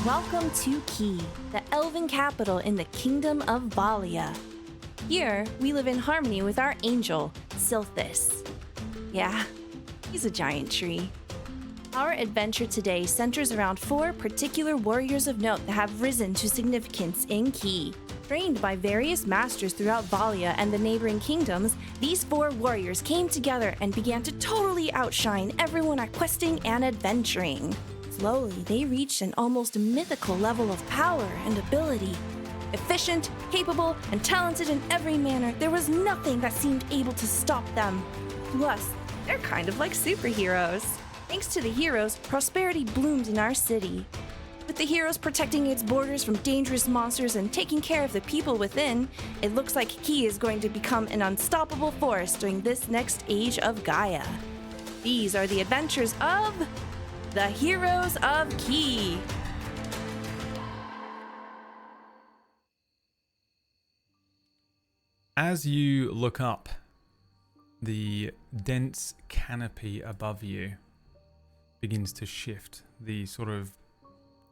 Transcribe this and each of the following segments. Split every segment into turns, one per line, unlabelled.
Welcome to Key, the elven capital in the kingdom of Valia. Here, we live in harmony with our angel, Silthus. Yeah, he's a giant tree. Our adventure today centers around 4 particular warriors of note that have risen to significance in Key. Trained by various masters throughout Valia and the neighboring kingdoms, these 4 warriors came together and began to totally outshine everyone at questing and adventuring. Slowly, they reached an almost mythical level of power and ability. Efficient, capable, and talented in every manner, there was nothing that seemed able to stop them. To us, they're kind of like superheroes. Thanks to the heroes, prosperity bloomed in our city. With the heroes protecting its borders from dangerous monsters and taking care of the people within, it looks like Key is going to become an unstoppable force during this next age of Gaia. These are the adventures of the Heroes of Key.
As you look up, the dense canopy above you begins to shift. The sort of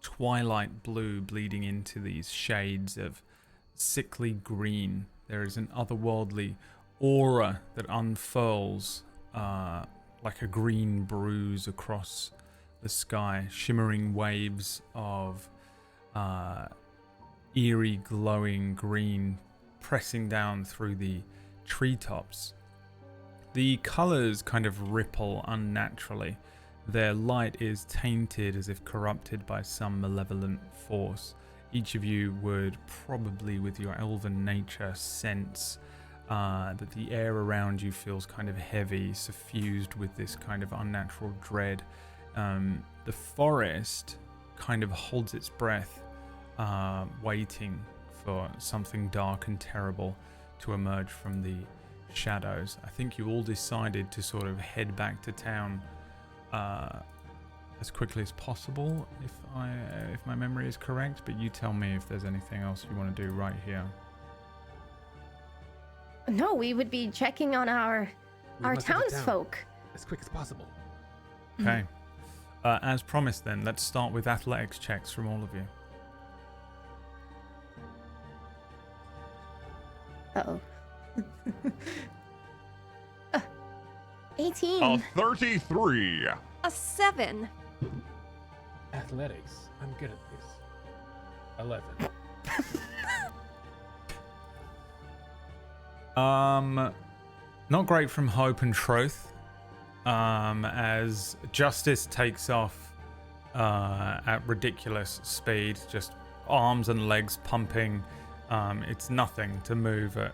twilight blue bleeding into these shades of sickly green. There is an otherworldly aura that unfurls like a green bruise across the sky, shimmering waves of eerie glowing green pressing down through the treetops. The colors kind of ripple unnaturally. Their light is tainted as if corrupted by some malevolent force. Each of you would probably, with your elven nature, sense that the air around you feels kind of heavy, suffused with this kind of unnatural dread. The forest kind of holds its breath, waiting for something dark and terrible to emerge from the shadows. I think you all decided to sort of head back to town as quickly as possible, if my memory is correct, but you tell me if there's anything else you want to do right here.
No, we would be checking on our townsfolk
as quick as possible.
Okay. As promised then, let's start with athletics checks from all of you.
Uh-oh. 18.
A 33.
A 7.
Athletics. I'm good at this. 11.
Not great from Hope and Truth. As Justice takes off at ridiculous speed, just arms and legs pumping. It's nothing to move at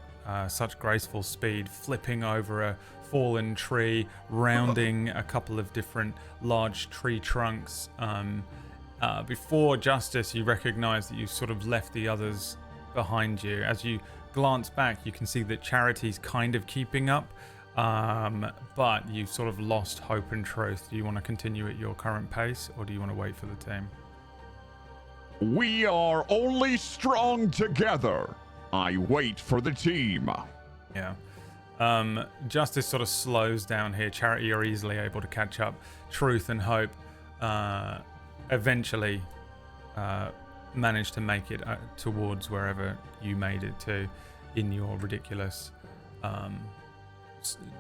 such graceful speed, flipping over a fallen tree, rounding a couple of different large tree trunks. Before Justice, you recognize that you sort of left the others behind you. As you glance back, you can see that Charity's kind of keeping up, but you've sort of lost Hope and Truth. Do you want to continue at your current pace, or do you want to wait for the team?
We are only strong together. I wait for the team.
Yeah. Justice sort of slows down here. Charity are easily able to catch up. Truth and Hope eventually manage to make it towards wherever you made it to in your ridiculous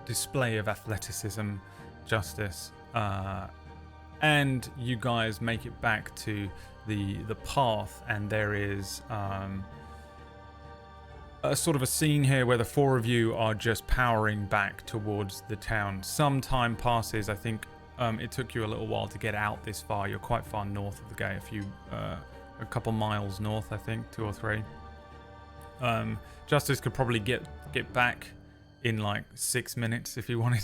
display of athleticism, Justice. And you guys make it back to the path, and there is a sort of a scene here where the 4 of you are just powering back towards the town. Some time passes. I think it took you a little while to get out this far. You're quite far north of the gate, a couple miles north, I think, 2 or 3. Justice could probably get back in like 6 minutes if he wanted.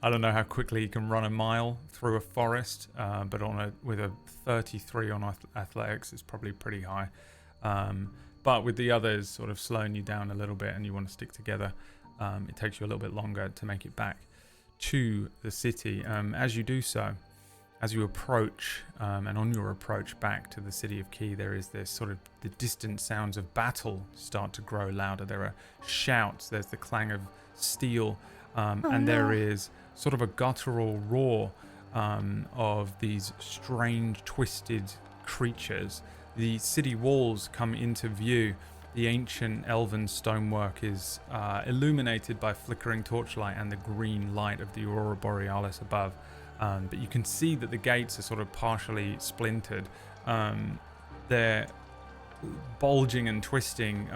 I don't know how quickly he can run a mile through a forest, but with a 33 on athletics, it's probably pretty high. But with the others sort of slowing you down a little bit and you want to stick together, it takes you a little bit longer to make it back to the city. As you do so, as you approach, and on your approach back to the city of Key, there is this sort of the distant sounds of battle start to grow louder. There are shouts, there's the clang of steel, and there is sort of a guttural roar of these strange, twisted creatures. The city walls come into view. The ancient elven stonework is illuminated by flickering torchlight and the green light of the Aurora Borealis above. But you can see that the gates are sort of partially splintered. They're bulging and twisting,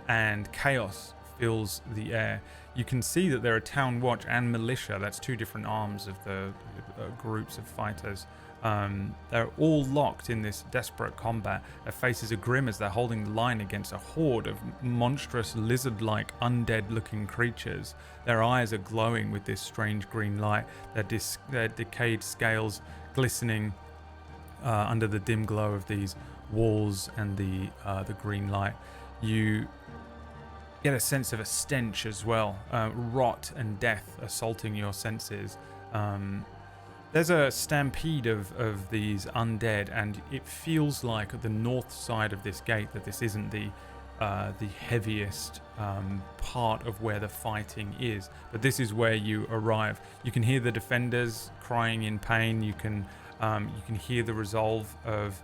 and chaos fills the air. You can see that there are town watch and militia. That's two different arms of the groups of fighters. They're all locked in this desperate combat. Their faces are grim as they're holding the line against a horde of monstrous lizard-like undead-looking creatures. Their eyes are glowing with this strange green light, their decayed scales glistening under the dim glow of these walls and the green light. You get a sense of a stench as well, rot and death assaulting your senses. There's a stampede of these undead, and it feels like the north side of this gate that this isn't the heaviest part of where the fighting is, but this is where you arrive. You can hear the defenders crying in pain. You can hear the resolve of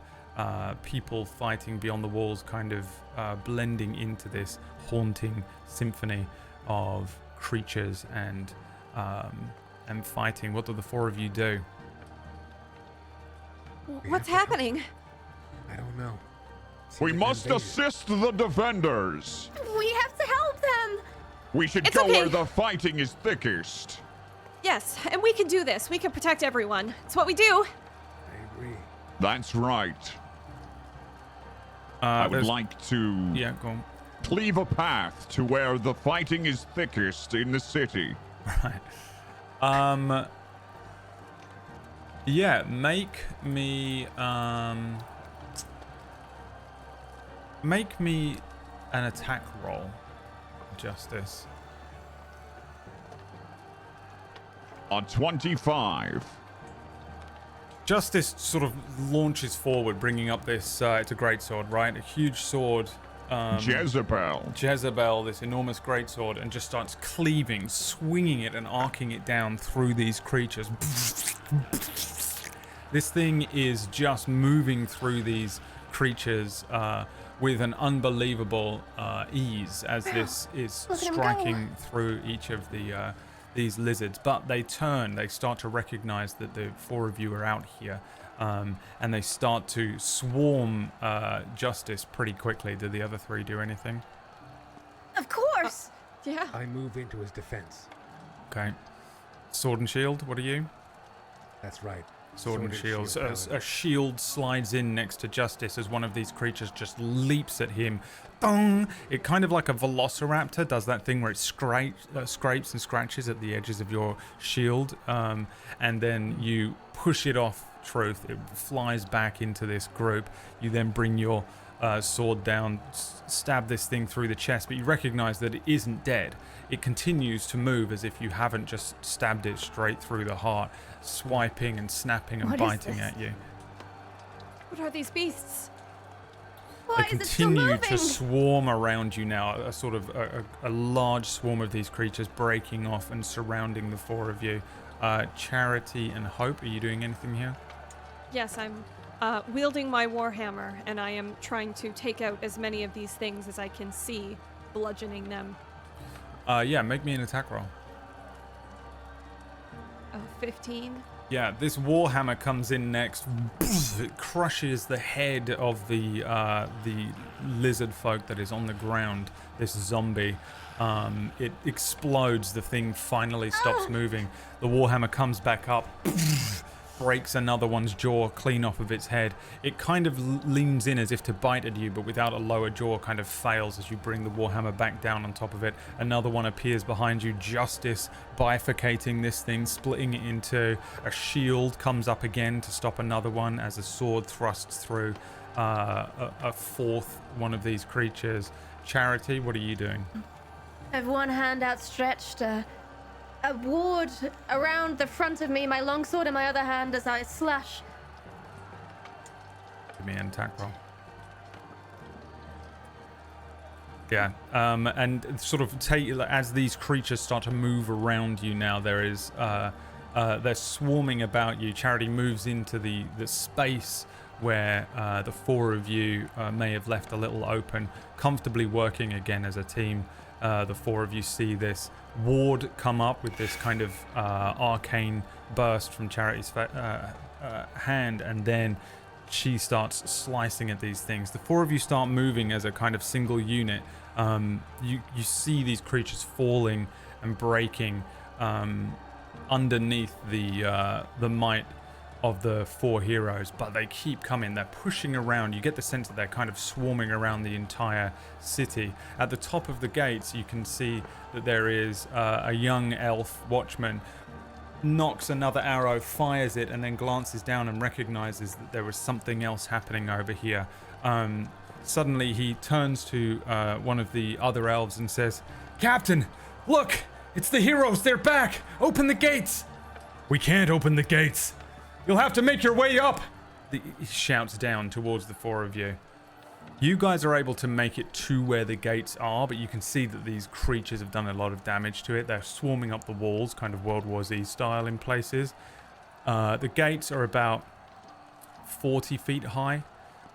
people fighting beyond the walls, kind of blending into this haunting symphony of creatures and fighting. What do the four of you do?
What's happening?
I don't know.
We must assist the defenders.
We have to help them.
We should
It's
go
okay.
where the fighting is thickest.
Yes, and we can do this. We can protect everyone. It's what we do.
I agree.
That's right. I would like to
Yeah, go on.
cleave a path to where the fighting is thickest in the city.
Right. Yeah, make me an attack roll, Justice.
On 25.
Justice sort of launches forward, bringing up this, it's a greatsword, right? A huge sword. Jezebel, this enormous greatsword, and just starts cleaving, swinging it and arcing it down through these creatures. This thing is just moving through these creatures with an unbelievable ease as this is
Look at him
striking through each of the these lizards. But they turn, they start to recognize that the four of you are out here. And they start to swarm Justice pretty quickly. Do the other three do anything?
Of course.
Yeah.
I move into his defense.
Okay. Sword and shield, what are you?
That's right.
Sword and shield.
paladin.
A shield slides in next to Justice as one of these creatures just leaps at him. Bong! It kind of like a velociraptor does that thing where it scrapes and scratches at the edges of your shield. And then you push it off Truth. It flies back into this group. You then bring your sword down, stab this thing through the chest, but you recognize that it isn't dead. It continues to move as if you haven't just stabbed it straight through the heart, swiping and snapping and
What is
biting
this?
at you.
What are these beasts?
Why
They
is it still
continue
moving?
to swarm around you now, a sort of a large swarm of these creatures breaking off and surrounding the four of you. Charity and Hope, are you doing anything here?
Yes, I'm wielding my warhammer, and I am trying to take out as many of these things as I can see, bludgeoning them.
Yeah, make me an attack roll.
Oh, 15.
Yeah, this warhammer comes in next. It crushes the head of the lizard folk that is on the ground. This zombie. It explodes. The thing finally stops moving. The warhammer comes back up, breaks another one's jaw clean off of its head. It kind of leans in as if to bite at you, but without a lower jaw, kind of fails as you bring the warhammer back down on top of it. Another one appears behind you. Justice bifurcating this thing, splitting it into a shield, comes up again to stop another one as a sword thrusts through a fourth one of these creatures. Charity, what are you doing?
I have one hand outstretched, a ward around the front of me, my longsword in my other hand as I slash.
Give me an attack roll. Yeah, and sort of as these creatures start to move around you now, they're swarming about you. Charity moves into the space where the four of you may have left a little open, comfortably working again as a team. The four of you see this ward come up with this kind of arcane burst from Charity's hand, and then she starts slicing at these things. The four of you start moving as a kind of single unit. You see these creatures falling and breaking underneath the might of the four heroes, but they keep coming. They're pushing around. You get the sense that they're kind of swarming around the entire city. At the top of the gates, you can see that there is a young elf watchman, knocks another arrow, fires it, and then glances down and recognizes that there was something else happening over here. Suddenly he turns to one of the other elves and says, "Captain, look, it's the heroes. They're back. Open the gates." "We can't open the gates. You'll have to make your way up," he shouts down towards the four of you. You guys are able to make it to where the gates are, but you can see that these creatures have done a lot of damage to it. They're swarming up the walls, kind of World War Z style in places. The gates are about 40 feet high.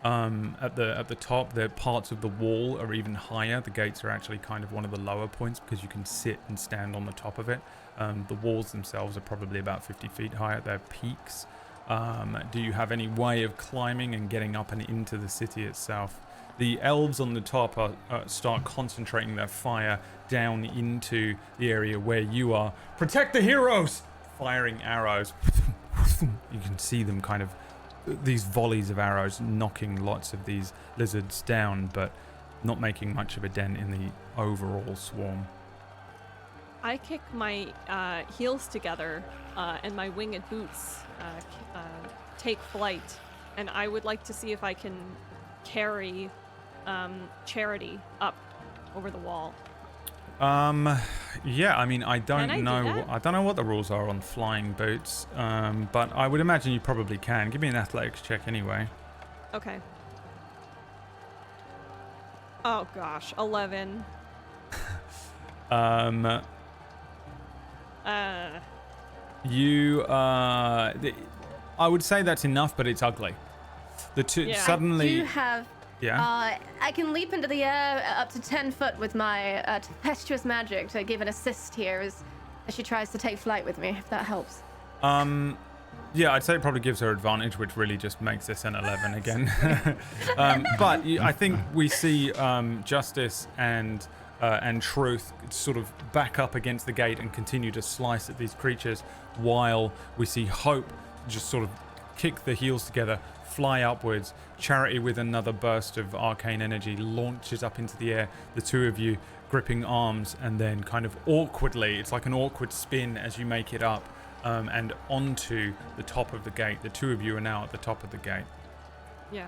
At the top, the parts of the wall are even higher. The gates are actually kind of one of the lower points because you can sit and stand on the top of it. The walls themselves are probably about 50 feet high at their peaks. Do you have any way of climbing and getting up and into the city itself? The elves on the top start concentrating their fire down into the area where you are. "Protect the heroes!" Firing arrows. You can see them kind of, these volleys of arrows knocking lots of these lizards down, but not making much of a dent in the overall swarm.
I kick my heels together and my winged boots take flight, and I would like to see if I can carry Charity up over the wall.
Yeah, I mean, I don't
Can I do
know.
that?
I don't know what the rules are on flying boots, but I would imagine you probably can. Give me an athletics check anyway.
Okay. Oh gosh, 11.
I would say that's enough, but it's ugly. The two
Yeah.
suddenly.
I do have.
Yeah.
I can leap into the air up to 10 foot with my tempestuous magic to give an assist here as she tries to take flight with me, if that helps.
Yeah, I'd say it probably gives her advantage, which really just makes this an 11 again. But I think we see Justice and Truth sort of back up against the gate and continue to slice at these creatures, while we see Hope just sort of kick the heels together, fly upwards. Charity, with another burst of arcane energy, launches up into the air, the two of you gripping arms, and then kind of awkwardly, it's like an awkward spin as you make it up and onto the top of the gate. The two of you are now at the top of the gate.
Yeah.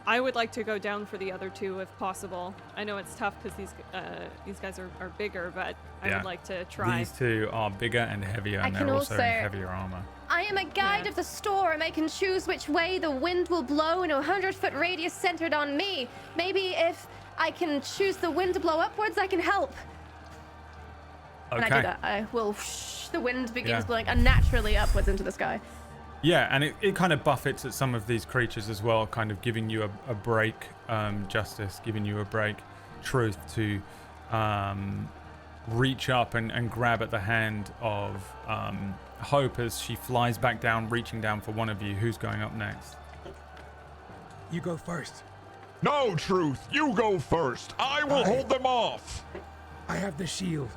I would like to go down for the other two if possible. I know it's tough because these guys are bigger, but I
Yeah.
would like to try.
These two are bigger and heavier,
I
and
can
they're also in
also-
heavier armor.
I am a guide
Yeah.
of the storm. I can choose which way the wind will blow in a 100-foot radius centered on me. Maybe if I can choose the wind to blow upwards, I can help.
Okay.
And I do that. I will the wind begins
Yeah.
blowing unnaturally upwards into the sky.
Yeah, and it kind of buffets at some of these creatures as well, kind of giving you a break, Justice, giving you a break, Truth, to reach up and grab at the hand of Hope as she flies back down, reaching down for one of you. Who's going up next?
You go first.
No, Truth, you go first. I will hold them off.
I have the shield.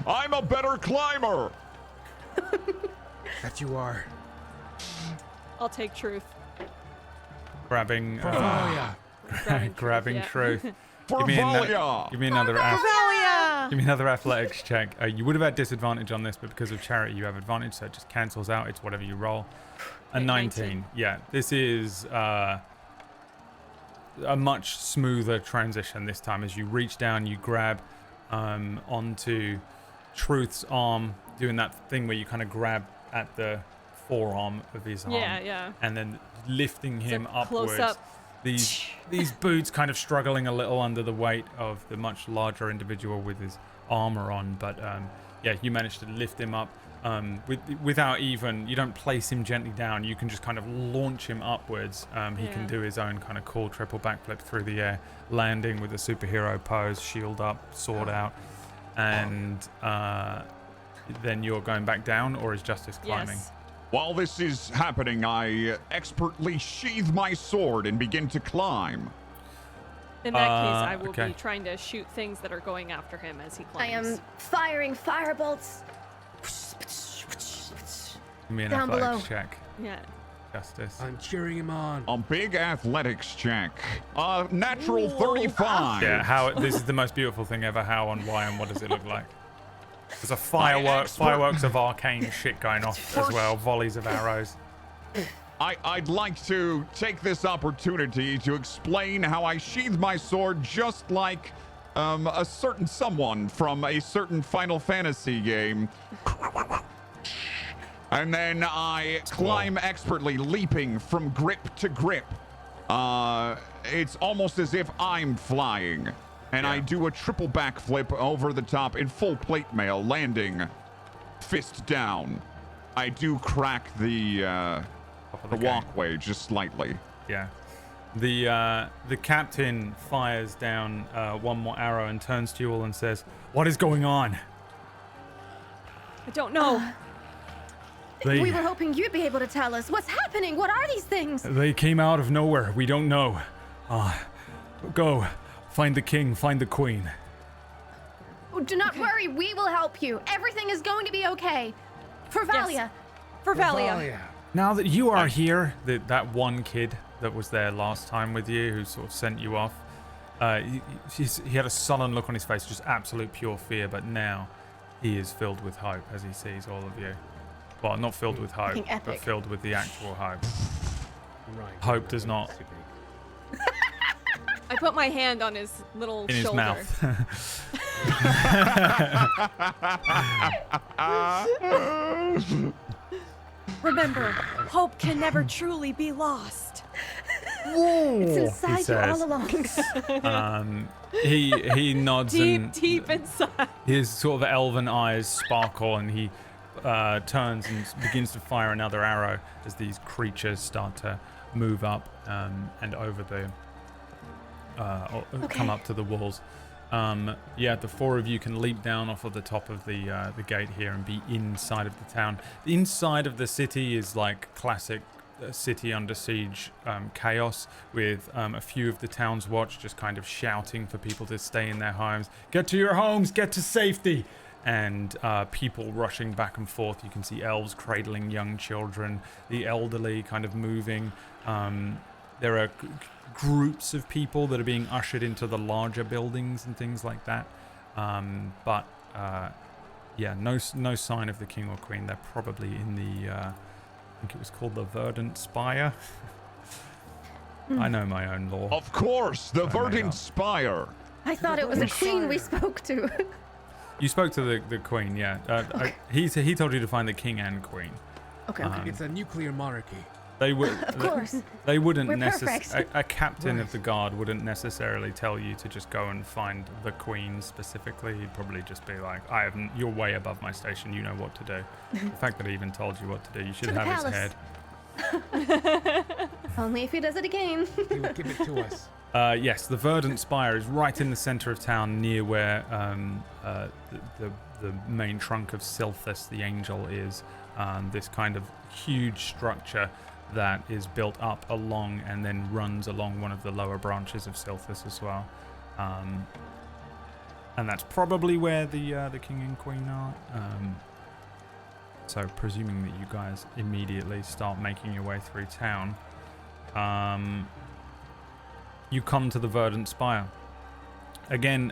I'm a better climber.
That you are.
I'll take Truth.
Grabbing, grabbing
Yeah.
Truth.
For
Give me
Valia.
give me another give me another athletics check. You would have had disadvantage on this, but because of Charity, you have advantage, so it just cancels out. It's whatever you roll. A
Okay,
19. Yeah, this is a much smoother transition this time. As you reach down, you grab onto Truth's arm, doing that thing where you kind of grab at the forearm of his arm.
Yeah.
And then lifting him
a close
upwards.
up.
These boots kind of struggling a little under the weight of the much larger individual with his armor on, but yeah, you managed to lift him up, without even, you don't place him gently down, you can just kind of launch him upwards. He can do his own kind of cool triple backflip through the air, landing with a superhero pose, shield up, sword out, and then you're going back down, or is Justice climbing?
Yes.
While this is happening, I expertly sheathe my sword and begin to climb.
In that case, I will
okay.
be trying to shoot things that are going after him as he
I
climbs.
am firing firebolts.
Give me an
Down
athletics
below.
check,
Yeah.
Justice.
I'm cheering him on.
A big athletics check. Natural 35.
Yeah, how this is the most beautiful thing ever. How and why and what does it look like? There's a fireworks of arcane shit going off as well. Volleys of arrows.
I'd like to take this opportunity to explain how I sheathe my sword just like a certain someone from a certain Final Fantasy game. And then I climb expertly, leaping from grip to grip. It's almost as if I'm flying. And I do a triple backflip over the top in full plate mail, landing fist down. I do crack the walkway just slightly.
Yeah. The captain fires down one more arrow and turns to you all and says, "What is going on?"
I don't know.
They,
We were hoping you'd be able to tell us. What's happening? What are these things?
they came out of nowhere. We don't know. Go. Find the king. Find the queen.
Oh, do not worry. We will help you. Everything is going to be okay. For Valia.
For Valia.
Valia.
Now that you are here, that one kid that was there last time with you who sort of sent you off, he had a sullen look on his face, just absolute pure fear, but now he is filled with hope as he sees all of you. Well, not filled with hope,
Fucking
but
epic.
filled with the actual hope.
Right.
Hope does not.
I put my hand on his little
In his
shoulder.
mouth.
Remember, hope can never truly be lost.
It's inside you
says.
all along.
He nods and
Deep inside.
his sort of elven eyes sparkle, and he turns and begins to fire another arrow as these creatures start to move up and over the come up to the walls. Yeah, the four of you can leap down off of the top of the gate here and be inside of the town. The inside of the city is like classic city under siege chaos, with a few of the town's watch just kind of shouting for people to stay in their homes. Get to your homes, get to safety. And people rushing back and forth. You can see elves cradling young children, the elderly kind of moving. There are groups of people that are being ushered into the larger buildings and things like that. Yeah, no sign of the king or queen. They're probably in the, I think it was called the Verdant Spire. I know my own lore.
Of course, the
I made up.
Verdant Spire.
I thought it was a queen we spoke to.
You spoke to the queen, yeah. He told you to find the king and queen.
Okay.
It's a nuclear monarchy.
They would.
Of course.
They wouldn't
We're
necessarily.
perfect.
A captain of
Right.
the guard wouldn't necessarily tell you to just go and find the queen specifically. He'd probably just be like, "I haven't. You're way above my station. You know what to do." The fact that he even told you what to do, you should
To the
have his
palace.
head.
Only if he does it again.
He would give it to us.
Yes, the Verdant Spire is right in the center of town, near where the main trunk of Silthus, the angel, is. This kind of huge structure that is built up along and then runs along one of the lower branches of Silthus as well. And that's probably where the king and queen are. So presuming that you guys immediately start making your way through town, you come to the Verdant Spire. Again,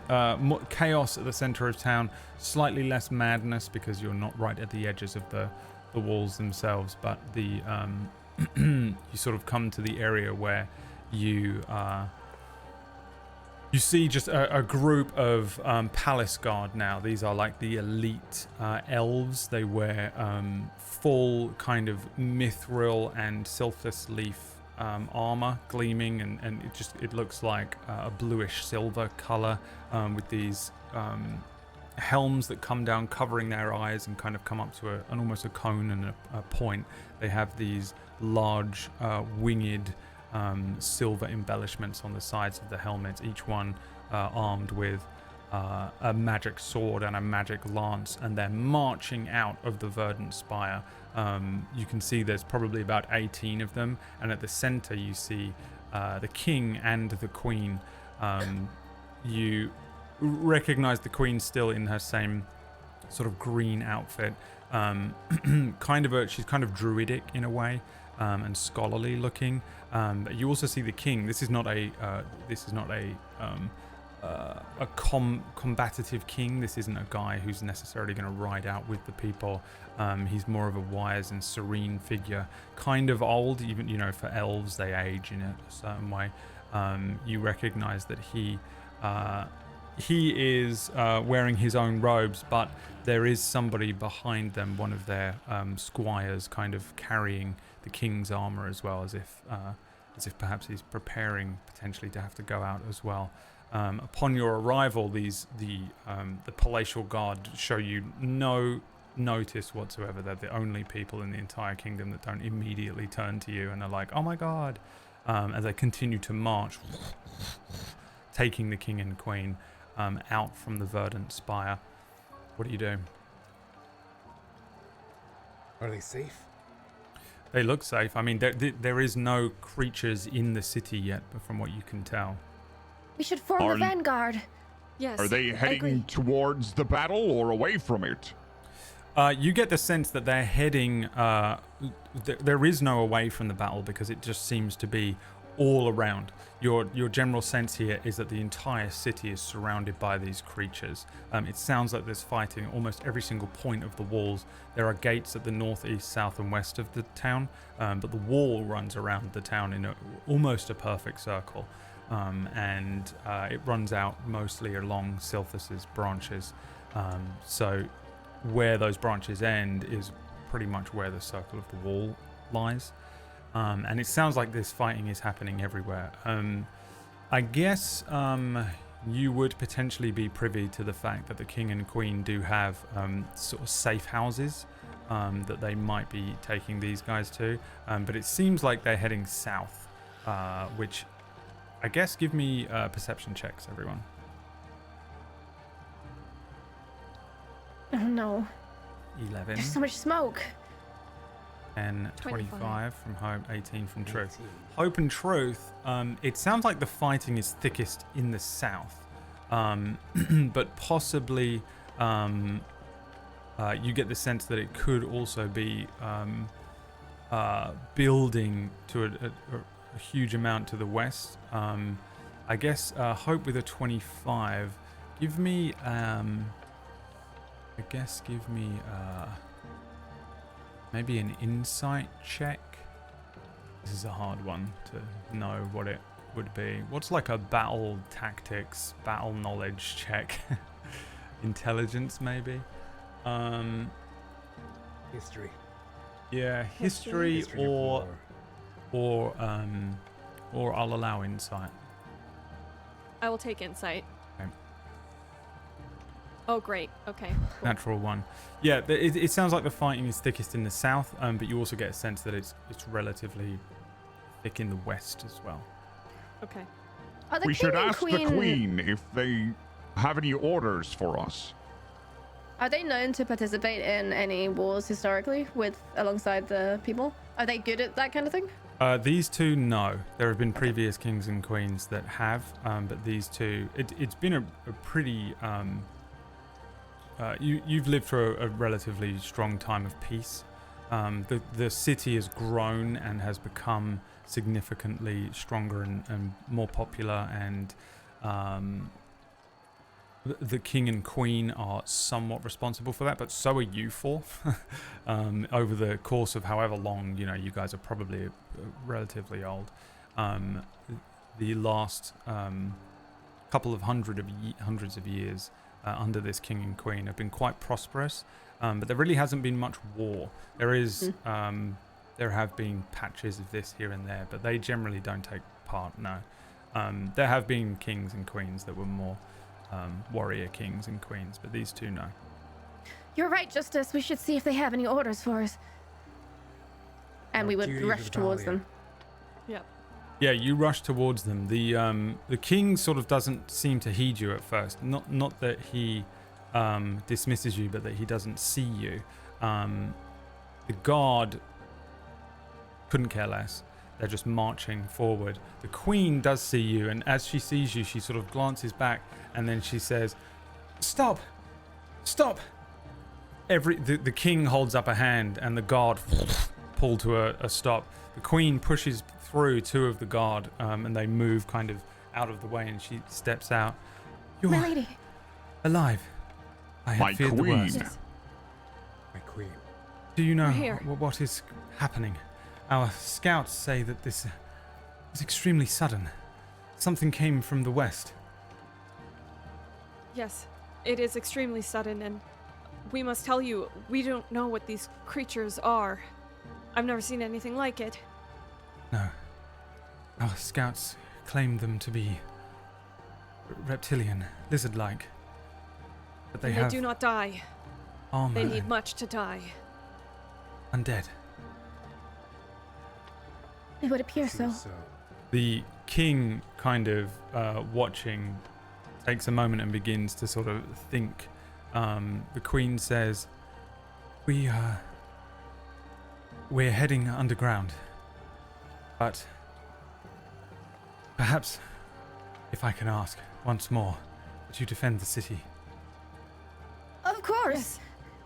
chaos at the center of town, slightly less madness because you're not right at the edges of the walls themselves, but the you sort of come to the area where you see just a group of palace guard now. These are like the elite elves. They wear full kind of mithril and Silthus leaf armor gleaming, and it looks like a bluish silver color with these helms that come down covering their eyes and kind of come up to an almost a cone and a point. They have these large winged silver embellishments on the sides of the helmets, each one armed with a magic sword and a magic lance, and they're marching out of the verdant spire. You can see there's probably about 18 of them, and at the center you see the king and the queen. You recognize the queen still in her same sort of green outfit, she's kind of druidic in a way, and scholarly looking. But you also see the king. This is not a combative king. This isn't a guy who's necessarily going to ride out with the people. He's more of a wise and serene figure, kind of old, even, you know, for elves they age in a certain way. You recognize that he is wearing his own robes, but there is somebody behind them, one of their squires, kind of carrying the king's armor as well, as if perhaps he's preparing potentially to have to go out as well. Upon your arrival, the palatial guard show you no notice whatsoever. They're the only people in the entire kingdom that don't immediately turn to you and are like, "Oh my god," as they continue to march, taking the king and queen out from the verdant spire. What do you do?
Are they safe?
They look safe. I mean, there is no creatures in the city yet, but from what you can tell.
We should form the vanguard.
Yes.
Are they heading towards the battle or away from it?
You get the sense that they're heading... there is no away from the battle, because it just seems to be all around. Your general sense here is that the entire city is surrounded by these creatures. It sounds like there's fighting at almost every single point of the walls. There are gates at the north, east, south and west of the town, but the wall runs around the town in almost a perfect circle. And it runs out mostly along Silthus's branches. So where those branches end is pretty much where the circle of the wall lies. And it sounds like this fighting is happening everywhere. I guess you would potentially be privy to the fact that the king and queen do have sort of safe houses that they might be taking these guys to. But it seems like they're heading south, which I guess give me perception checks, everyone.
Oh no.
11.
There's so much smoke.
And 25 from Hope, 18 from Truth.
18.
Hope and Truth, it sounds like the fighting is thickest in the south. But possibly you get the sense that it could also be building to a huge amount to the west. I guess Hope with a 25. Give me, maybe an insight check. This is a hard one to know what it would be. What's like a battle tactics, battle knowledge check? Intelligence, maybe?
History.
Yeah, history
History
or
war.
or I'll allow insight.
I will take insight.
Okay.
Oh, great. Okay. Cool.
Natural one. Yeah, it sounds like the fighting is thickest in the south, but you also get a sense that it's relatively thick in the west as well.
Okay.
Are the
We
king
should
and
ask the queen if they have any orders for us.
Are they known to participate in any wars historically alongside the people? Are they good at that kind of thing?
These two, no. There have been previous kings and queens that have, but these two, it's been a pretty... you've lived through a relatively strong time of peace. The city has grown and has become significantly stronger and more popular, and the king and queen are somewhat responsible for that, but so are you four. Over the course of however long, you guys are probably relatively old. The last couple of hundreds of years under this king and queen have been quite prosperous, but there really hasn't been much war. There have been patches of this here and there, but they generally don't take part. No, there have been kings and queens that were more warrior kings and queens, but these two, no.
You're right, Justice. We should see if they have any orders for us. And we would
duty
rush
to
towards
Valia.
them.
Yep.
Yeah, you rush towards them. The king sort of doesn't seem to heed you at first. Not that he dismisses you, but that he doesn't see you. The guard couldn't care less. They're just marching forward. The queen does see you, and as she sees you, she sort of glances back, and then she says, "Stop! Stop!" The king holds up a hand, and the guard pull to a stop. The queen pushes through two of the guard, and they move kind of out of the way, and she steps out. "You're
My lady.
alive. I had
My
feared the
queen.
worst.
Yes.
My queen.
Do you know
We're here.
what is happening? Our scouts say that this is extremely sudden. Something came from the west."
Yes, it is extremely sudden, and we must tell you, we don't know what these creatures are. I've never seen anything like it.
No. Our scouts claim them to be reptilian, lizard-like. But they
And
have
they do not die.
armor
They need
and
much to die.
undead.
It would appear so.
Seems so.
The king, kind of watching, takes a moment and begins to sort of think. The queen says, We're heading underground. But perhaps, if I can ask once more, would you defend the city?"
Of course.
Yes,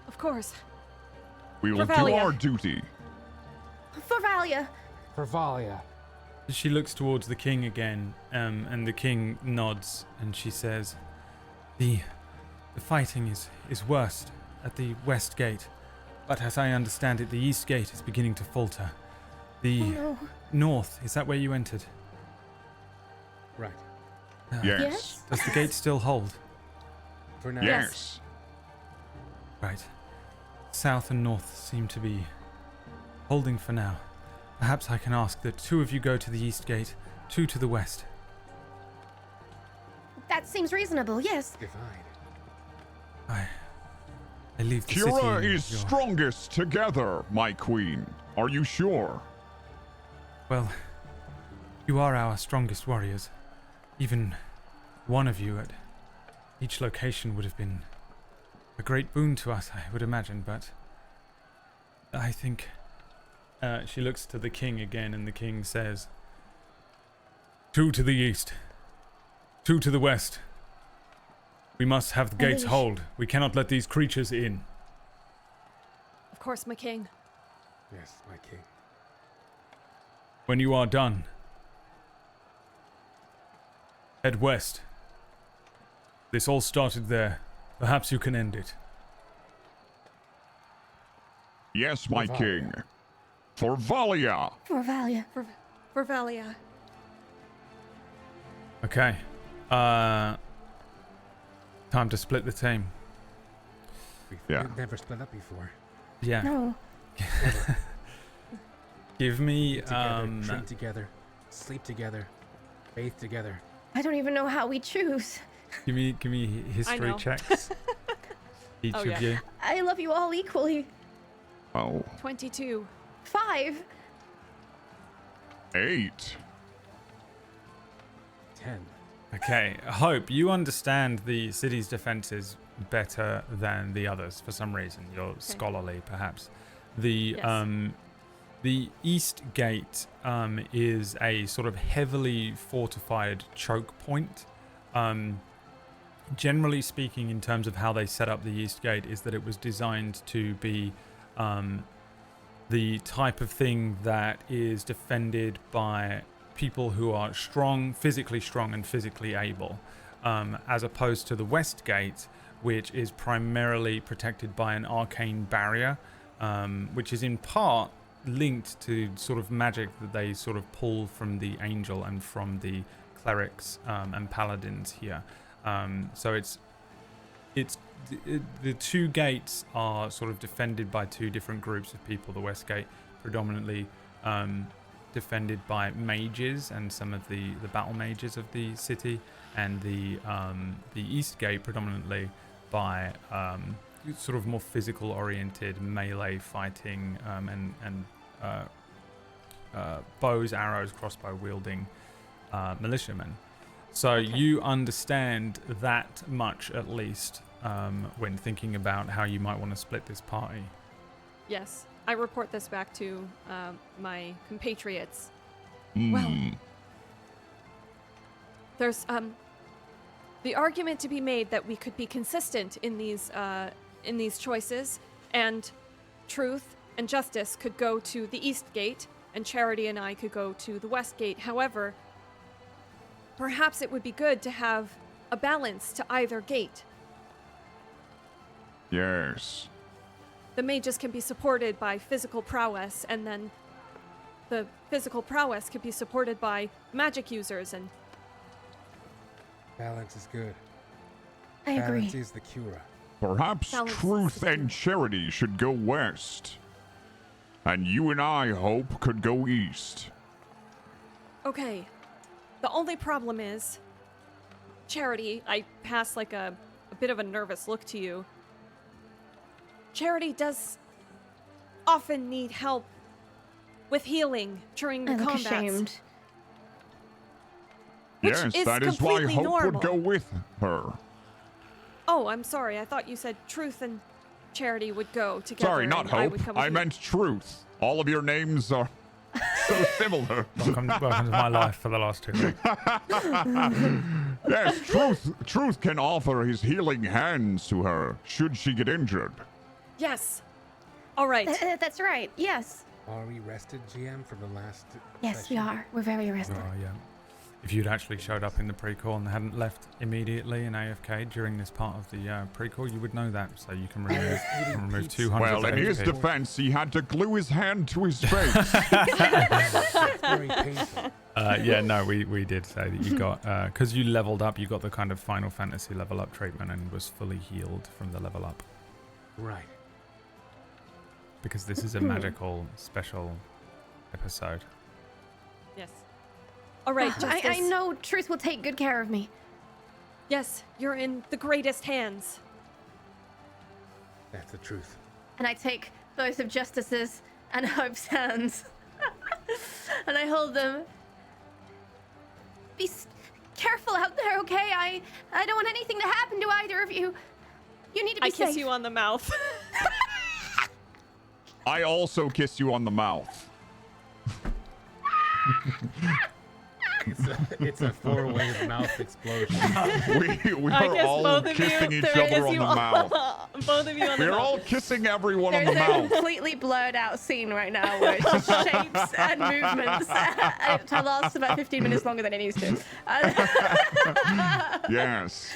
of course.
We will do
Valia.
our duty.
For Valia.
For Valia.
She looks towards the king again, and the king nods, and she says, The fighting is worst at the west gate, but as I understand it, the east gate is beginning to falter. The
Oh no.
north, is that where you entered?
Right.
Yes.
Yes?
Does the gate still hold?
For now.
Yes.
Right. South and north seem to be holding for now. Perhaps I can ask that two of you go to the east gate, two to the west.
That seems reasonable, yes.
Divide.
I leave the city.
Quura
in
is
your-
strongest together, my queen. Are you sure?
Well, you are our strongest warriors. Even one of you at each location would have been a great boon to us, I would imagine, but I think... she looks to the king again, and the king says, "Two to the east, two to the west. We must have the gates
Orcish.
hold. We cannot let these creatures in."
Of course, my king.
Yes, my king.
When you are done, head west. This all started there. Perhaps you can end it.
Yes, my
For Valia.
king. For Valia.
For Valia.
For Valia.
Okay. Time to split the team.
Yeah.
We've never split up before.
Yeah.
No.
Give me
Eat together, drink together, sleep together, bathe together.
I don't even know how we choose.
give me history
know.
checks. Each
Oh,
of
yeah.
you.
I love you all equally.
Oh,
22.
5.
8.
10.
Okay. Hope you understand the city's defenses better than the others for some reason. You're scholarly, perhaps.
Yes.
The east gate is a sort of heavily fortified choke point. Generally speaking, in terms of how they set up the east gate, is that it was designed to be the type of thing that is defended by people who are strong, physically strong and physically able, as opposed to the west gate, which is primarily protected by an arcane barrier, which is in part linked to sort of magic that they sort of pull from the angel and from the clerics and paladins here. So it's the two gates are sort of defended by two different groups of people. The west gate predominantly defended by mages and some of the battle mages of the city, and the east gate predominantly by sort of more physical oriented melee fighting and bows, arrows, crossbow wielding militiamen. So you understand that much at least when thinking about how you might want to split this party.
Yes, I report this back to my compatriots.
Hmm.
Well, there's the argument to be made that we could be consistent in these choices, and truth and justice could go to the east gate, and charity and I could go to the west gate. However, perhaps it would be good to have a balance to either gate.
Yes.
The mages can be supported by physical prowess, and then the physical prowess could be supported by magic users, and
Balance is good.
I agree.
Balance is the Quura.
Perhaps
Balance
truth
is
and charity should go west. And you and I, Hope, could go east.
okay. The only problem is, Charity, I pass like a bit of a nervous look to you. Charity does often need help with healing during the
I look
combats.
ashamed.
Which
Yes,
is
that is why
completely
Hope
normal.
would go with her.
Oh, I'm sorry. I thought you said Truth and Charity would go together.
Sorry, not
and I
Hope.
would come with
I
you.
meant truth. All of your names are so similar.
Welcome to my life for the last 2 weeks.
Yes, truth can offer his healing hands to her should she get injured.
Yes. All right.
That's right. Yes.
Are we rested, GM, from the last
Yes, we
session?
are. We're very rested.
Oh, yeah. If you'd actually showed up in the prequel and hadn't left immediately in AFK during this part of the prequel, you would know that. So you can remove 200
Well, in his
HP.
defense, he had to glue his hand to his face.
It's very painful.
Yeah, no, we did say that you got, because you leveled up, you got the kind of Final Fantasy level up treatment and was fully healed from the level up.
Right.
Because this is a magical special episode.
Yes. All right,
I
Justice.
know Truth will take good care of me.
Yes, you're in the greatest hands.
That's the truth.
And I take both of Justice's and Hope's hands. And I hold them. Be careful out there, okay? I don't want anything to happen to either of you. You need to be
I
safe.
kiss you on the mouth.
I also kiss you on the mouth.
It's a four-way mouth explosion.
We
I
are
kiss
all
both of
kissing
you.
each
I
other
kiss
on
you
the mouth.
Both of you on the
We're
mouth.
all kissing everyone on
There's
the
a
mouth.
completely blurred out scene right now where it's just shapes and movements. It lasts about 15 minutes longer than it needs to.
Yes.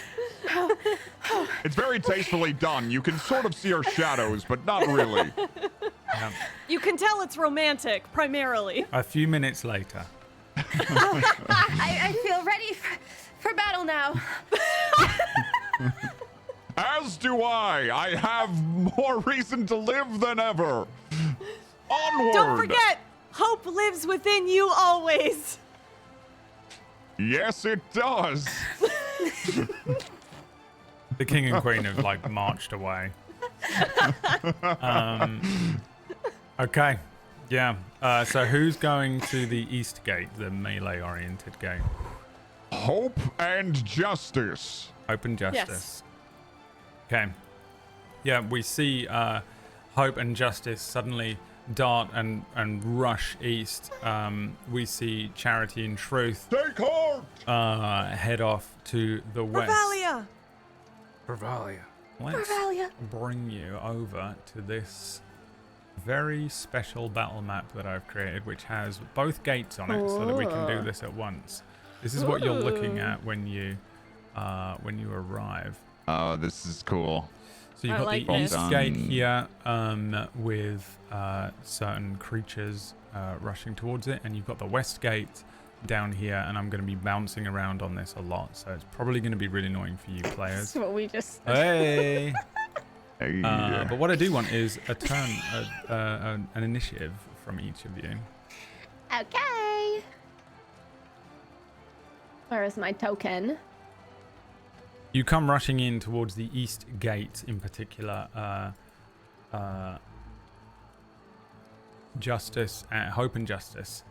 It's very tastefully done. You can sort of see our shadows, but not really.
You can tell it's romantic, primarily.
A few minutes later.
I feel ready for battle now.
As do I. I have more reason to live than ever. Onward.
Don't forget, hope lives within you always.
Yes, it does.
The king and queen have like marched away. Okay. Yeah. So who's going to the east gate, the melee-oriented gate?
Hope and justice.
Open justice. Okay. Yeah, we see Hope and Justice suddenly dart and rush east. We see Charity and Truth
Take heart.
head off to the west.
Revalia.
Revalia.
Let's
Revalia.
bring you over to this very special battle map that I've created, which has both gates on it, so that we can do this at once. This is what you're looking at when you arrive.
Oh, this is cool.
So you've
I
got
like
the
this.
east gate here with certain creatures rushing towards it, and you've got the west gate down here, and I'm going to be bouncing around on this a lot, so it's probably going to be really annoying for you players.
That's what we just.
Hey!
Hey.
But what I do want is a turn, an initiative from each of you.
Okay. Where is my token?
You come rushing in towards the east gate, in particular. Justice, Hope and Justice.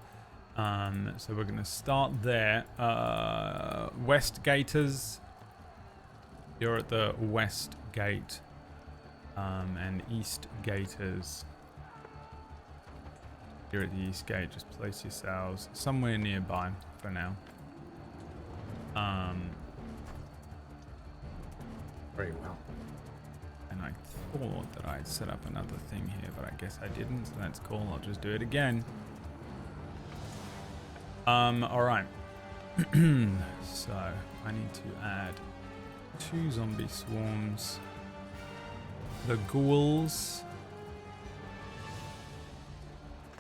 So we're going to start there. West Gators. You're at the West Gate. And East Gators. You're at the East Gate. Just place yourselves somewhere nearby for now.
Very well.
And I thought that I'd set up another thing here, but I guess I didn't, so that's cool. I'll just do it again. Alright. So, I need to add 2 zombie swarms. The ghouls.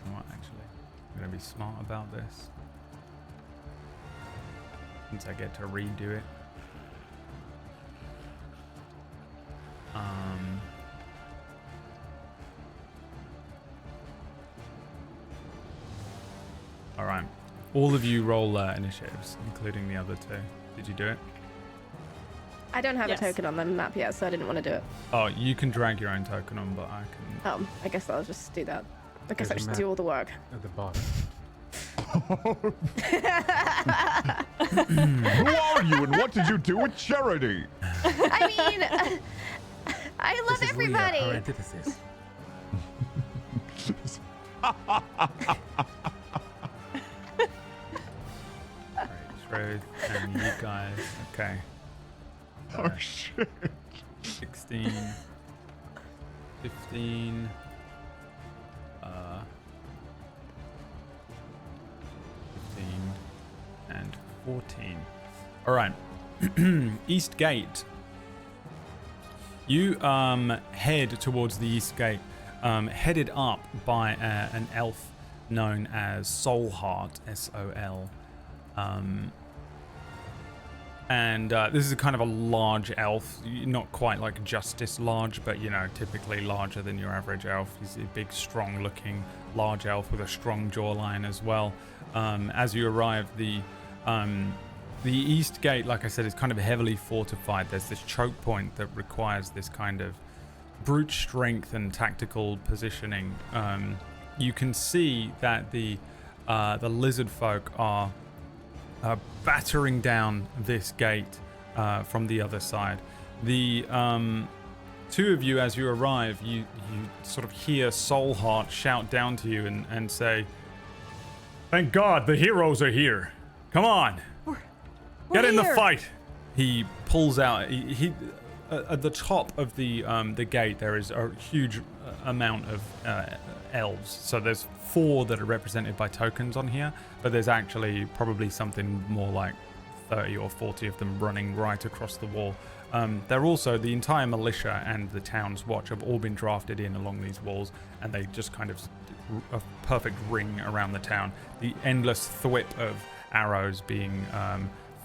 You know what, actually? I'm going to be smart about this. Since I get to redo it. All right. All of you roll initiatives, including the other 2. Did you do it?
I don't have
Yes.
a token on the map yet, so I didn't want to do it.
Oh, you can drag your own token on, but I can.
I guess I'll just do that. I guess I
There's a
should do
map.
all the work.
At the bottom.
Who are you and what did you do with Charity?
I mean, I love
This is Leah,
everybody.
our antithesis.
Right, Truth and you guys. Okay.
Oh shit.
16, 15, 15, and 14. All right. East Gate. You head towards the East Gate, headed up by an elf known as Soulheart, S-O-L. And this is a kind of a large elf, not quite like Justice large, but, you know, typically larger than your average elf. He's a big, strong-looking large elf with a strong jawline as well. As you arrive, the East Gate, like I said, is kind of heavily fortified. There's this choke point that requires this kind of brute strength and tactical positioning. You can see that the lizard folk are battering down this gate from the other side. The 2 of you, as you arrive, you sort of hear Soulheart shout down to you and say, "Thank God the heroes are here. Come on, get in the fight." He pulls out. He at the top of the gate there is a huge amount of elves. So there's 4 that are represented by tokens on here, but there's actually probably something more like 30 or 40 of them running right across the wall. They're also, the entire militia and the town's watch have all been drafted in along these walls, and they just kind of a perfect ring around the town. The endless thwip of arrows being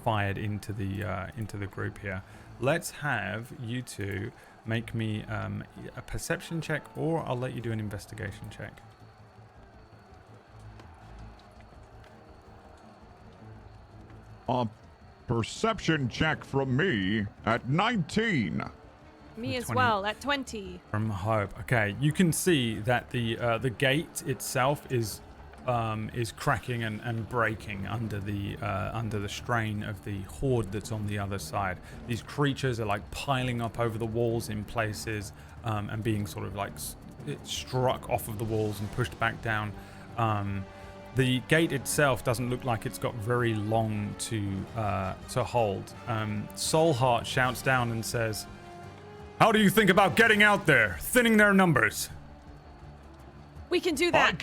fired into the group here. Let's have you 2 make me a perception check, or I'll let you do an investigation check.
A perception check from me at 19.
Me as
20.
well, at 20.
From Hope. Okay, you can see that the gate itself is cracking and breaking under the strain of the horde that's on the other side. These creatures are like piling up over the walls in places and being sort of like struck off of the walls and pushed back down. The gate itself doesn't look like it's got very long to hold. Soulheart shouts down and says, "How do you think about getting out there, thinning their numbers?"
We can do that.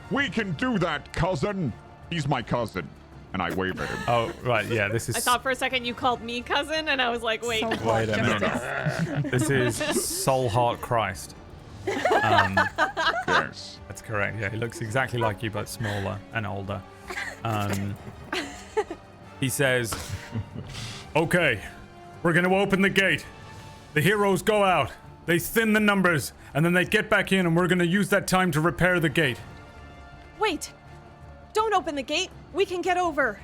We can do that, cousin. He's my cousin. And I wave at him.
Oh, right, yeah, this is...
I thought for a second you called me cousin, and I was like, wait.
Wait a minute. This is Soulheart Christ.
Yes.
That's correct. Yeah, he looks exactly like you, but smaller and older. He says, "Okay, we're going to open the gate. The heroes go out. They thin the numbers, and then they get back in, and we're going to use that time to repair the gate."
Wait! Don't open the gate! We can get over!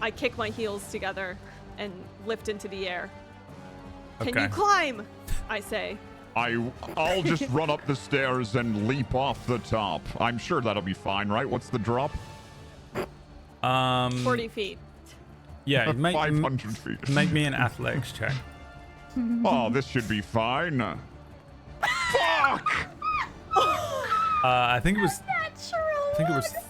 I kick my heels together and lift into the air. Can
Okay.
you climb? I say.
I'll just run up the stairs and leap off the top. I'm sure that'll be fine, right? What's the drop?
40 feet.
Yeah,
500 feet.
make me an athletics check.
Oh, this should be fine. Fuck!
I think it was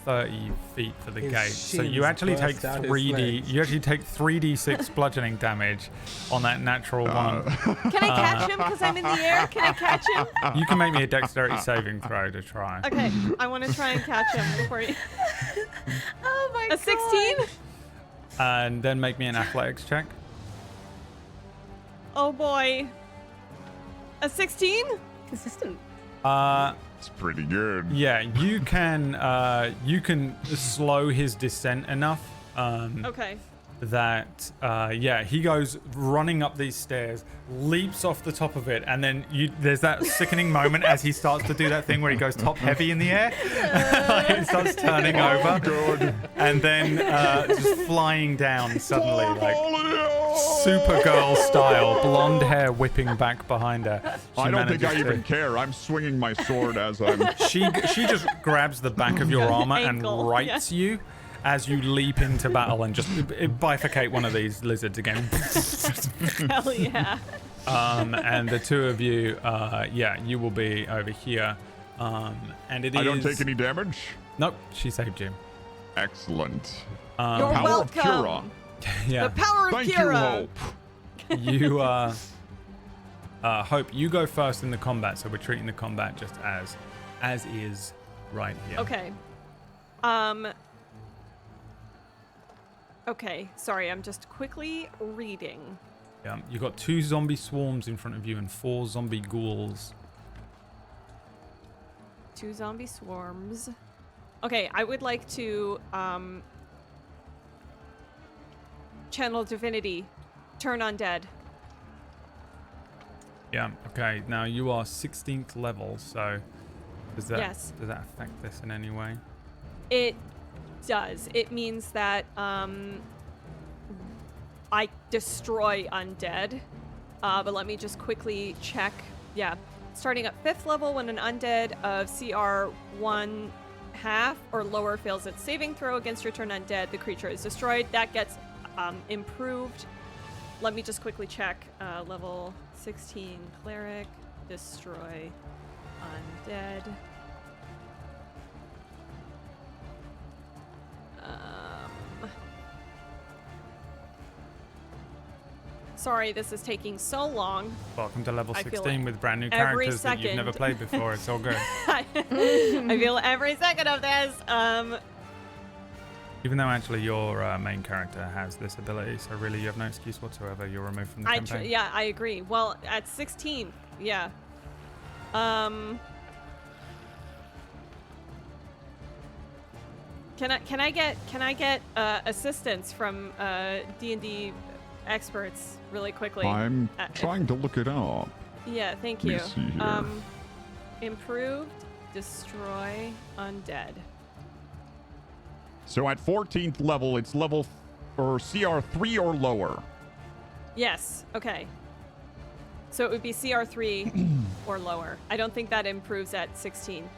30 feet for the
His
gate. So you
shins
actually take
burst out his
3d.
legs.
You actually take 3d6 bludgeoning damage on that natural one.
Can I catch him because I'm in the air? Can I catch him?
You can make me a dexterity saving throw to try.
Okay, I want to try and catch him before you.
Oh my
A 16?
And then make me an athletics check.
Oh boy. A 16?
Consistent.
It's pretty good.
Yeah, you can slow his descent enough.
Okay.
That he goes running up these stairs, leaps off the top of it, and then there's that sickening moment as he starts to do that thing where he goes top heavy in the air. He starts turning over, and then just flying down suddenly, like Supergirl style, blonde hair whipping back behind her.
I don't think I
manages to-
even care. I'm swinging my sword as I'm.
She just grabs the back of your armor
Ankle,
and rights you as you leap into battle and just bifurcate one of these lizards again.
Hell yeah.
And the two of you, you will be over here. And it is.
I don't take any damage.
Nope, she saved you.
Excellent.
You're
Power of Quura.
welcome.
Yeah.
The power of
Thank you,
Kira.
Hope.
You, Hope, you go first in the combat, so we're treating the combat just as is right here.
Okay. Okay, sorry, I'm just quickly reading.
Yeah, you got 2 zombie swarms in front of you and 4 zombie ghouls.
2 zombie swarms. Okay, I would like to channel divinity, turn undead.
Yeah, okay. Now you are 16th level, so does that affect this in any way?
It does. It means that I destroy undead. But let me just quickly check. Yeah. Starting at 5th level, when an undead of CR 1/2 or lower fails its saving throw against your turn undead, the creature is destroyed. That gets improved. Let me just quickly check. Level 16 cleric, destroy undead. Sorry, this is taking so long.
Welcome to level
I feel
16 with brand new characters that you've never
second.
played before. It's all good.
I feel every second of this.
Even though actually your main character has this ability, so really you have no excuse whatsoever. You're removed from the campaign.
Yeah, I agree. Well, at 16, yeah. Can I get assistance from D&D experts really quickly?
I'm trying to look it up.
Yeah, thank
Let me
you.
see here.
Improved, destroy, undead.
So at 14th level, it's level or CR 3 or lower.
Yes. Okay. So it would be CR3 or lower. I don't think that improves at 16.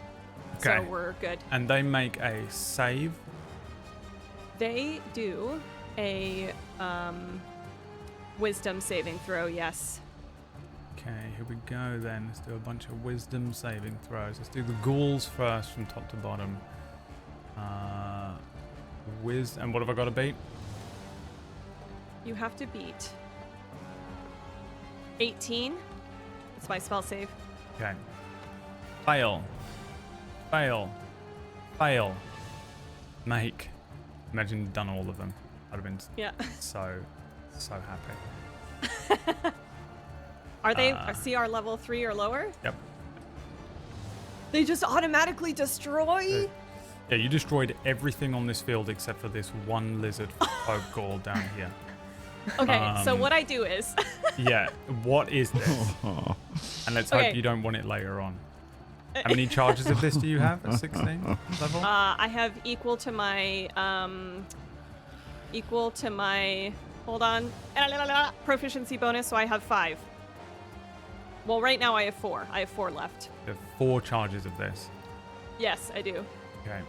Okay.
So we're good.
And they make a save.
They do a wisdom saving throw, yes.
Okay, here we go then. Let's do a bunch of wisdom saving throws. Let's do the ghouls first from top to bottom. And what have I got to beat?
You have to beat 18. It's my spell save.
Okay. Fail. Fail. Fail. Make. Imagine you'd done all of them. I'd have been so happy.
Are they CR level 3 or lower?
Yep.
They just automatically destroy?
Yeah, you destroyed everything on this field except for this one lizard folk ghoul down here.
Okay, so what I do is...
Yeah, what is this? And let's
Okay.
hope you don't want it later on. How many charges of this do you have at 16 level?
I have equal to my hold on, proficiency bonus, so I have 5. Well, right now I have 4. I have 4 left.
You have 4 charges of this.
Yes, I do.
Okay.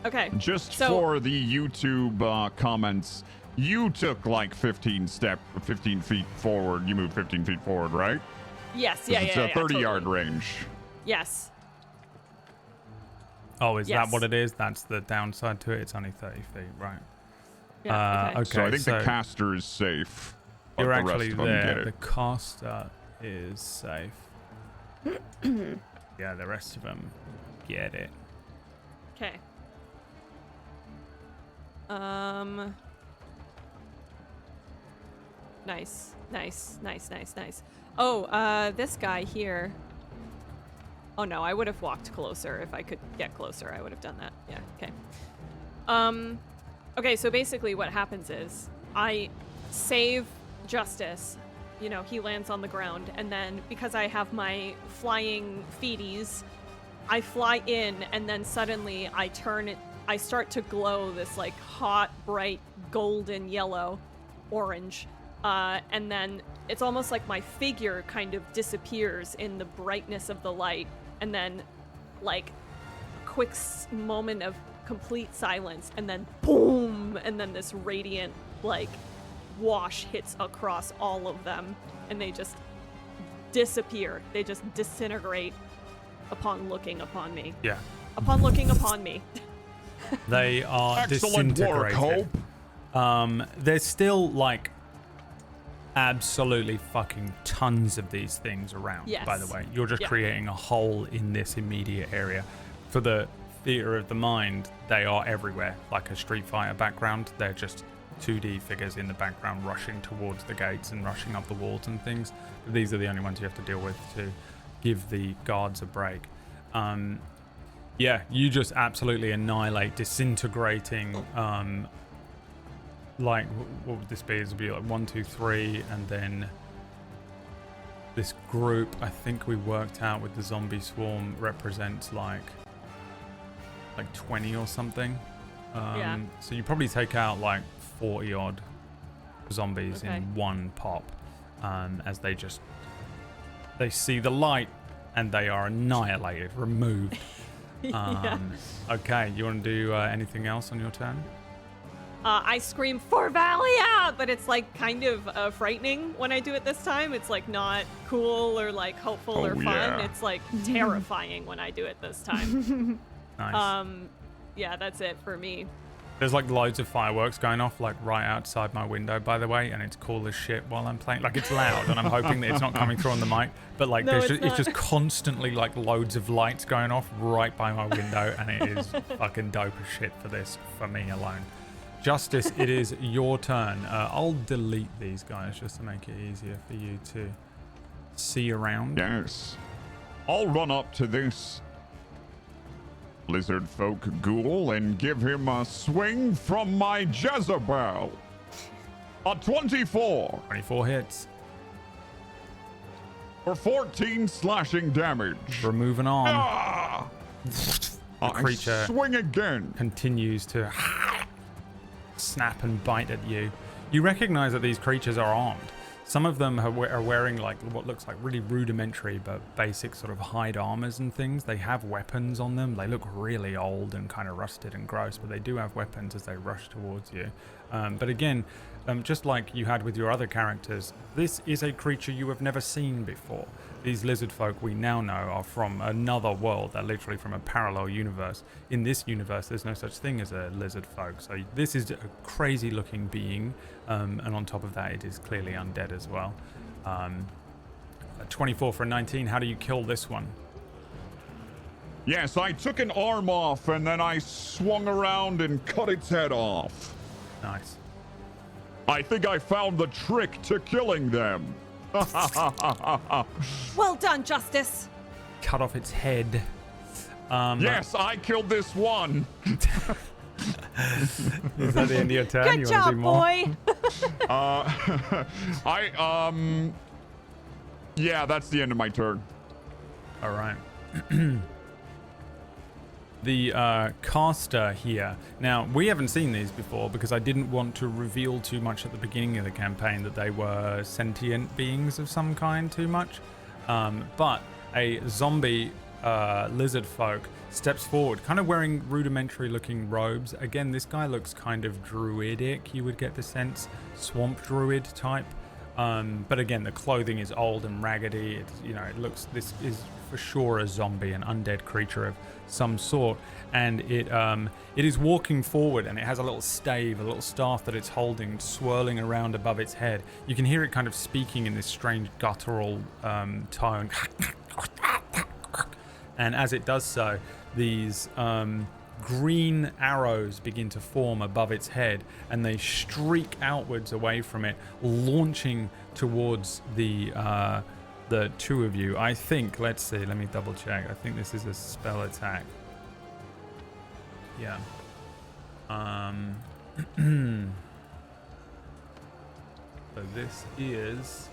Okay.
Just
so,
for the YouTube comments, you took like 15 feet forward. You moved 15 feet forward, right?
Yes, yeah,
It's
yeah,
a 30-yard
totally.
range.
Yes.
Oh, is
Yes.
that what it is? That's the downside to it? It's only 30 feet, right?
Yeah, okay.
So I think the caster is safe. But
You're
the rest
actually
of them get
there.
it.
The caster is safe. Yeah, the rest of them get it.
Okay. Nice. Oh, this guy here. Oh no, I would have walked closer. If I could get closer, I would have done that. Yeah, okay. Okay, so basically what happens is I save Justice. You know, he lands on the ground, and then because I have my flying feeties, I fly in, and then suddenly I start to glow this like hot, bright, golden yellow, orange. And then it's almost like my figure kind of disappears in the brightness of the light, and then like quick moment of complete silence, and then boom, and then this radiant like wash hits across all of them, and they just disappear. They just disintegrate upon looking upon me.
Yeah.
Upon looking upon me.
They are
Excellent work,
disintegrated.
Hope.
There's still like absolutely fucking tons of these things around.
Yes.
By the way, you're just
Yeah.
creating a hole in this immediate area. For the theater of the mind, they are everywhere. Like a Street Fighter background, they're just 2D figures in the background rushing towards the gates and rushing up the walls and things. But these are the only ones you have to deal with to give the guards a break. Yeah, you just absolutely annihilate, disintegrating. Like, what would this be? It would be like 1, 2, 3, and then this group, I think we worked out with the zombie swarm, represents like 20 or something.
Yeah.
So you probably take out like 40 odd zombies
Okay.
in one pop, as they see the light and they are annihilated, removed.
Yeah.
Okay, you want to do anything else on your turn?
I scream for Valia, but it's like kind of frightening when I do it this time. It's like not cool or like hopeful or fun.
Yeah.
It's like terrifying when I do it this time.
Nice.
Yeah, that's it for me.
There's like loads of fireworks going off like right outside my window, by the way, and it's cool as shit while I'm playing. Like, it's loud, and I'm hoping that it's not coming through on the mic, but like
No,
it's just constantly like loads of lights going off right by my window, and it is fucking dope as shit for me alone. Justice, it is your turn. I'll delete these guys just to make it easier for you to see around.
Yes. I'll run up to this lizard folk ghoul and give him a swing from my Jezebel. A 24
24 hits.
for 14 slashing damage.
Remove an arm.
Ah!
The creature
swing again.
continues to snap and bite at you. You recognize that these creatures are armed. Some of them are wearing like what looks like really rudimentary but basic sort of hide armors and things. They have weapons on them. They look really old and kind of rusted and gross, but they do have weapons as they rush towards you. But again, just like you had with your other characters, this is a creature you have never seen before. These lizard folk we now know are from another world. They're literally from a parallel universe. In this universe, there's no such thing as a lizard folk. So this is a crazy looking being. And on top of that, it is clearly undead as well. 24 for a 19. How do you kill this one?
Yes, I took an arm off and then I swung around and cut its head off.
Nice.
I think I found the trick to killing them.
Well done, Justice.
Cut off its head.
Yes, I killed this one.
Is that the end of your turn? You
Good
wanna
job,
do more?
boy.
Yeah, that's the end of my turn.
All right. The caster here. Now, we haven't seen these before because I didn't want to reveal too much at the beginning of the campaign that they were sentient beings of some kind too much. But a zombie lizard folk steps forward, kind of wearing rudimentary looking robes. Again, this guy looks kind of druidic, you would get the sense. Swamp druid type. But again, the clothing is old and raggedy. It's, you know, it looks, this is for sure a zombie, an undead creature of some sort. And it is walking forward, and it has a little stave, a little staff that it's holding, swirling around above its head. You can hear it kind of speaking in this strange guttural tone. And as it does so, these green arrows begin to form above its head, and they streak outwards away from it, launching towards the two of you. I think, let's see, let me double check. I think this is a spell attack. Yeah. So this is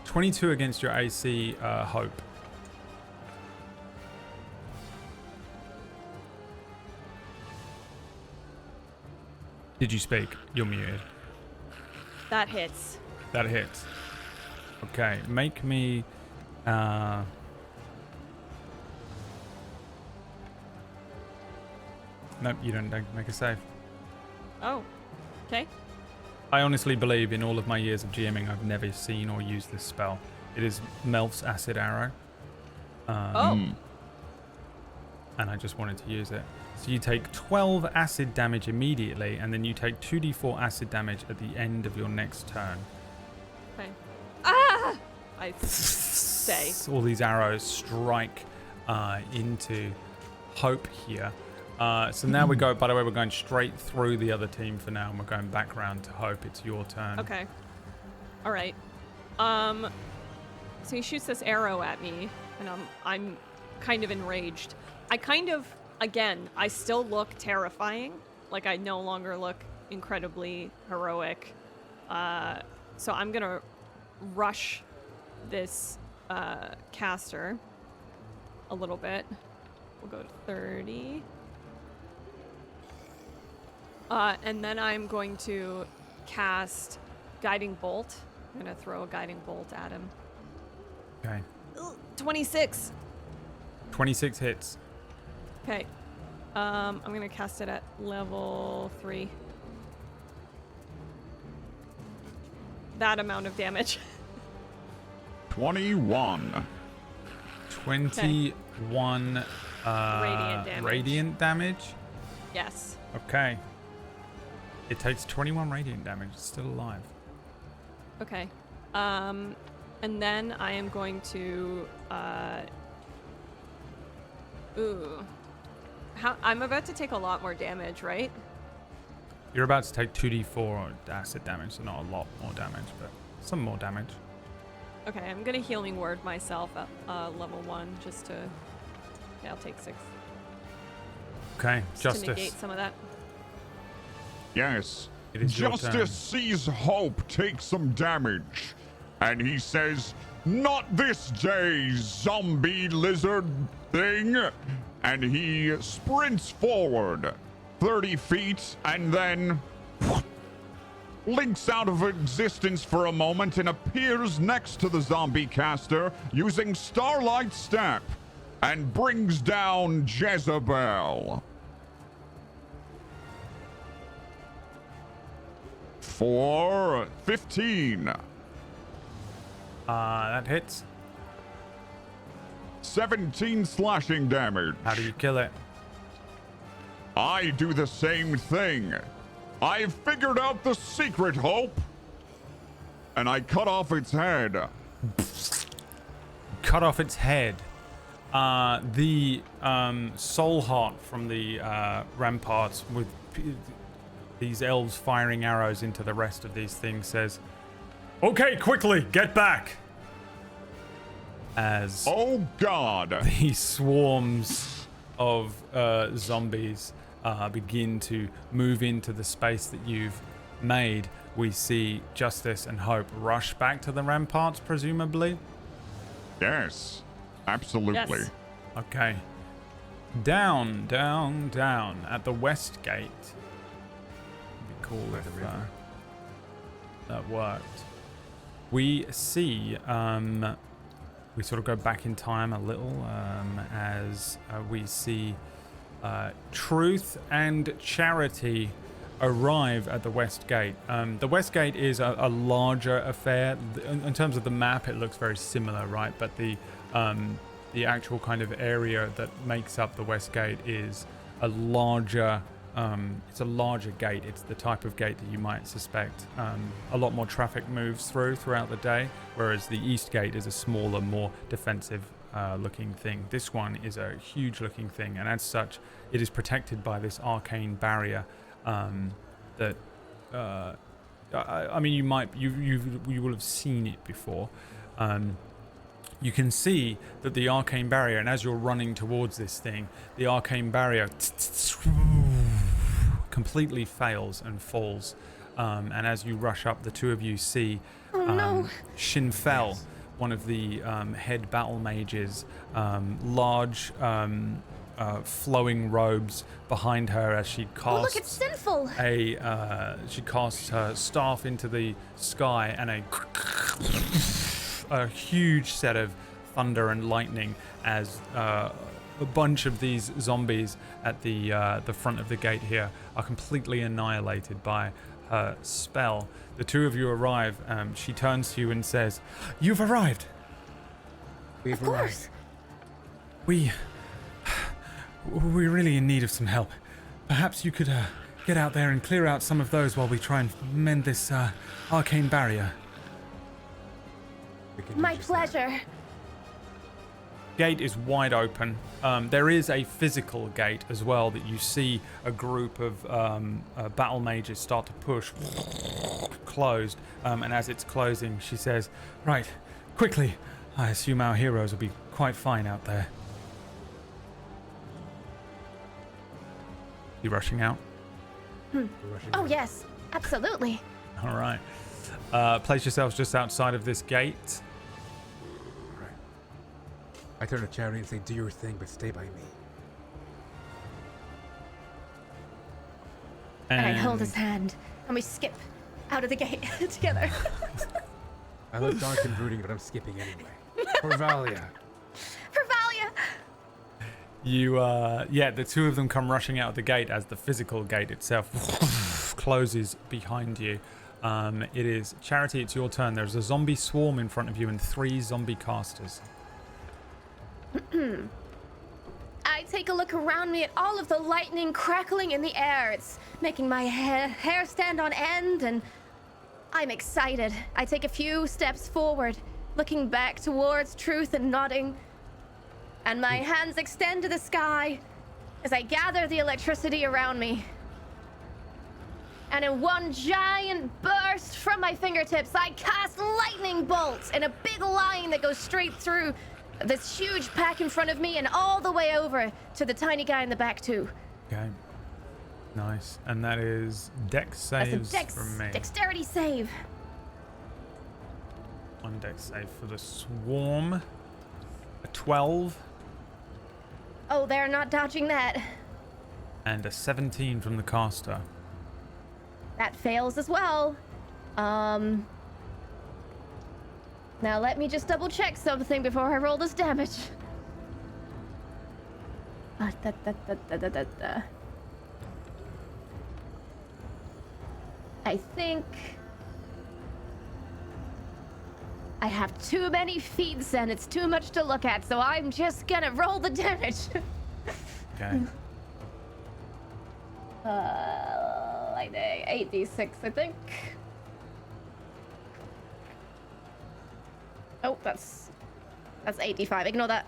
22 against your AC, Hope. Did you speak? You're muted.
That hits.
That hits. Okay, make me... Nope, you don't make a save.
Oh, okay.
I honestly believe in all of my years of GMing, I've never seen or used this spell. It is Melf's Acid Arrow. And I just wanted to use it. So you take 12 acid damage immediately, and then you take 2d4 acid damage at the end of your next turn.
Okay. Ah! I say.
All these arrows strike into Hope here. So now we go, by the way, we're going straight through the other team for now, and we're going back round to Hope. It's your turn.
Okay. All right. So he shoots this arrow at me, and I'm kind of enraged. Again, I still look terrifying. Like, I no longer look incredibly heroic. So I'm gonna rush this caster a little bit. We'll go to 30. And then I'm going to cast Guiding Bolt. I'm gonna throw a Guiding Bolt at him.
Okay.
26.
26 hits.
Okay. I'm gonna cast it at level 3. That amount of damage.
21.
21 radiant damage.
Yes.
Okay. It takes 21 radiant damage. It's still alive.
Okay. And then I am going to I'm about to take a lot more damage, right?
You're about to take 2d4 acid damage, so not a lot more damage, but some more damage.
Okay, I'm gonna Healing Word myself at level 1 just to... Yeah, I'll take 6.
Okay,
just to negate some of that.
Yes.
It is your turn.
Justice sees Hope take some damage, and he says, "Not this day, zombie lizard thing." And he sprints forward 30 feet and then blinks out of existence for a moment and appears next to the zombie caster using Starlight Step and brings down Jezebel. For 15.
That hits.
17 slashing damage.
How do you kill it?
I do the same thing. I've figured out the secret, Hope. And I cut off its head.
Cut off its head. The soul heart from the ramparts with these elves firing arrows into the rest of these things says, "Okay, quickly, get back!" As
oh god,
these swarms of zombies begin to move into the space that you've made, we see Justice and Hope rush back to the ramparts, presumably.
Yes, absolutely.
Yes.
Okay. Down at the west gate. It'd be cool if that worked. We see, we sort of go back in time a little as we see Truth and Charity arrive at the west gate. The west gate is a larger affair. In terms of the map, it looks very similar, right? But the actual kind of area that makes up the west gate is a larger it's a larger gate. It's the type of gate that you might suspect a lot more traffic moves throughout the day, whereas the east gate is a smaller, more defensive looking thing. This one is a huge looking thing, and as such it is protected by this arcane barrier that I mean, you will have seen it before. You can see that the arcane barrier, and as you're running towards this thing, the arcane barrier completely fails and falls. And as you rush up, the two of you see Shinfel, one of the head battle mages, large flowing robes behind her as she casts.
Oh, look, it's sinful.
She casts her staff into the sky, and a huge set of thunder and lightning as a bunch of these zombies at the front of the gate here are completely annihilated by her spell. The two of you arrive. She turns to you and says, "You've arrived."
We've
Of course.
We're really in need of some help. Perhaps you could get out there and clear out some of those while we try and mend this arcane barrier.
My pleasure.
Gate is wide open. There is a physical gate as well that you see a group of battle mages start to push closed. And as it's closing, she says, "Right, quickly. I assume our heroes will be quite fine out there." You rushing out?
Oh, yes, absolutely.
All right. Place yourselves just outside of this gate.
Right. I turn to Charity and say, "Do your thing, but stay by me."
And I hold his hand, and we skip out of the gate together.
I look dark and brooding, but I'm skipping anyway. For Valia.
For Valia!
The two of them come rushing out of the gate as the physical gate itself closes behind you. It is Charity, it's your turn. There's a zombie swarm in front of you and 3 zombie casters.
I take a look around me at all of the lightning crackling in the air. It's making my hair stand on end, and I'm excited. I take a few steps forward, looking back towards Truth and nodding. And my hands extend to the sky as I gather the electricity around me. And in one giant burst from my fingertips, I cast lightning bolts in a big line that goes straight through this huge pack in front of me and all the way over to the tiny guy in the back too.
Okay. Nice. And that is dex saves from me.
Dexterity save.
One dex save for the swarm. A 12.
Oh, they're not dodging that.
And a 17 from the caster.
That fails as well. Now let me just double check something before I roll this damage. I think I have too many feeds and it's too much to look at, so I'm just gonna roll the damage.
Okay.
Like 8d6, I think. Oh, that's 8d5. Ignore that.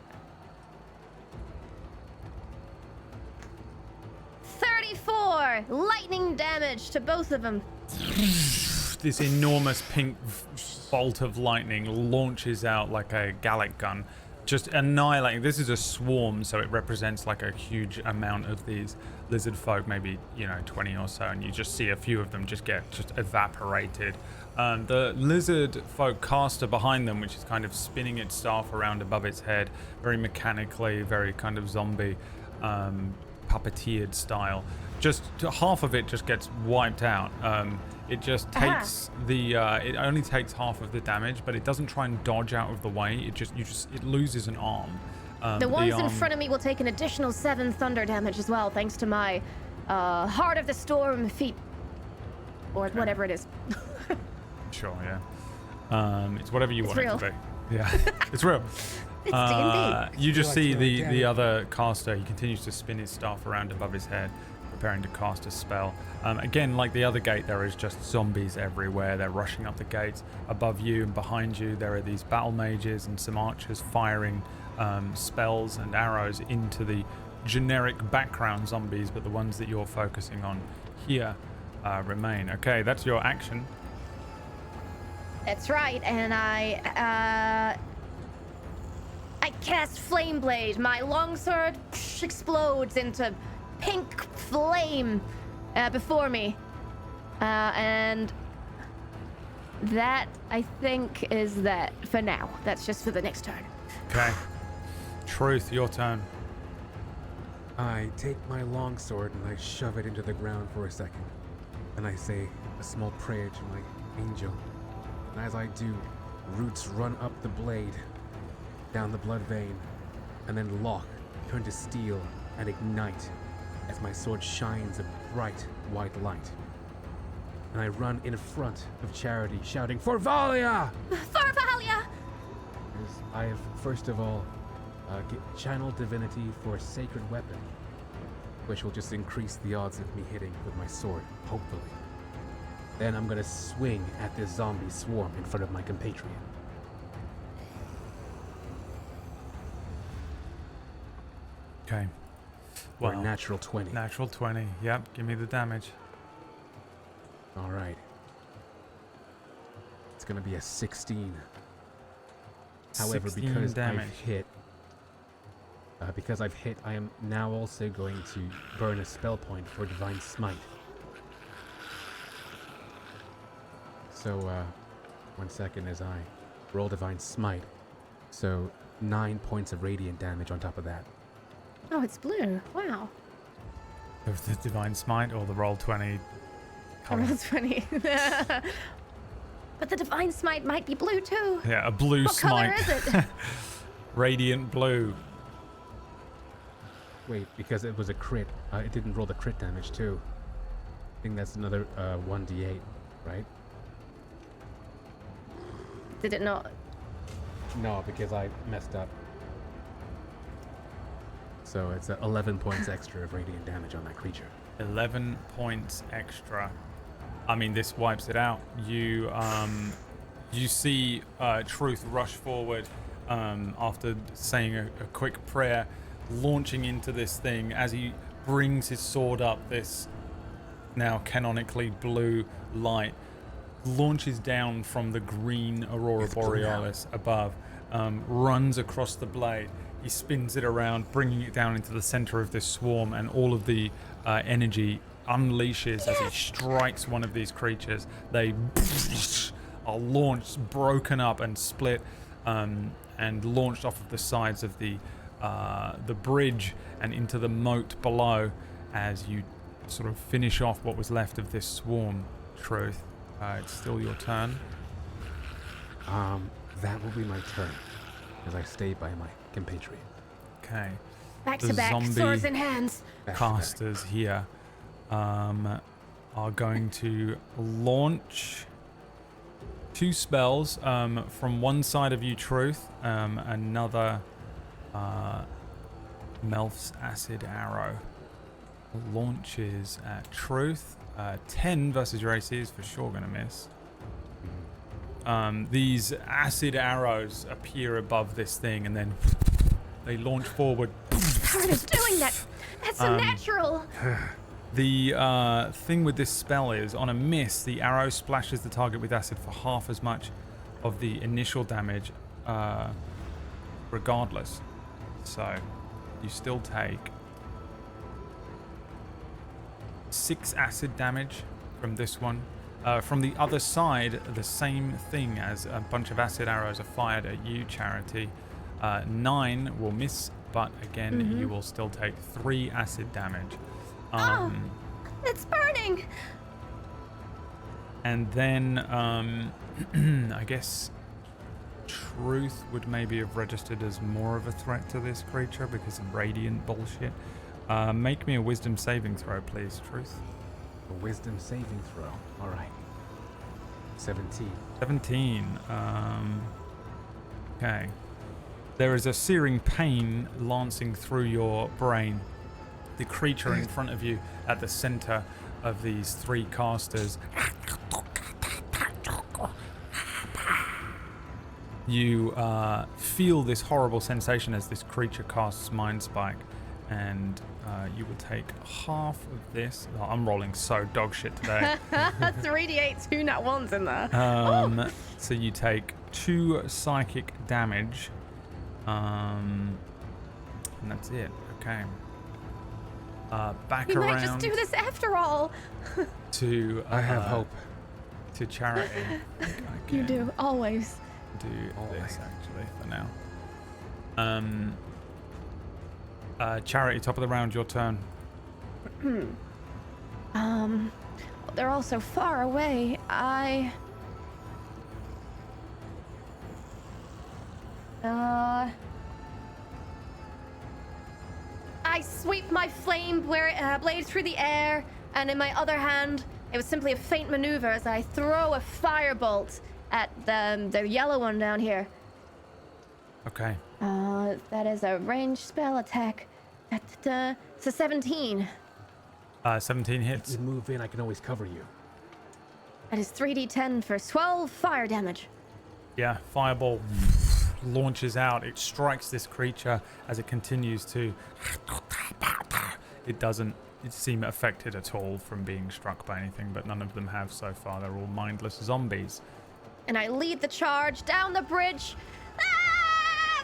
34 lightning damage to both of them.
This enormous pink bolt of lightning launches out like a Gallic gun, just annihilating. This is a swarm, so it represents like a huge amount of these lizard folk, maybe 20 or so, and you just see a few of them just get evaporated. The lizard folk caster behind them, which is kind of spinning its staff around above its head, very mechanically, very kind of zombie puppeteered style. Just half of it just gets wiped out. It just takes it only takes half of the damage, but it doesn't try and dodge out of the way. It loses an arm.
The ones in front of me will take an additional 7 thunder damage as well, thanks to my Heart of the Storm feat, or whatever it is.
Sure, yeah. It's whatever you want
real.
it to be. Yeah, it's real.
It's D&D.
You just see the other caster. He continues to spin his staff around above his head, preparing to cast a spell. Again, like the other gate, there is just zombies everywhere. They're rushing up the gates. Above you and behind you, there are these battle mages and some archers firing spells and arrows into the generic background zombies, but the ones that you're focusing on here remain. Okay, that's your action.
That's right, and I cast Flame Blade. My longsword explodes into pink flame before me, and that I think is that for now. That's just for the next turn.
Okay. Truth, your turn.
I take my longsword and I shove it into the ground for a second. And I say a small prayer to my angel. And as I do, roots run up the blade, down the blood vein, and then lock, turn to steel, and ignite as my sword shines a bright white light. And I run in front of Charity, shouting, "For Valia!"
For Valia!
I have, first of all, channel divinity for sacred weapon, which will just increase the odds of me hitting with my sword, hopefully. Then I'm gonna swing at this zombie swarm in front of my compatriot.
Okay.
For a natural 20.
Natural 20. Yep, give me the damage.
All right. It's gonna be a 16. However,
16
because
damage.
I've hit, I am now also going to burn a spell point for Divine Smite. So, 1 second as I roll Divine Smite. So, 9 points of radiant damage on top of that.
Oh, it's blue. Wow.
Of the Divine Smite or the roll 20? color?
Roll 20. But the Divine Smite might be blue too.
Yeah, a blue
What
smite.
color is it?
Radiant blue.
Wait, because it was a crit, it didn't roll the crit damage too. I think that's another 1d8, right?
Did it not?
No, because I messed up. So it's 11 points extra of radiant damage on that creature.
11 points extra. I mean, this wipes it out. You see Truth rush forward after saying a quick prayer, launching into this thing as he brings his sword up. This now canonically blue light launches down from the green Aurora Borealis above, runs across the blade. He spins it around, bringing it down into the center of this swarm, and all of the energy unleashes as he strikes one of these creatures. They are launched, broken up and split, and launched off of the sides of the bridge and into the moat below as you sort of finish off what was left of this swarm. Truth, it's still your turn.
That will be my turn, as I stay by my compatriot.
Okay.
Back
The
to back,
zombie
swords in hands.
casters here are going to launch 2 spells from one side of you, Truth, another Melf's Acid Arrow launches at Truth. 10 versus your AC is for sure going to miss. These acid arrows appear above this thing and then they launch forward.
Part is doing that. That's unnatural.
The thing with this spell is, on a miss, the arrow splashes the target with acid for half as much of the initial damage, regardless. So, you still take 6 acid damage from this one. From the other side, the same thing, as a bunch of acid arrows are fired at you, Charity. 9 will miss, but again, you will still take 3 acid damage.
It's burning!
And then, I guess Truth would maybe have registered as more of a threat to this creature because of radiant bullshit. Make me a wisdom saving throw, please, Truth.
A wisdom saving throw. All right. 17.
17. Okay. There is a searing pain lancing through your brain. The creature in front of you at the center of these 3 casters. You feel this horrible sensation as this creature casts Mind Spike, and you will take half of this. Oh, I'm rolling so dog shit today.
3d8, 2 nat 1s in there.
So you take 2 psychic damage, and that's it. Okay. Back
We
around.
might just do this after all.
To
I have hope.
to Charity.
You do, always.
Do this actually for now. Charity, top of the round, your turn.
They're all so far away. I sweep my flame blade through the air, and in my other hand, it was simply a feint maneuver as I throw a firebolt at the yellow one down here.
Okay.
That is a ranged spell attack. It's a 17.
17 hits.
You move in, I can always cover you.
That is 3d10 for 12 fire damage.
Yeah, fireball launches out. It strikes this creature as it continues to. It doesn't seem affected at all from being struck by anything, but none of them have so far. They're all mindless zombies.
And I lead the charge down the bridge,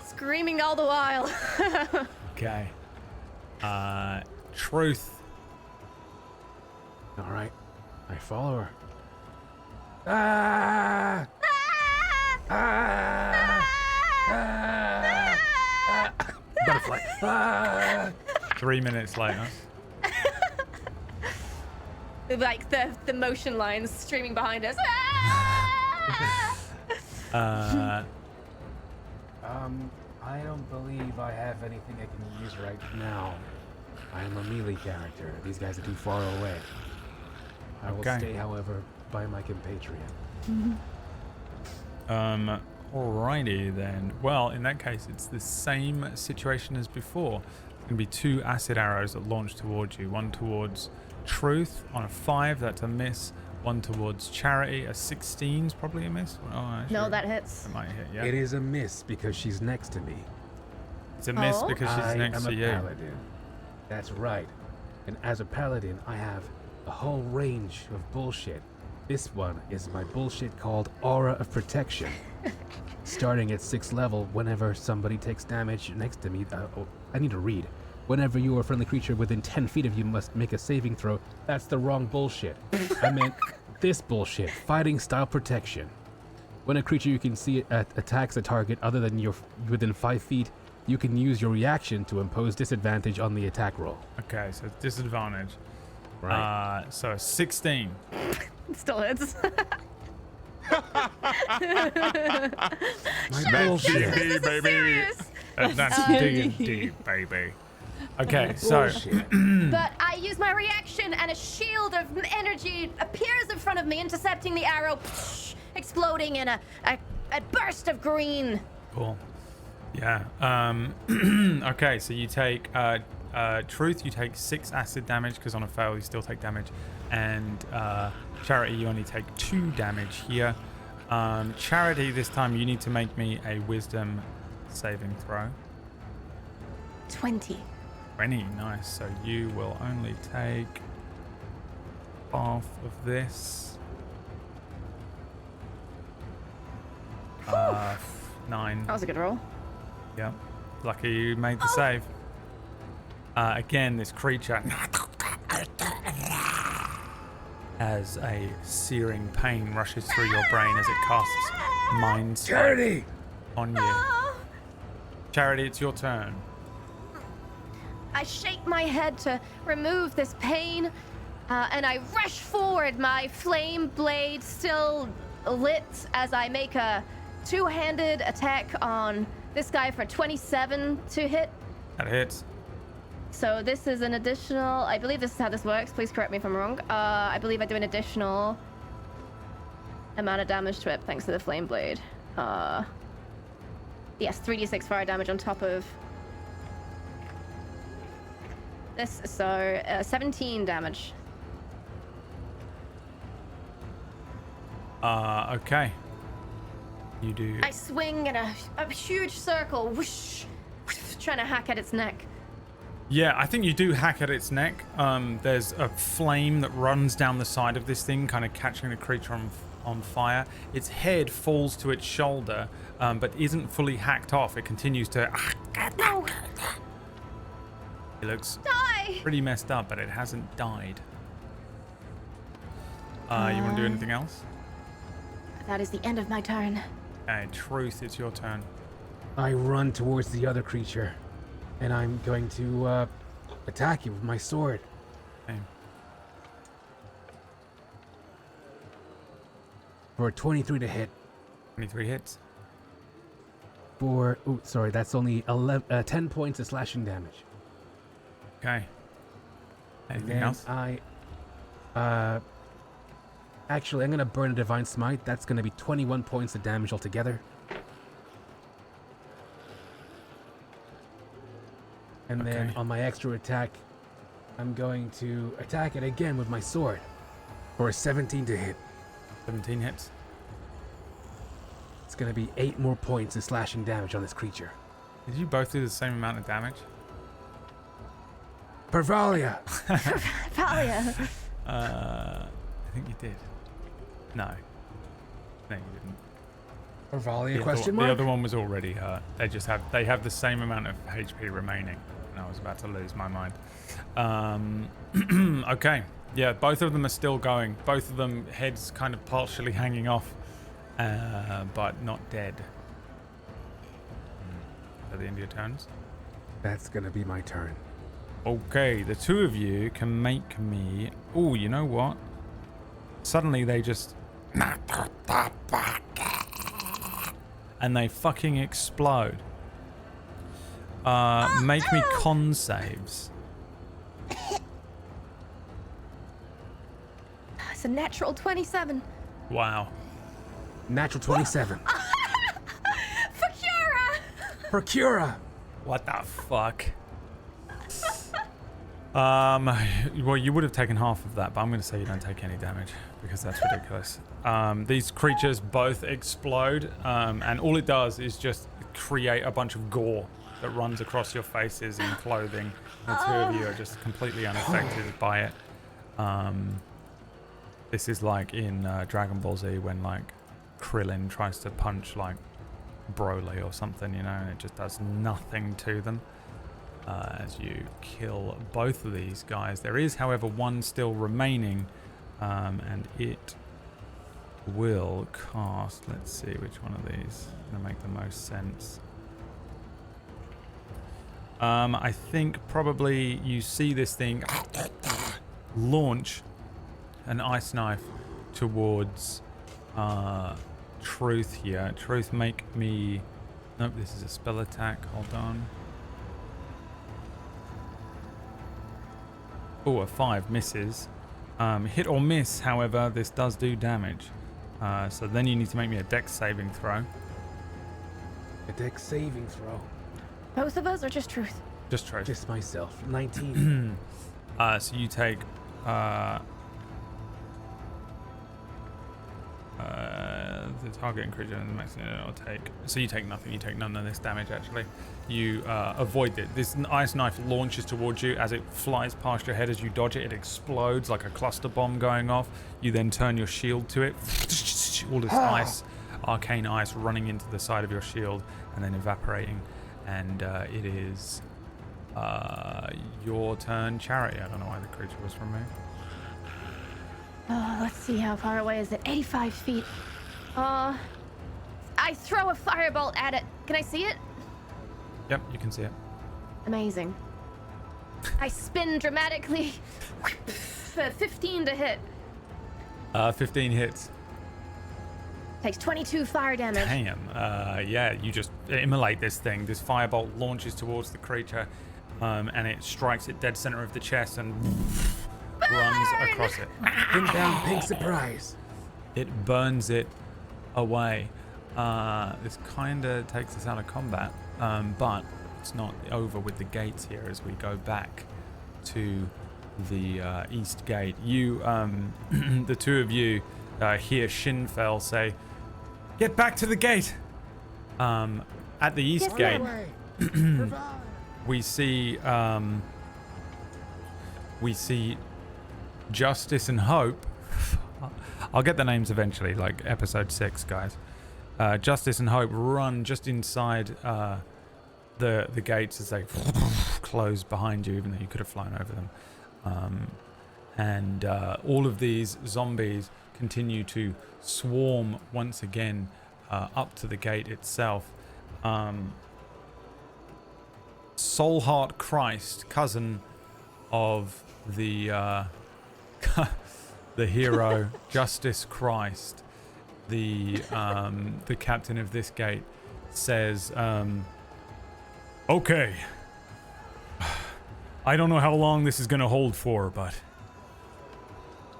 screaming all the while.
Okay. Truth.
All right. I follow her. Ah! Ah! Ah! Ah! Butterfly. Ah!
3 minutes later.
Like the motion lines streaming behind us.
I don't believe I have anything I can use right now. I am a melee character. These guys are too far away. I will
Okay.
stay, however, by my compatriot.
Alrighty then. Well, in that case, it's the same situation as before. It's going to be 2 acid arrows that launch towards you. One towards Truth on a 5, that's a miss. One towards Charity, a 16's probably a miss. Oh, actually,
No, that hits.
it might hit, yeah.
It is a miss because she's next to me.
It's a miss
Oh?
because she's next to
I am
you.
a paladin. That's right. And as a paladin, I have a whole range of bullshit. This one is my bullshit called Aura of Protection. Starting at 6th level, whenever somebody takes damage next to me, I need to read. Whenever you or a friendly creature within 10 feet of you must make a saving throw. That's the wrong bullshit. I meant this bullshit, fighting style protection. When a creature you can see attacks a target other than you're within 5 feet, you can use your reaction to impose disadvantage on the attack roll.
Okay, so disadvantage.
Right.
So 16.
It still hits.
My
That's
bullshit.
D&D, baby.
Serious.
That's D&D, baby. Okay, so
Bullshit.
But I use my reaction, and a shield of energy appears in front of me, intercepting the arrow, exploding in a burst of green.
cool. Yeah. Okay, so you take Truth. You take 6 acid damage because on a fail you still take damage, and Charity, you only take 2 damage here. Charity, this time you need to make me a Wisdom saving throw.
20.
20, nice. So you will only take half of this. 9.
That was a good roll.
Yep. Lucky you made the save. Again, this creature as a searing pain rushes through your brain as it casts Mind Spike
Charity!
on you. Charity, it's your turn.
I shake my head to remove this pain, and I rush forward, my flame blade still lit, as I make a two-handed attack on this guy for 27 to hit.
That hits.
So this is an additional, I believe this is how this works, please correct me if I'm wrong. I believe I do an additional amount of damage to it thanks to the flame blade. Yes, 3d6 fire damage on top of this, so 17 damage.
Okay. You do.
I swing in a huge circle, whoosh, trying to hack at its neck.
Yeah, I think you do hack at its neck. There's a flame that runs down the side of this thing, kind of catching the creature on fire. Its head falls to its shoulder, but isn't fully hacked off. It continues to...
No!
It looks
Die!
pretty messed up, but it hasn't died. You want to do anything else?
That is the end of my turn.
Okay, Truth, it's your turn.
I run towards the other creature, and I'm going to attack you with my sword.
Okay.
For a 23 to hit.
23 hits.
For, oh, sorry, that's only 10 points of slashing damage.
Okay. Anything
Then
else?
Actually, I'm going to burn a Divine Smite. That's going to be 21 points of damage altogether. And then
Okay.
on my extra attack, I'm going to attack it again with my sword. For a 17 to hit.
17 hits.
It's going to be 8 more points of slashing damage on this creature.
Did you both do the same amount of damage?
Pervalia!
Valia.
I think you did. No. No, you didn't.
Pervalia, question mark?
The other one was already hurt. They have the same amount of HP remaining. And I was about to lose my mind. Okay. Yeah, both of them are still going. Both of them heads kind of partially hanging off, but not dead. At the end of your turns.
That's going to be my turn.
Okay, the two of you can make me... Oh, you know what? Suddenly they just... And they fucking explode. Make me con saves.
It's a natural 27.
Wow.
Natural 27.
For Quura!
For Quura!
What the fuck? Well, you would have taken half of that, but I'm going to say you don't take any damage because that's ridiculous. These creatures both explode, and all it does is just create a bunch of gore that runs across your faces and clothing. The two of you are just completely unaffected by it. This is like in Dragon Ball Z when like Krillin tries to punch like Broly or something, you know, and it just does nothing to them. As you kill both of these guys. There is, however, one still remaining, and it will cast... Let's see which one of these is going to make the most sense. I think probably you see this thing launch an ice knife towards Truth here. Truth, make me... Nope, this is a spell attack. Hold on. Oh, a 5 misses. Hit or miss, however, this does do damage. So then you need to make me a dex saving throw.
A dex saving throw.
Both of us or just Truth?
Just Truth.
Just myself. 19.
So you take... the target and creature and the maximum it'll take. So you take nothing. You take none of this damage, actually. You avoid it. This ice knife launches towards you. As it flies past your head, as you dodge it, it explodes like a cluster bomb going off. You then turn your shield to it. All this ice, arcane ice, running into the side of your shield and then evaporating. And it is your turn, Charity. I don't know why the creature was removed.
Oh, let's see, how far away is it? 85 feet. I throw a firebolt at it. Can I see it?
Yep, you can see it.
Amazing. I spin dramatically. 15 to hit.
15 hits.
Takes 22 fire damage.
Damn. Yeah, you just immolate this thing. This firebolt launches towards the creature, and it strikes it dead center of the chest and runs across it.
Pin down, pink surprise.
It burns it away. This kind of takes us out of combat, but it's not over with the gates here as we go back to the east gate. You, the two of you, hear Shinfell say, "Get back to the gate!" At the east gate, we see Justice and Hope. I'll get the names eventually, like episode 6, guys. Justice and Hope run just inside the gates as they close behind you, even though you could have flown over them. And all of these zombies continue to swarm once again up to the gate itself. Soulheart Christ, cousin of the the hero Justice Christ, the captain of this gate, says, "Okay, I don't know how long this is going to hold for, but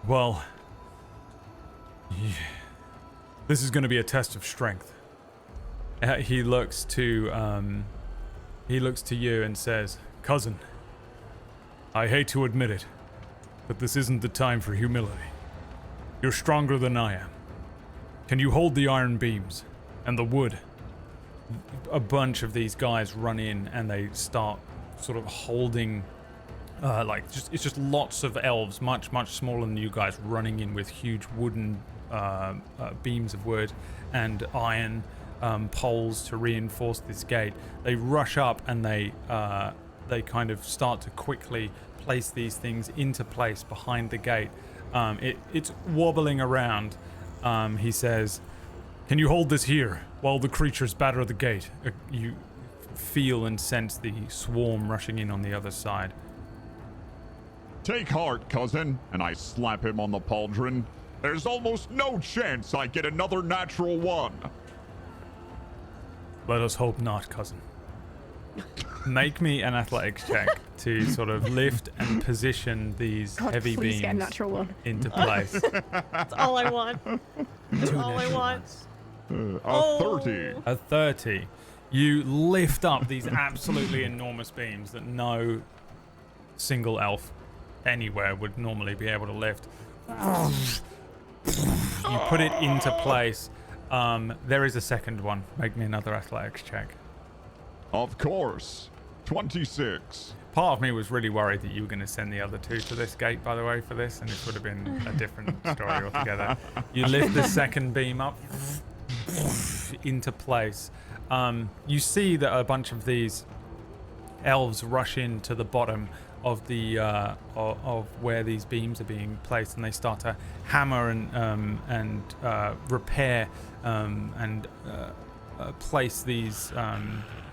well, this is going to be a test of strength." He looks to you and says, "Cousin, I hate to admit it, but this isn't the time for humility. You're stronger than I am. Can you hold the iron beams and the wood?" A bunch of these guys run in and they start sort of holding, it's just lots of elves, much smaller than you guys, running in with huge wooden beams of wood and iron poles to reinforce this gate. They rush up and they kind of start to quickly place these things into place behind the gate. It's wobbling around. He says, "Can you hold this here while the creatures batter the gate?" You feel and sense the swarm rushing in on the other side.
Take heart, cousin, and I slap him on the pauldron. There's almost no chance I get another natural one.
Let us hope not, cousin. Make me an athletics check to sort of lift and position these
God,
heavy
please get a
beams
natural one.
into place.
That's all I want. That's all I want.
A 30.
A 30. You lift up these absolutely enormous beams that no single elf anywhere would normally be able to lift. You put it into place. There is a second one. Make me another athletics check.
Of course. 26.
Part of me was really worried that you were going to send the other two to this gate, by the way, for this, and this would have been a different story altogether. You lift the second beam up into place. You see that a bunch of these elves rush in to the bottom of the of where these beams are being placed, and they start to hammer and repair and place these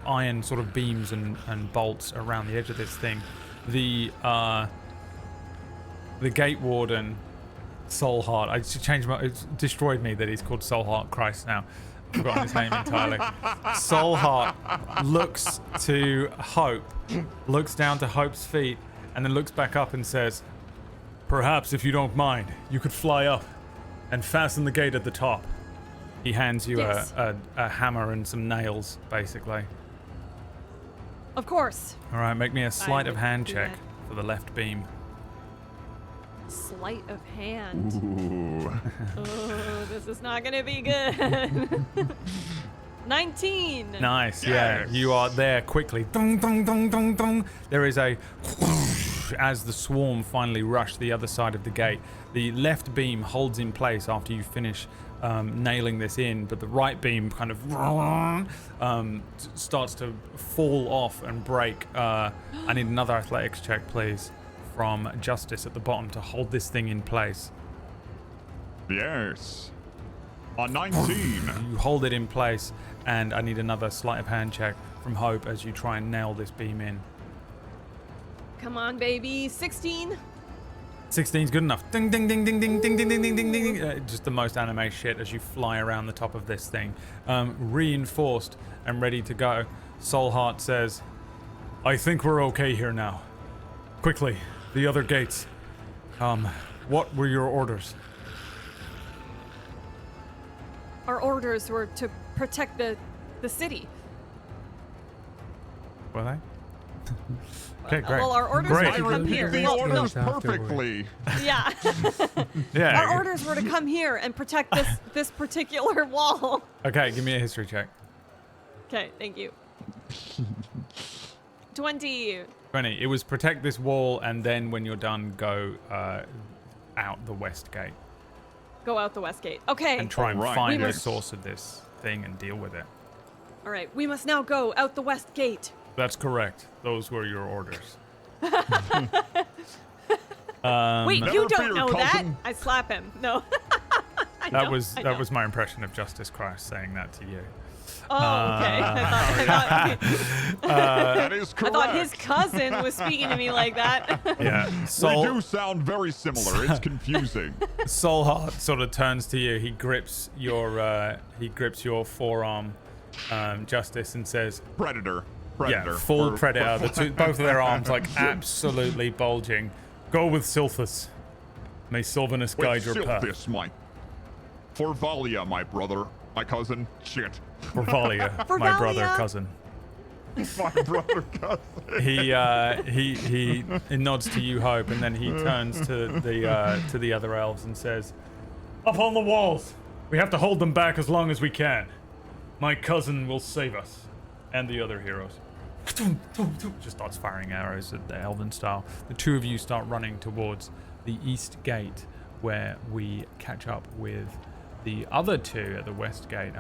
iron sort of beams and bolts around the edge of this thing. The gate warden, Soulheart, I changed it's destroyed me that he's called Soulheart Christ now. I've forgotten his name entirely. Soulheart looks to Hope, looks down to Hope's feet, and then looks back up and says, "Perhaps, if you don't mind, you could fly up and fasten the gate at the top." He hands you
Yes.
a hammer and some nails, basically.
Of course.
All right, make me a sleight of
would
hand
do
check
that.
for the left beam.
Sleight of hand.
Ooh.
Oh, this is not gonna be good. 19.
Nice, yeah. You are there quickly. Dong, dong, dong, dong, dong. There is a as the swarm finally rush the other side of the gate. The left beam holds in place after you finish nailing this in, but the right beam kind of starts to fall off and break. I need another athletics check, please, from Justice at the bottom to hold this thing in place.
Yes. A 19.
You hold it in place, and I need another sleight of hand check from Hope as you try and nail this beam in.
Come on, baby. 16.
16's good enough. Ding, ding, ding, ding, ding, ding, ding, ding, ding, ding, ding. Just the most anime shit as you fly around the top of this thing. Reinforced and ready to go. Soulheart says, I think we're okay here now. Quickly, the other gates. What were your orders?
Our orders were to protect the city.
Were they? Okay, great.
Well, our orders
Great.
were to come here.
The
Well, no,
orders perfectly.
yeah.
Yeah.
Our orders were to come here and protect this particular wall.
Okay, give me a history check.
Okay, thank you. 20.
20. It was protect this wall, and then when you're done, go out the west gate
Go out the west gate. Okay.
and try and
Alright.
find
We
the
must-
source of this thing and deal with it.
All right. We must now go out the west gate.
That's correct. Those were your orders.
Wait,
Never
you don't
fear,
know that?
cousin.
I slap him. No. I
That
know,
was
I
that
know.
was my impression of Justice Christ saying that to you.
Oh, okay. I
That is correct.
thought his cousin was speaking to me like that.
Yeah.
We do sound very similar. It's confusing.
Soulheart sort of turns to you. He grips your forearm, Justice, and says,
Predator.
"Yeah, full predator. Both of their arms like absolutely bulging. Go with Silthus. May Sylvanus guide your path."
This, For Valia, my brother. My cousin. Shit.
For Valia,
For
my brother,
Valia.
cousin.
My brother, cousin.
He nods to you, Hope, and then he turns to the other elves and says, "Up on the walls. We have to hold them back as long as we can. My cousin will save us and the other heroes." Just starts firing arrows at the elven style. The two of you start running towards the east gate, where we catch up with the other two at the west gate.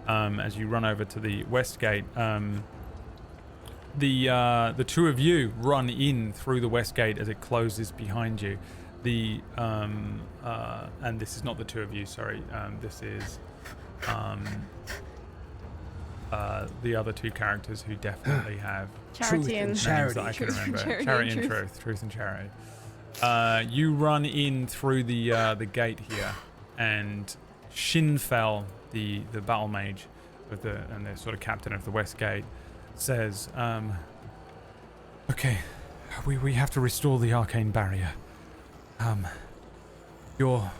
As you run over to the west gate, the two of you run in through the west gate as it closes behind you. And this is not the two of you. Sorry, this is the other two characters who definitely have
Charity and
names
Charity.
that I can
Truth and
remember.
charity
Charity
and
and truth and charity. You run in through the gate here, and Shinfell, the battle mage and the sort of captain of the west gate, says, "Okay, we have to restore the arcane barrier. You're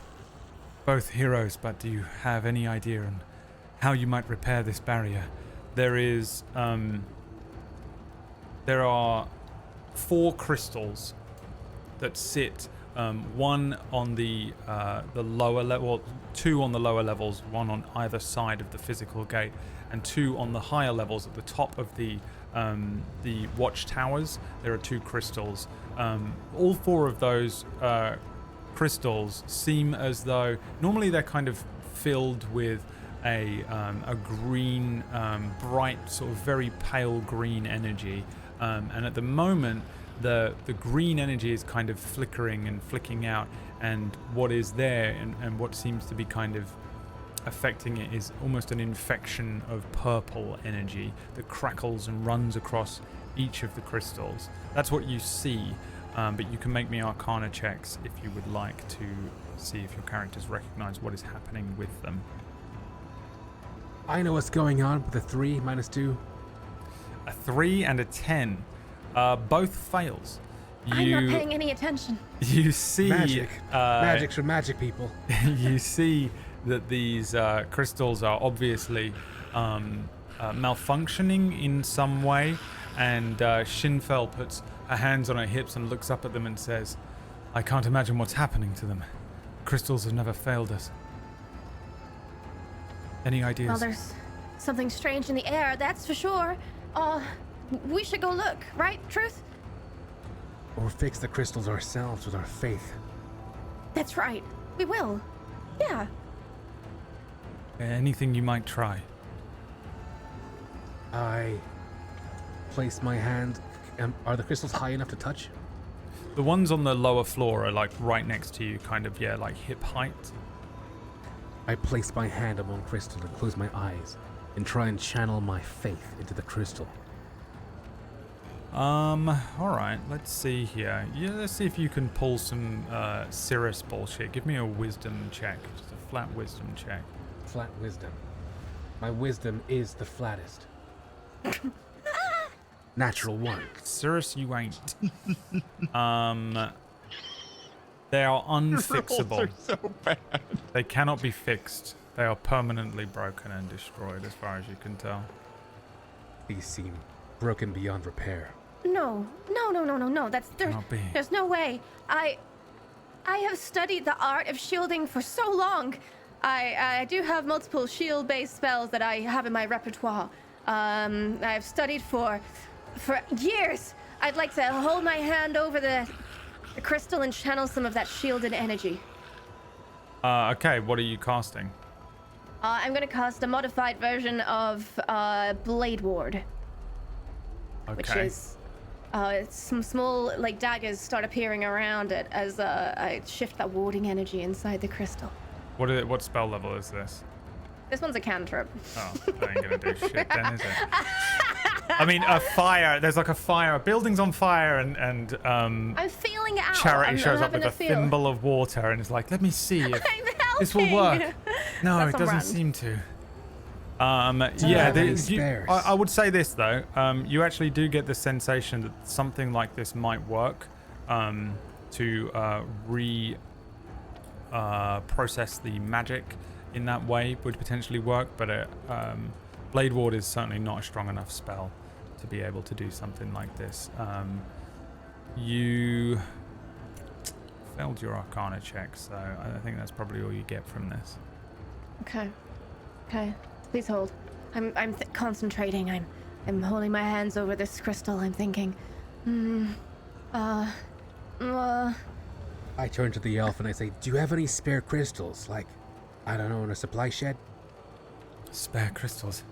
both heroes, but do you have any idea on how you might repair this barrier? There are 4 crystals that sit, one on the lower level, 2 on the lower levels, 1 on either side of the physical gate, and 2 on the higher levels at the top of the watchtowers. There are 2 crystals. All 4 of those crystals seem as though normally they're kind of filled with a green, bright, sort of very pale green energy, and at the moment the green energy is kind of flickering and flicking out, and what is there and what seems to be kind of affecting it is almost an infection of purple energy that crackles and runs across each of the crystals. That's what you see, but you can make me Arcana checks if you would like to see if your characters recognize what is happening with them.
I know what's going on with the 3 minus 2.
A 3 and a 10. Both fails.
I'm not paying any attention.
You see
Magic. Magic's for magic people.
you see that these crystals are obviously malfunctioning in some way, and Shinfell puts her hands on her hips and looks up at them and says, "I can't imagine what's happening to them. Crystals have never failed us. Any ideas?"
Well, there's something strange in the air, that's for sure. We should go look, right, Truth?
Or fix the crystals ourselves with our faith.
That's right. We will. Yeah.
Anything you might try.
I place my hand. Are the crystals high enough to touch?
The ones on the lower floor are like right next to you, kind of, like hip height.
I place my hand among crystal and close my eyes and try and channel my faith into the crystal.
Alright, let's see here. Yeah, let's see if you can pull some Cirrus bullshit. Give me a wisdom check. Just a flat wisdom check.
Flat wisdom. My wisdom is the flattest. Natural 1.
Cirrus, you ain't. They are unfixable.
Rolls are so bad.
They cannot be fixed. They are permanently broken and destroyed, as far as you can tell.
These seem broken beyond repair.
No.
Cannot be.
There's no way. I have studied the art of shielding for so long. I do have multiple shield-based spells that I have in my repertoire. I've studied for years. I'd like to hold my hand over the crystal and channel some of that shielded energy.
Okay, what are you casting?
I'm gonna cast a modified version of Blade Ward, which
Okay.
is some small like daggers start appearing around it as I shift that warding energy inside the crystal.
What spell level is this?
This one's a cantrip.
Oh, that ain't gonna do shit then, is it? I mean, a fire. There's like a fire. A building's on fire, and
I'm feeling it out.
Charity
I'm
shows up
having
with a
feel.
thimble of water and is like, "Let me see if
I'm
this will
helping.
work." No,
That's
it
on
doesn't
run.
seem to.
have any spares?
I would say this though. You actually do get the sensation that something like this might work to process the magic in that way would potentially work, but Blade Ward is certainly not a strong enough spell to be able to do something like this. You failed your Arcana check, so I think that's probably all you get from this.
Okay. Please hold. I'm concentrating. I'm holding my hands over this crystal. I'm thinking.
I turn to the elf and I say, "Do you have any spare crystals? Like, I don't know, in a supply shed?"
Spare crystals.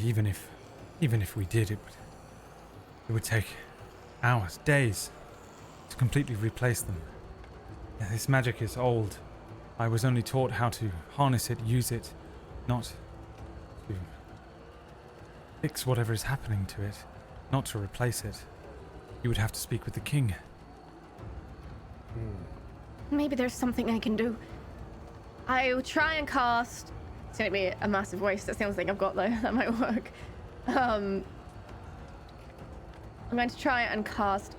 Even if we did, it would take hours, days to completely replace them. This magic is old. I was only taught how to harness it, use it, not to fix whatever is happening to it, not to replace it. You would have to speak with the king.
Maybe there's something I can do. I will try and cast. It's gonna be a massive waste. That's the only thing I've got though. That might work. I'm going to try and cast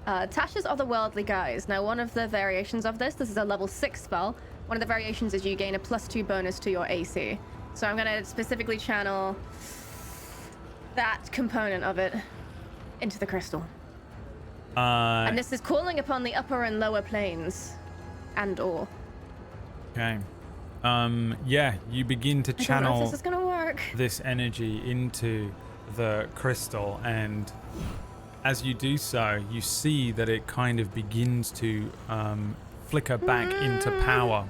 Tasha's Otherworldly Guise. Now, one of the variations of this is a level 6 spell. One of the variations is you gain a +2 bonus to your AC. So I'm going to specifically channel that component of it into the crystal. And this is calling upon the upper and lower planes and/or.
Okay. Yeah, you begin to
I don't know if
channel
this is gonna work.
this energy into the crystal, and as you do so, you see that it kind of begins to flicker back into power.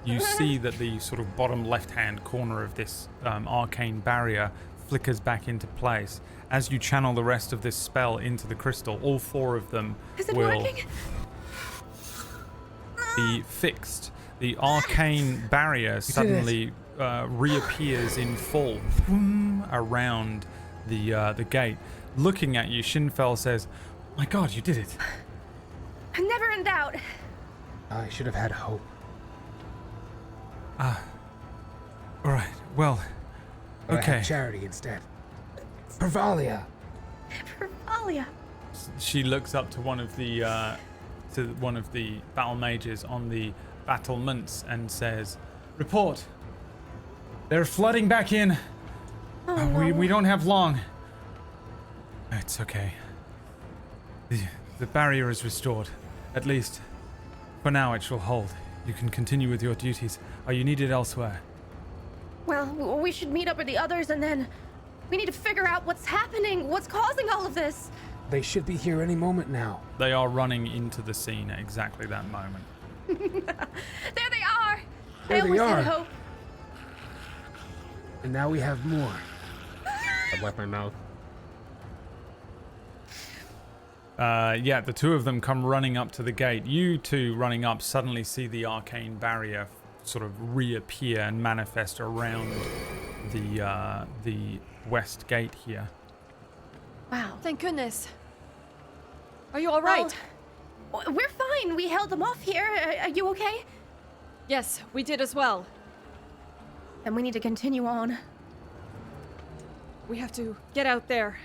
You see that the sort of bottom left-hand corner of this arcane barrier flickers back into place. As you channel the rest of this spell into the crystal, all 4 of them
Is it
will
working?
be fixed. The arcane barrier suddenly reappears in full around the gate. Looking at you, Shinfel says, "My God, you did it!"
I'm never in doubt.
I should have had hope.
All right. Well,
But I
okay.
had charity instead. Pervalia!
Alia.
She looks up to one of the battle mages on the battlements and says, "Report. They're flooding back in. We don't have long." It's okay. The barrier is restored. At least, for now, it shall hold. You can continue with your duties. Are you needed elsewhere?
Well, we should meet up with the others and then we need to figure out what's happening, what's causing all of this.
They should be here any moment now.
They are running into the scene at exactly that moment.
There they are.
There
I
they
always
are.
had hope.
And now we have more. I wipe my mouth.
Yeah, the 2 of them come running up to the gate. You 2 running up suddenly see the arcane barrier sort of reappear and manifest around the west gate here.
Wow.
Thank goodness. Are you all right?
Well, we're fine. We held them off here. Are you okay?
Yes, we did as well.
Then we need to continue on.
We have to get out there.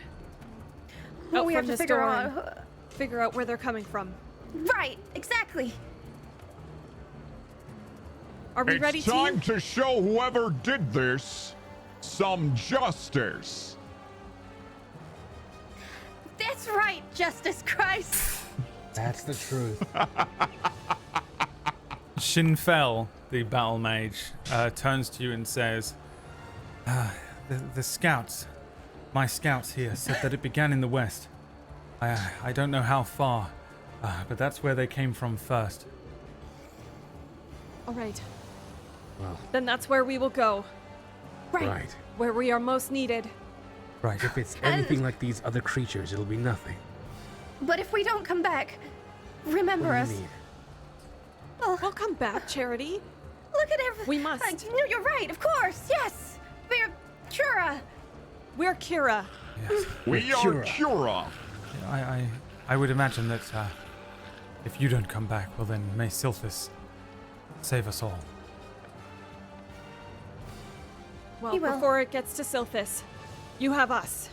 Well,
Out
we
from
have to
this
figure
door
out.
and figure out where they're coming from.
Right, exactly.
Are we ready,
It's time
team?
to show whoever did this some justice.
That's right, Justice Christ.
That's the truth.
Shinfel, the battle mage, turns to you and says, the scouts, my scouts here, said that it began in the west. I don't know how far, but that's where they came from first.
All right.
Well,
Then that's where we will go.
right.
Where we are most needed.
Right.
If it's anything like these other creatures, it'll be nothing.
But if we don't come back, remember
What
us.
do you need?
We'll come back, Charity.
Look at everything.
We must.
No, you're right. Of course. Yes. We're Quura.
We're Quura.
Yes.
We are
Quura.
Quura.
I would imagine that if you don't come back, well then may Silphus save us all.
Well,
He will.
before it gets to Silphus, you have us.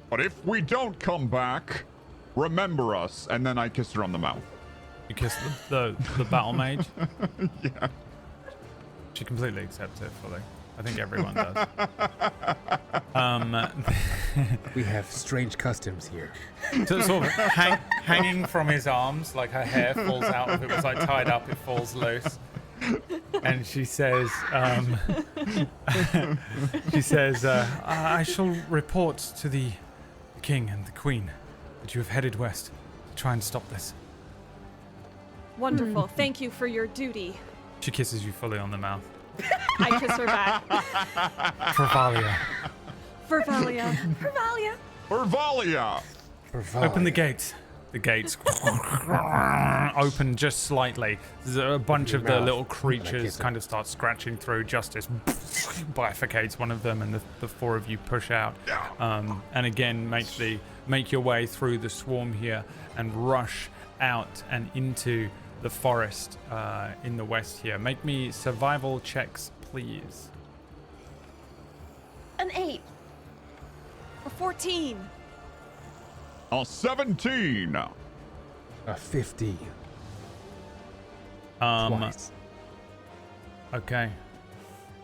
But if we don't come back, remember us. And then I kissed her on the mouth.
You kiss the battle mage?
Yeah.
She completely accepts it fully. I think everyone does.
We have strange customs here.
So sort of hanging from his arms, like her hair falls out. If it was like tied up, it falls loose. And she says, I shall report to the king and the queen that you have headed west to try and stop this.
Wonderful. Thank you for your duty.
She kisses you fully on the mouth.
I kiss her back.
For Valia.
For Valia.
Revalia.
Urvalia.
Open the gates. The gates open just slightly. There's a bunch of the little creatures kind of start scratching through. Justice bifurcates one of them, and the four of you push out. And again, make your way through the swarm here and rush out and into the forest in the west here. Make me survival checks, please.
An 8.
A 14.
A 17.
A 50. Twice.
Okay.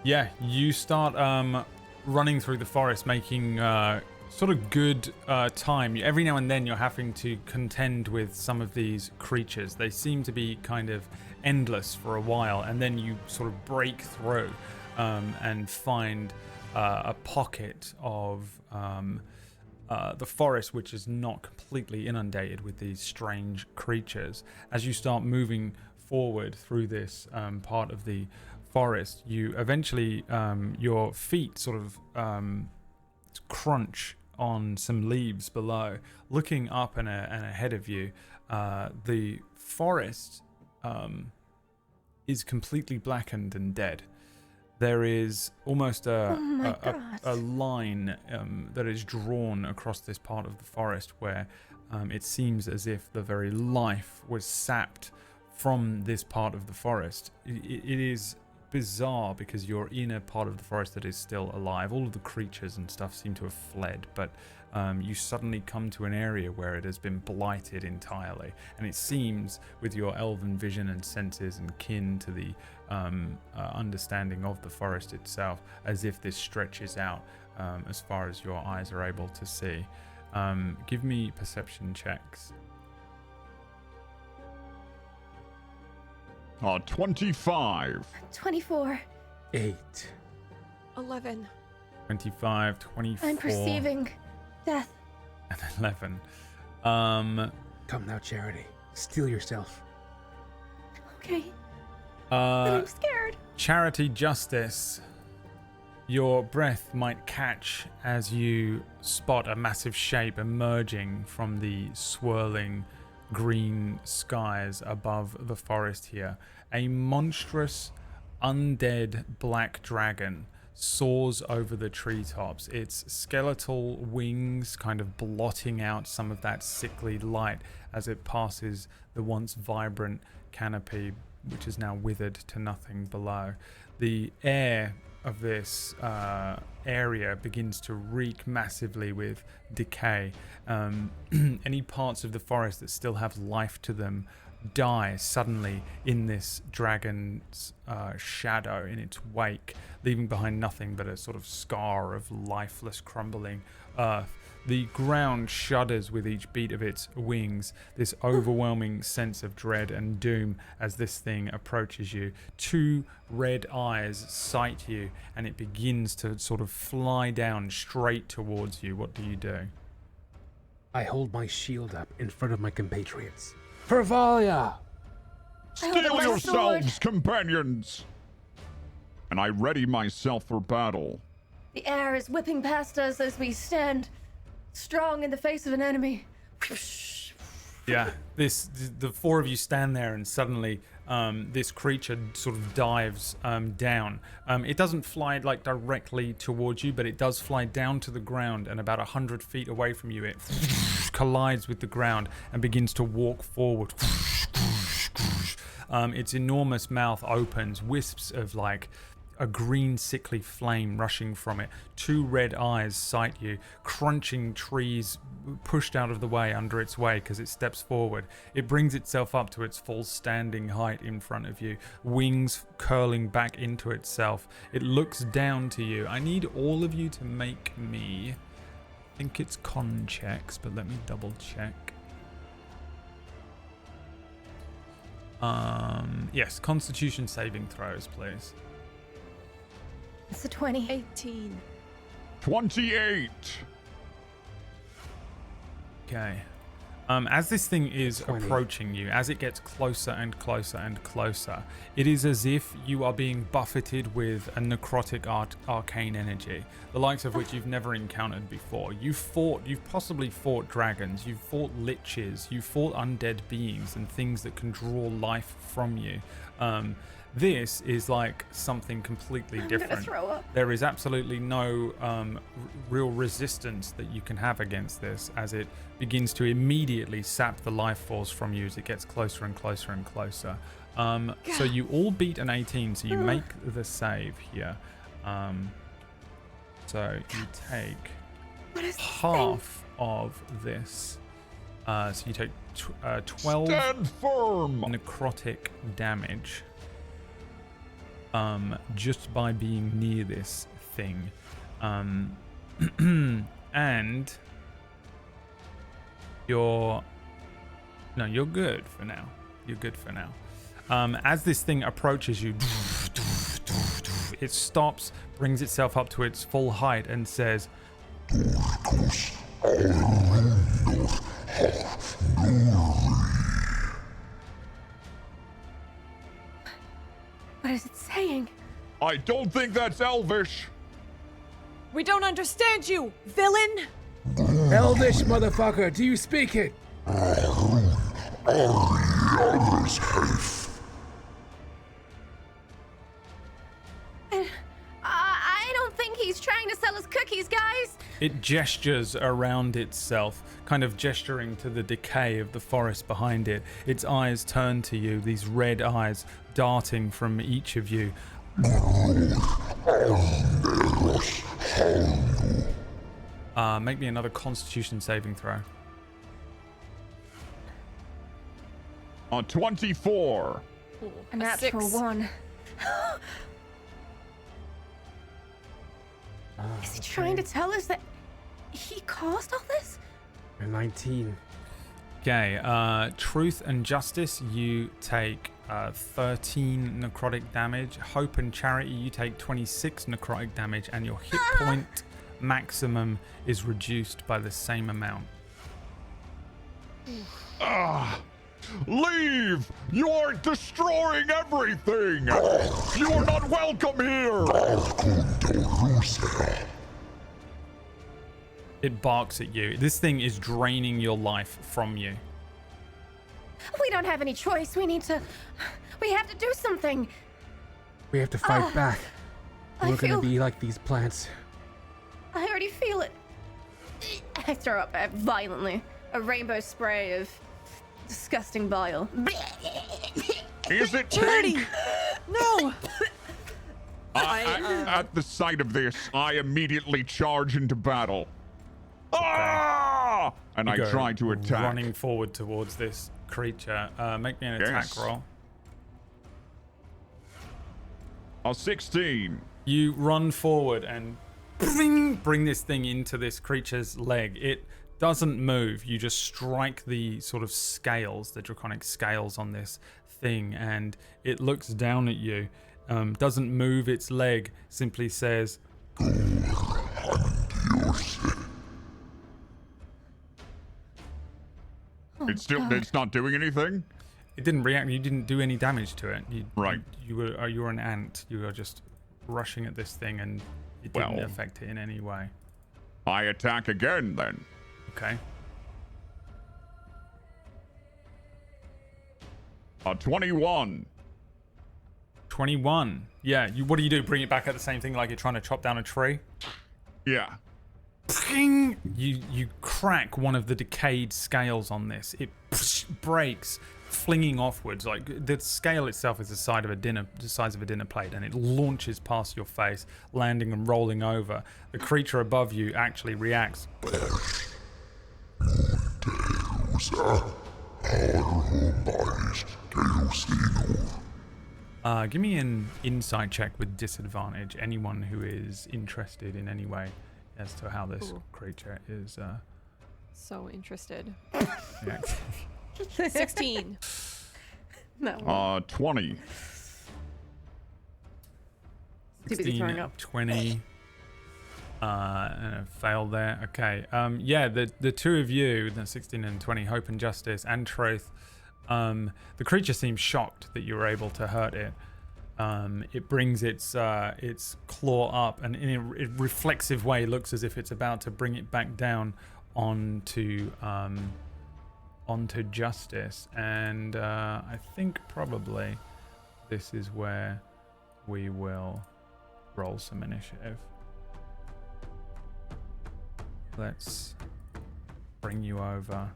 Yeah, you start running through the forest, making sort of good time. Every now and then you're having to contend with some of these creatures. They seem to be kind of endless for a while, and then you sort of break through and find a pocket of the forest, which is not completely inundated with these strange creatures. As you start moving forward through this part of the forest, you eventually, your feet sort of crunch on some leaves below. Looking up and ahead of you, the forest is completely blackened and dead. There is almost a line that is drawn across this part of the forest where it seems as if the very life was sapped from this part of the forest. It is bizarre because you're in a part of the forest that is still alive. All of the creatures and stuff seem to have fled, but you suddenly come to an area where it has been blighted entirely, and it seems, with your elven vision and senses and kin to the understanding of the forest itself, as if this stretches out as far as your eyes are able to see. Give me perception checks.
25.
24.
8.
11.
25, 24,
I'm perceiving death.
and 11.
Come now, Charity. Steel yourself.
Okay. But I'm scared.
Charity, Justice, your breath might catch as you spot a massive shape emerging from the swirling green skies above the forest here. A monstrous undead black dragon soars over the treetops, its skeletal wings kind of blotting out some of that sickly light as it passes the once vibrant canopy, which is now withered to nothing below. The air of this area begins to reek massively with decay. Any parts of the forest that still have life to them die suddenly in this dragon's shadow in its wake, leaving behind nothing but a sort of scar of lifeless, crumbling earth. The ground shudders with each beat of its wings, this overwhelming sense of dread and doom as this thing approaches you. 2 red eyes sight you, and it begins to sort of fly down straight towards you. What do you do?
I hold my shield up in front of my compatriots. For Valia!
Steel yourselves, companions! And I ready myself for battle.
The air is whipping past us as we stand strong in the face of an enemy.
Yeah, the 4 of you stand there, and suddenly this creature sort of dives down. It doesn't fly like directly towards you, but it does fly down to the ground, and about 100 feet away from you, it collides with the ground and begins to walk forward. Its enormous mouth opens, wisps of like a green sickly flame rushing from it. 2 red eyes sight you, crunching trees pushed out of the way under its weight as it steps forward. It brings itself up to its full standing height in front of you, wings curling back into itself. It looks down to you. I need all of you to make me, I think it's con checks, but let me double check. Yes, Constitution saving throws, please.
It's a 20.
18.
28.
Okay. As this thing is
20.
approaching you, as it gets closer and closer and closer, it is as if you are being buffeted with a necrotic arcane energy, the likes of which you've never encountered before. You've possibly fought dragons, you've fought liches, you've fought undead beings and things that can draw life from you. This is like something completely different.
I'm gonna throw up.
There is absolutely no real resistance that you can have against this, as it begins to immediately sap the life force from you as it gets closer and closer and closer. So you all beat an 18, so you make the save here. So you take
What is this
half of this. So you take 12
Stand firm!
necrotic damage. Just by being near this thing. And you're good for now. You're good for now. As this thing approaches you, it stops, brings itself up to its full height, and says,
What is it saying?
I don't think that's Elvish.
We don't understand you, villain!
Elvish motherfucker, do you speak it?
I don't think he's trying to sell us cookies, guys.
it gestures around itself, kind of gesturing to the decay of the forest behind it. Its eyes turn to you, these red eyes darting from each of you. Make me another Constitution saving throw.
24.
Ooh,
A
a
natural
6.
1. Is he trying to tell us that he caused all this?
A 19.
Okay, Truth and Justice, you take 13 necrotic damage. Hope and Charity, you take 26 necrotic damage, and your hit point maximum is reduced by the same amount.
Leave! You are destroying everything! You are not welcome here!
It barks at you. This thing is draining your life from you.
We don't have any choice. We have to do something.
We have to fight back.
I
We're gonna
feel-
be like these plants.
I already feel it. I throw up violently. A rainbow spray of disgusting bile.
Is it
Charity!
pink?
No!
At the sight of this, I immediately charge into battle. Ah! And
You
I
go
try to attack.
running forward towards this creature. Make me an attack
Yes.
roll.
A 16.
You run forward and bring this thing into this creature's leg. It doesn't move. You just strike the sort of scales, the draconic scales on this thing, and it looks down at you. Doesn't move its leg, simply says,
It's not doing anything?
it didn't react. You didn't do any damage to it.
Right.
You were an ant. You were just rushing at this thing, and it didn't
Well.
affect it in any way.
I attack again then.
Okay.
A 21.
21. Yeah. What do you do? Bring it back at the same thing, like you're trying to chop down a tree?
Yeah.
You crack one of the decayed scales on this. It breaks, flinging offwards. Like the scale itself is the size of a dinner plate, and it launches past your face, landing and rolling over. The creature above you actually reacts. Give me an insight check with disadvantage. Anyone who is interested in any way as to how this
Ooh.
creature is
So interested.
reacting.
16.
No.
20.
Too busy throwing
16,
up.
20. And a fail there. Okay. Yeah, the two of you, the 16 and 20, Hope and Justice and Truth, the creature seems shocked that you were able to hurt it. It brings its claw up, and in a reflexive way looks as if it's about to bring it back down onto Justice. And I think probably this is where we will roll some initiative. Let's bring you over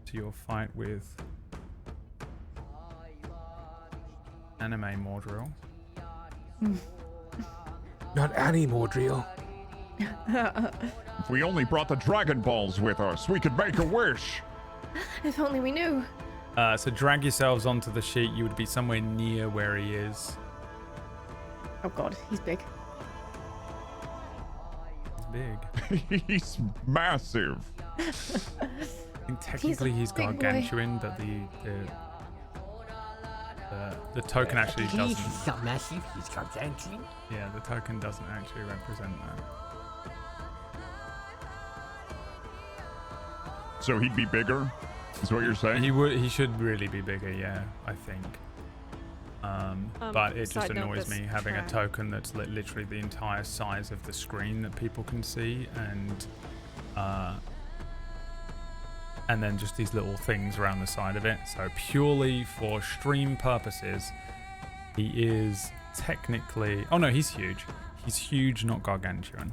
to your fight with Anime Mordrill.
Not Annie Mordriel.
If we only brought the Dragon Balls with us, we could make a wish.
If only we knew.
So drag yourselves onto the sheet. You would be somewhere near where he is.
Oh god, he's big.
He's big.
He's massive.
I think technically he's
big boy.
gargantuan, but the token actually doesn't.
He's not massive, he's gargantuan.
Yeah, the token doesn't actually represent that.
So he'd be bigger? Is what you're saying?
He should really be bigger, yeah, I think. But it just
side note,
annoys
this
me having
track-
a token that's literally the entire size of the screen that people can see, and then just these little things around the side of it. So purely for stream purposes, he is technically... Oh no, he's huge. He's huge, not gargantuan.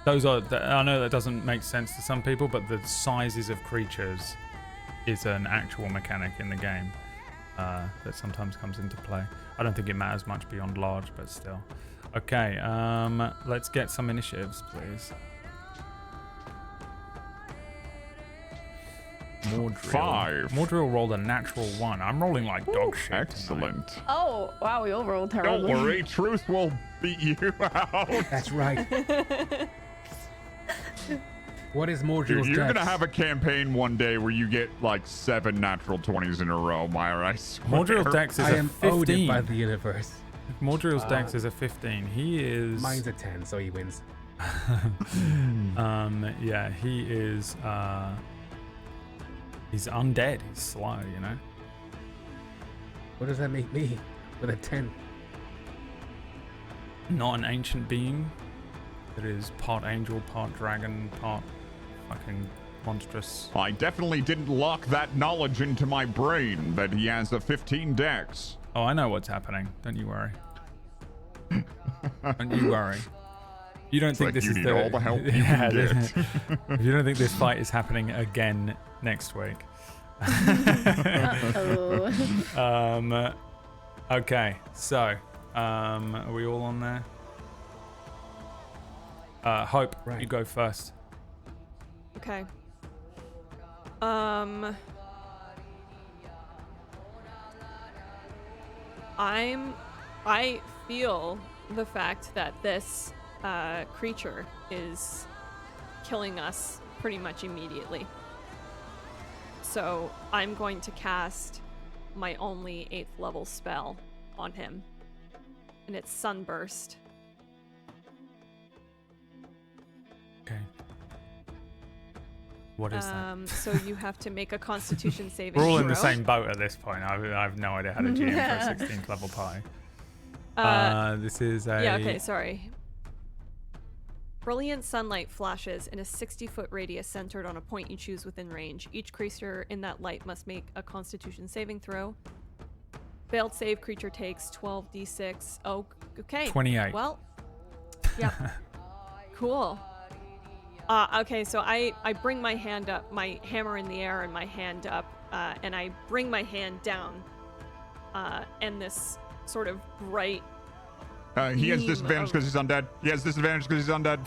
Those are... I know that doesn't make sense to some people, but the sizes of creatures is an actual mechanic in the game that sometimes comes into play. I don't think it matters much beyond large, but still. Okay, let's get some initiatives, please. Mordrill.
5.
Mordrill rolled a natural 1. I'm rolling like dog shit tonight.
Excellent.
Oh, wow, we all rolled
Don't
terribly.
worry, Truth will beat you out.
That's right. What is Mordriel's
You're
dex?
gonna have a campaign one day where you get like 7 natural 20s in a row, Myre. I swear.
Mordrill's dex is
I
a
am owed it
15.
by the universe.
Mordrill's dex is a 15. He is...
Mine's a 10, so he wins.
Yeah, he is... He's undead. He's slow, you know?
What does that make me with a 10?
Not an ancient being. That is part angel, part dragon, part fucking monstrous.
I definitely didn't lock that knowledge into my brain that he has a 15 dex.
Oh, I know what's happening. Don't you worry. Don't you worry. You don't think
Like
this
you
is
need
the
all the help you can get.
You don't think this fight is happening again next week?
Uh-oh.
Okay, so are we all on there? Hope,
Right.
you go first.
Okay. I feel the fact that this creature is killing us pretty much immediately. So I'm going to cast my only 8th level spell on him. And it's Sunburst.
Okay. What is that?
So you have to make a Constitution saving
We're
throw.
all in the same boat at this point. I have no idea how to GM for a 16th level pie. This is a...
Yeah, okay, sorry. Brilliant sunlight flashes in a 60-foot radius centered on a point you choose within range. Each creature in that light must make a Constitution saving throw. Failed save, creature takes 12d6. Oh, okay.
28.
Well, yep. Cool. Okay, so I bring my hand up, my hammer in the air and my hand up, and I bring my hand down, and this sort of bright...
He has
Beam
disadvantage because he's undead. He has disadvantage because he's undead.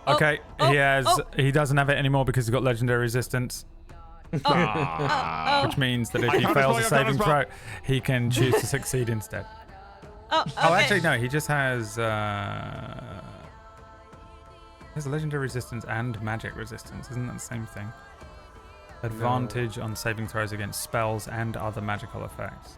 Okay,
oh.
he doesn't have it anymore because he's got legendary resistance. Which means that if he fails a saving throw, he can choose to succeed instead.
Oh, okay.
Oh, actually, no, he just has legendary resistance and magic resistance. Isn't that the same thing? Advantage on saving throws against spells and other magical effects.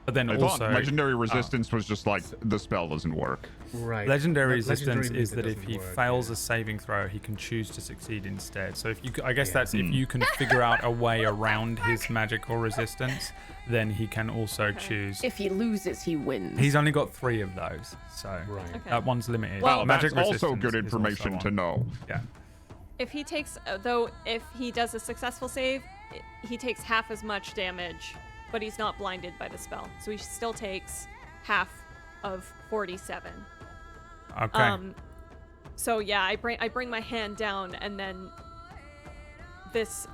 But then
I
also
thought legendary resistance was just like the spell doesn't work.
Right.
legendary
Legendary
resistance
means
is
it
that if
doesn't
he
work,
fails
yeah.
a saving throw, he can choose to succeed instead. So if you, I guess
Yeah.
that's if you can figure out a way around his magical resistance, then he can also choose.
If he loses, he wins.
He's only got 3 of those, so
Right.
Okay.
that one's limited.
Well,
magic
that's also
resistance
good
is
information
also
to know.
Yeah.
If he takes, if he does a successful save, he takes half as much damage, but he's not blinded by the spell. So he still takes half of 47.
Okay.
So yeah, I bring my hand down, and then this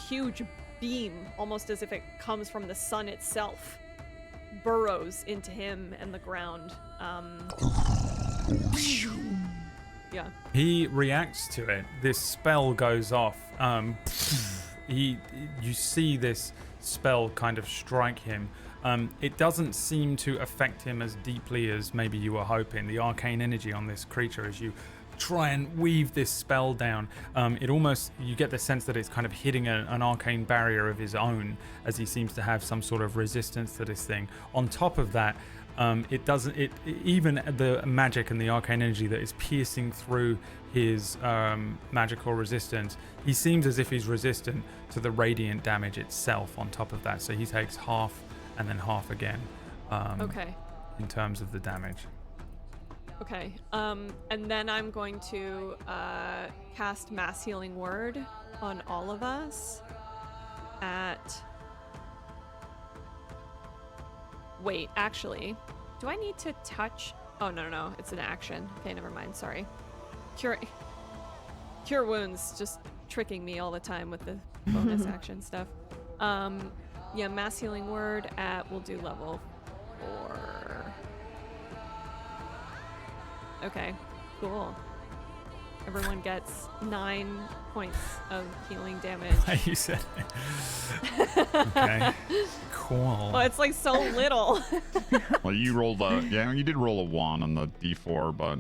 huge beam, almost as if it comes from the sun itself, burrows into him and the ground. Yeah.
He reacts to it. This spell goes off. You see this spell kind of strike him. It doesn't seem to affect him as deeply as maybe you were hoping. The arcane energy on this creature, as you try and weave this spell down, you get the sense that it's kind of hitting an arcane barrier of his own, as he seems to have some sort of resistance to this thing. On top of that, even the magic and the arcane energy that is piercing through his magical resistance, he seems as if he's resistant to the radiant damage itself on top of that. So he takes half and then half again.
Okay.
In terms of the damage.
Okay. And then I'm going to cast Mass Healing Word on all of us at... Wait, actually, do I need to touch... Oh, no, it's an action. Okay, never mind, sorry. Cure Wounds, just tricking me all the time with the bonus action stuff. Yeah, Mass Healing Word we'll do level 4. Okay, cool. Everyone gets 9 points of healing damage.
You said it. Okay. Cool.
Well, it's like so little.
Well, you did roll a 1 on the d4, but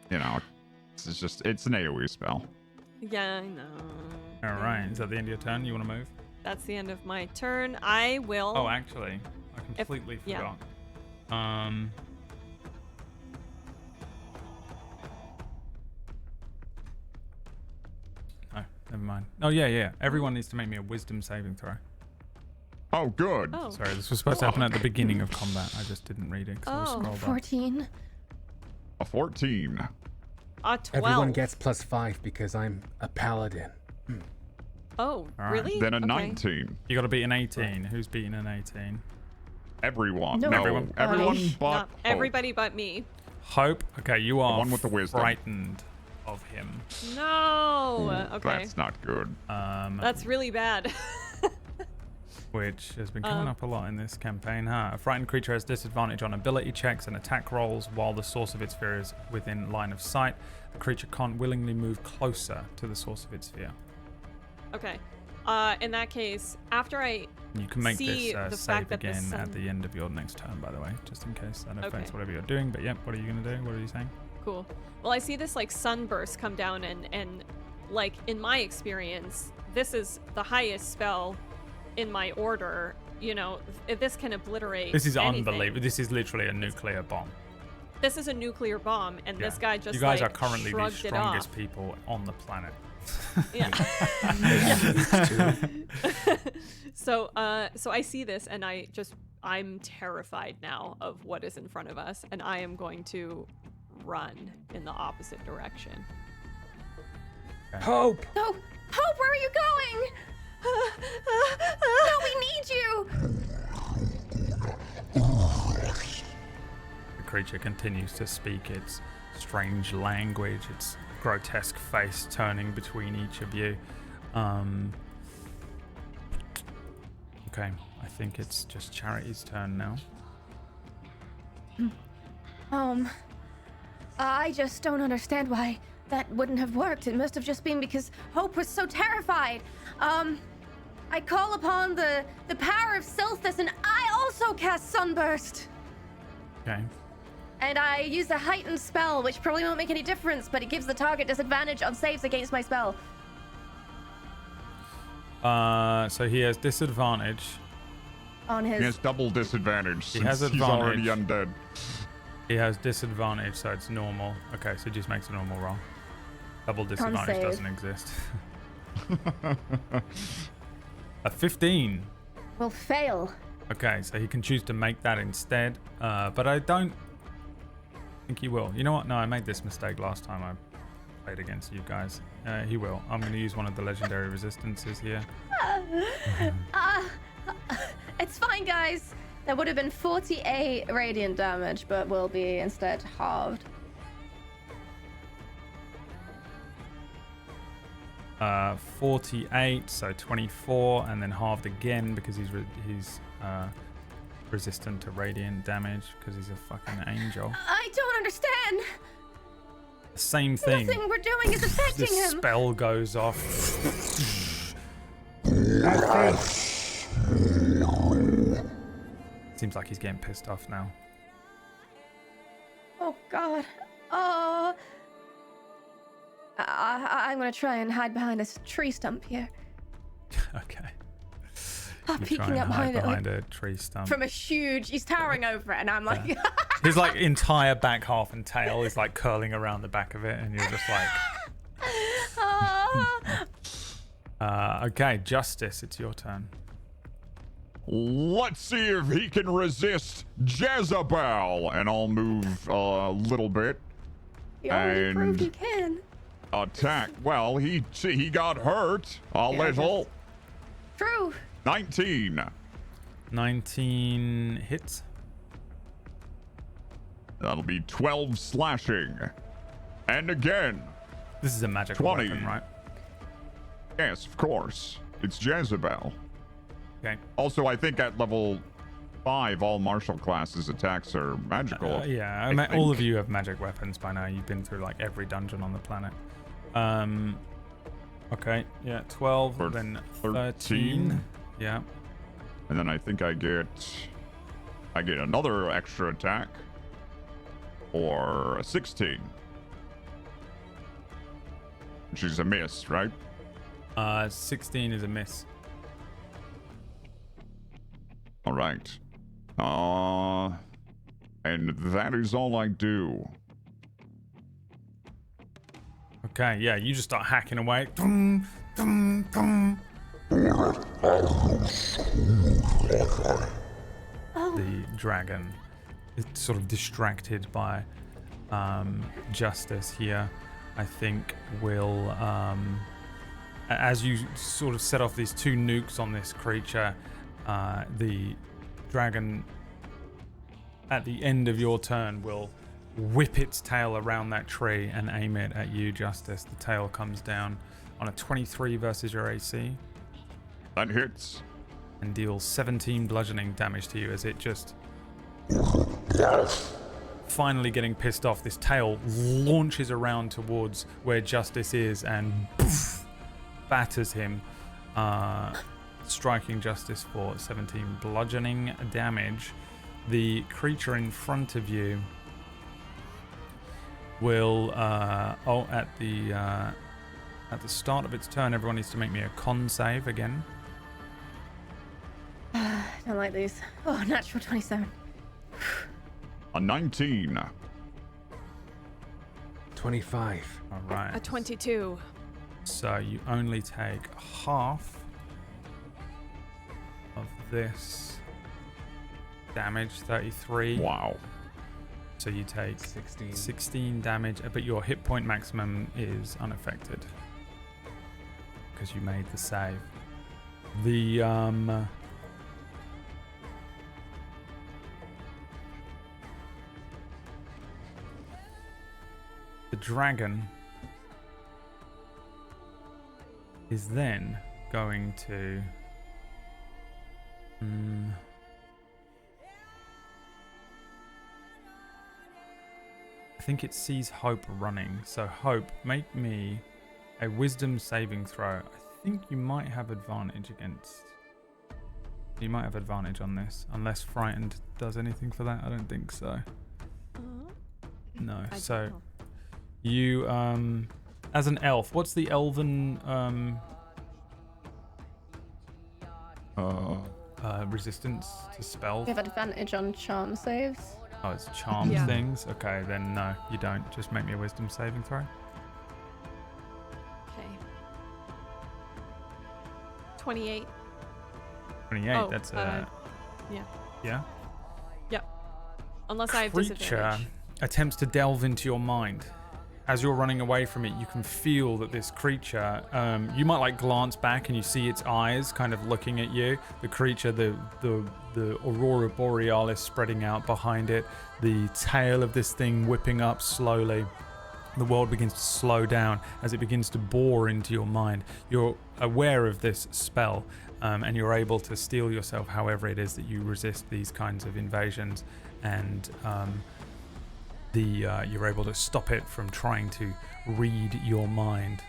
it's an AoE spell.
Yeah, I know.
All right. Is that the end of your turn? You want to move?
That's the end of my turn. I will...
Oh, actually, I completely forgot. No, never mind. Oh, yeah. Everyone needs to make me a wisdom saving throw.
Oh, good.
Oh.
Sorry, this was supposed to happen at the beginning of combat. I just didn't read it because I was scrolled up.
14.
A 14.
12.
Everyone gets +5 because I'm a paladin.
Oh,
right.
really?
Then a
Okay.
19.
You got to beat an 18. Who's beating an 18?
Everyone.
No.
Everyone
Orcish.
but
Not
Hope.
everybody but me.
Hope. Okay, you are
one with the wisdom.
frightened of him.
No. Okay.
That's not good.
That's really bad.
Which has been coming up a lot in this campaign, huh? A frightened creature has disadvantage on ability checks and attack rolls while the source of its fear is within line of sight. The creature can't willingly move closer to the source of its fear.
Okay. In that case, after I
You can make
see
this
the
save
fact that the
again at
sun-
the end of your next turn, by the way, just in case that affects
Okay.
whatever you're doing. But yep, what are you going to do? What are you saying?
Cool. Well, I see this like sunburst come down and like in my experience, this is the highest spell in my order. You know, if this can obliterate.
This is
anything.
unbelievable. This is literally a nuclear bomb.
This is a nuclear bomb, and this guy just
You guys
like,
are currently the
shrugged it
strongest
off.
people on the planet.
Yeah. So I see this, and I'm terrified now of what is in front of us, and I am going to run in the opposite direction.
Hope!
No, Hope, where are you going? No, we need you.
The creature continues to speak its strange language, its grotesque face turning between each of you. Okay, I think it's just Charity's turn now.
I just don't understand why that wouldn't have worked. It must have just been because Hope was so terrified. I call upon the power of Silthus, and I also cast Sunburst.
Okay.
And I use a heightened spell, which probably won't make any difference, but it gives the target disadvantage on saves against my spell.
So he has disadvantage.
On his...
He has double disadvantage since
has
he's already
advantage.
undead.
He has disadvantage, so it's normal. Okay, so he just makes a normal roll. Double disadvantage
save.
doesn't exist. A 15.
will fail.
Okay, so he can choose to make that instead, but I don't think he will. You know what? No, I made this mistake last time I played against you guys. He will. I'm going to use one of the legendary resistances here.
It's fine, guys. That would have been 48 radiant damage, but will be instead halved.
48, so 24, and then halved again because he's resistant to radiant damage because he's a fucking angel.
I don't understand.
Same thing.
Nothing we're doing is
The
affecting him.
spell goes off. Seems like he's getting pissed off now.
Oh God. Oh. I'm gonna try and hide behind this tree stump here.
Okay.
I'm
You try
peeking
and
up
hide
behind it like,
behind a tree stump.
from a huge. He's towering over it, and I'm like.
His like entire back half and tail is like curling around the back of it, and you're just like, okay, Justice, it's your turn.
Let's see if he can resist Jezebel. And I'll move a little bit.
He already
And-
proved he can.
Attack. Well, he got hurt a little.
True.
19.
19 hits.
That'll be 12 slashing. And again.
This is a magic
20.
weapon, right?
Yes, of course. It's Jezebel.
Okay.
Also, I think at level 5, all martial classes attacks are magical.
Yeah,
I think.
all of you have magic weapons by now. You've been through like every dungeon on the planet. Okay, yeah, 12,
For
then
13.
13. Yeah.
And then I think I get another extra attack. Or a 16. Which is a miss, right?
16 is a miss.
All right. And that is all I do.
Okay, yeah, you just start hacking away. Dum, dum, dum. The dragon is sort of distracted by Justice here. I think, will, as you sort of set off these 2 nukes on this creature, the dragon at the end of your turn will whip its tail around that tree and aim it at you, Justice. The tail comes down on a 23 versus your AC
That hits.
and deals 17 bludgeoning damage to you as it just finally getting pissed off. This tail launches around towards where Justice is and poof, batters him, striking Justice for 17 bludgeoning damage. The creature in front of you will at the start of its turn, everyone needs to make me a con save again.
Don't like these. Oh, natural 27.
A 19.
25.
All right.
A 22.
So you only take half of this damage, 33.
Wow.
So you take
16.
16 damage, but your hit point maximum is unaffected because you made the save. The dragon is then going to I think it sees Hope running. So Hope, make me a wisdom saving throw. I think you might have advantage against... You might have advantage on this. Unless Frightened does anything for that. I don't think so. No.
I
So
don't know.
you, as an elf, what's the elven resistance to spell?
We have advantage on charm saves.
Oh, it's charm
Yeah.
things? Okay, then no, you don't. Just make me a wisdom saving throw.
Okay. 28.
28,
Oh,
that's
yeah.
yeah?
Unless I have
Creature
disadvantage.
attempts to delve into your mind. As you're running away from it, you can feel that this creature, you might like glance back and you see its eyes kind of looking at you. The creature, the aurora borealis spreading out behind it, the tail of this thing whipping up slowly. The world begins to slow down as it begins to bore into your mind. You're aware of this spell, and you're able to steel yourself however it is that you resist these kinds of invasions, and you're able to stop it from trying to read your mind.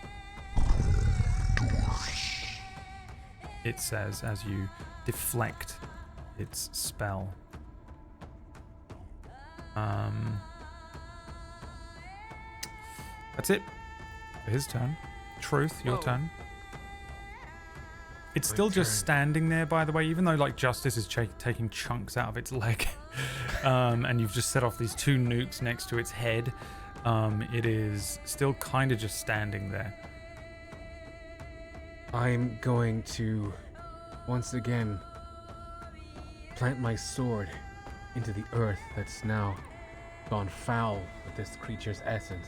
It says as you deflect its spell. That's it for his turn. Truth, your
Whoa.
turn. It's
My
still just
turn.
standing there, by the way, even though like Justice is taking chunks out of its leg, and you've just set off these 2 nukes next to its head. It is still kind of just standing there.
I'm going to once again plant my sword into the earth that's now gone foul with this creature's essence.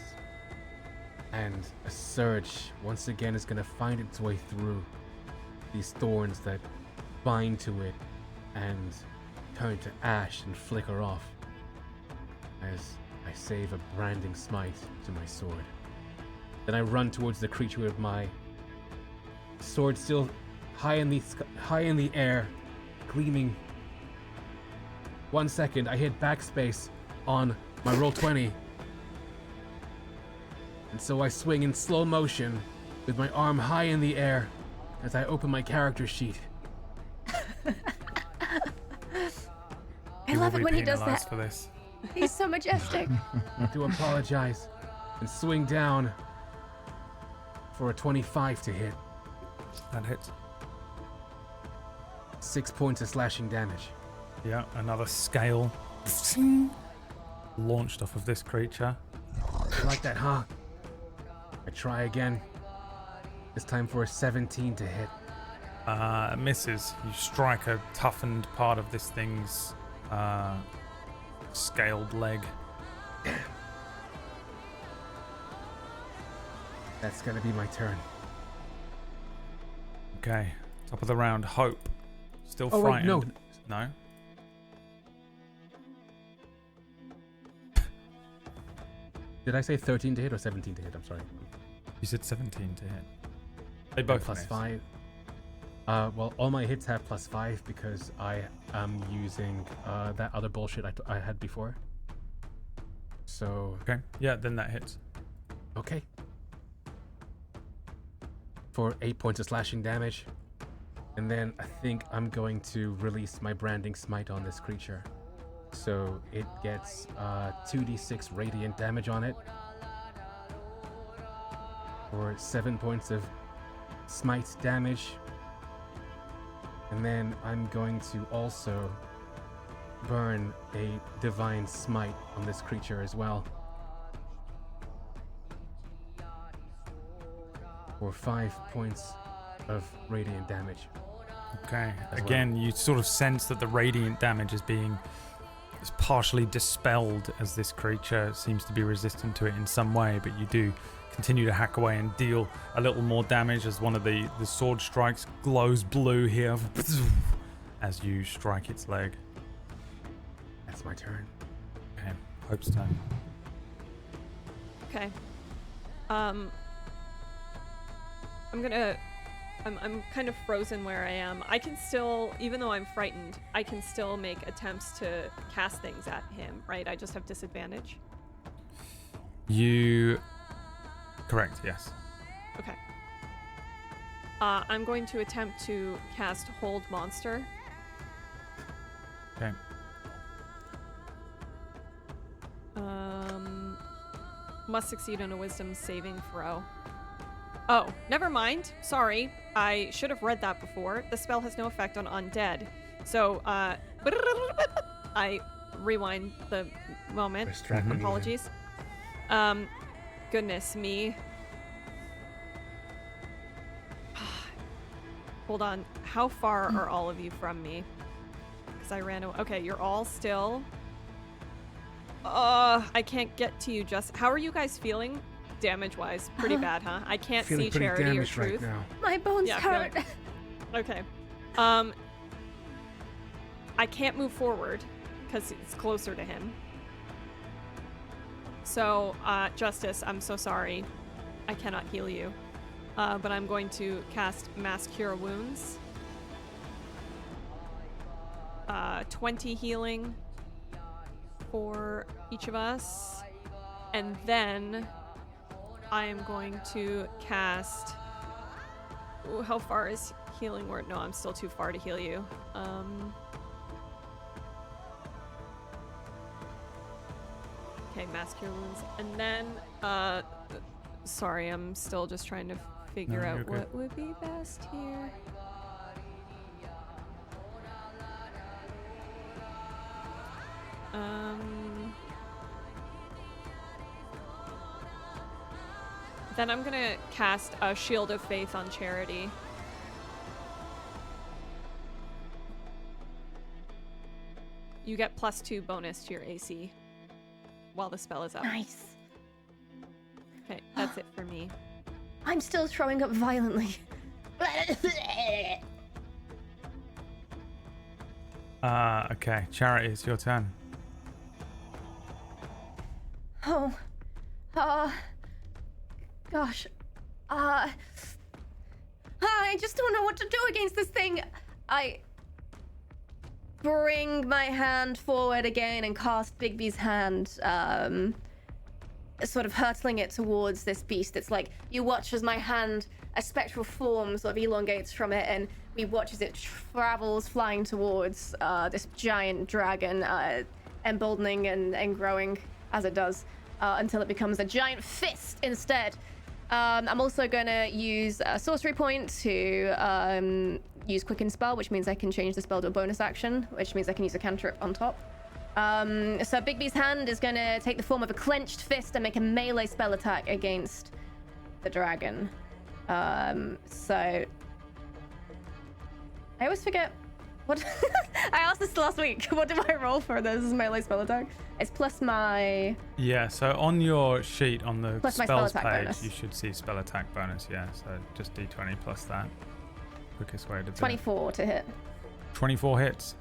And a surge once again is going to find its way through these thorns that bind to it and turn to ash and flicker off as I save a branding smite to my sword. Then I run towards the creature with my sword still high in the air, gleaming. 1 second, I hit backspace on my roll 20. And so I swing in slow motion with my arm high in the air as I open my character sheet.
I love it when he does
Penalised
that.
for this.
He's so majestic.
To apologize and swing down for a 25 to hit.
That hits.
6 points of slashing damage.
Yeah, another scale launched off of this creature.
You like that, huh? I try again. This time for a 17 to hit.
Misses. You strike a toughened part of this thing's uh, scaled leg.
That's gonna be my turn.
Okay. Top of the round. Hope. Still
Oh, wait,
frightened.
no.
No?
Did I say 13 to hit or 17 to hit? I'm sorry.
You said 17 to hit. They both
Plus
miss.
5. Well, all my hits have plus 5 because I am using that other bullshit I had before. So,
Okay. Yeah, then that hits.
okay. For 8 points of slashing damage. And then I think I'm going to release my branding smite on this creature. So it gets 2d6 radiant damage on it. For 7 points of smite damage. And then I'm going to also burn a divine smite on this creature as well. For 5 points of radiant damage.
Okay.
As
Again, you sort of sense that the radiant damage is partially dispelled as this creature seems to be resistant to it in some way, but you do continue to hack away and deal a little more damage as one of the sword strikes glows blue here as you strike its leg.
That's my turn.
Okay. Hope's turn.
Okay. I'm kind of frozen where I am. I can still, even though I'm frightened, I can still make attempts to cast things at him, right? I just have disadvantage.
Correct, yes.
Okay. I'm going to attempt to cast Hold Monster.
Okay.
Must succeed on a Wisdom saving throw. Oh, never mind. Sorry. I should have read that before. The spell has no effect on undead. So, I rewind the moment. Apologies. Goodness me. Hold on. How far are all of you from me? Because I ran away. Okay, you're all still. I can't get to you just. How are you guys feeling? Damage-wise, pretty bad, huh? I can't
Feeling
see
pretty
Charity or
damaged
Truth.
right now.
My bones
Yeah,
hurt.
Okay. I can't move forward because it's closer to him. So, Justice, I'm so sorry. I cannot heal you. But I'm going to cast Mass Cure Wounds. 20 healing for each of us. And then I am going to cast... Ooh, how far is healing word? No, I'm still too far to heal you. Okay, Mass Cure Wounds. And then, sorry, I'm still just trying to figure out what would be best here. Then I'm gonna cast a Shield of Faith on Charity. You get +2 bonus to your AC while the spell is up.
Nice.
Okay, that's it for me.
I'm still throwing up violently.
Okay. Charity, it's your turn.
Oh. Gosh. I just don't know what to do against this thing. I bring my hand forward again and cast Bigby's hand, sort of hurtling it towards this beast. It's like you watch as my hand, a spectral form sort of elongates from it, and we watch as it travels flying towards this giant dragon, emboldening and growing as it does, until it becomes a giant fist instead. I'm also going to use a sorcery point to use Quicken Spell, which means I can change the spell to a bonus action, which means I can use a cantrip on top. So Bigby's hand is going to take the form of a clenched fist and make a melee spell attack against the dragon. So I always forget What? I asked this last week. What do I roll for this? This is my like spell attack. It's plus my.
Yeah, so on your sheet on the
Plus my spell
spells
attack
page,
bonus.
you should see spell attack bonus. Yeah, so just d20 plus that. Quickest way to do it.
24 to hit.
24 hits.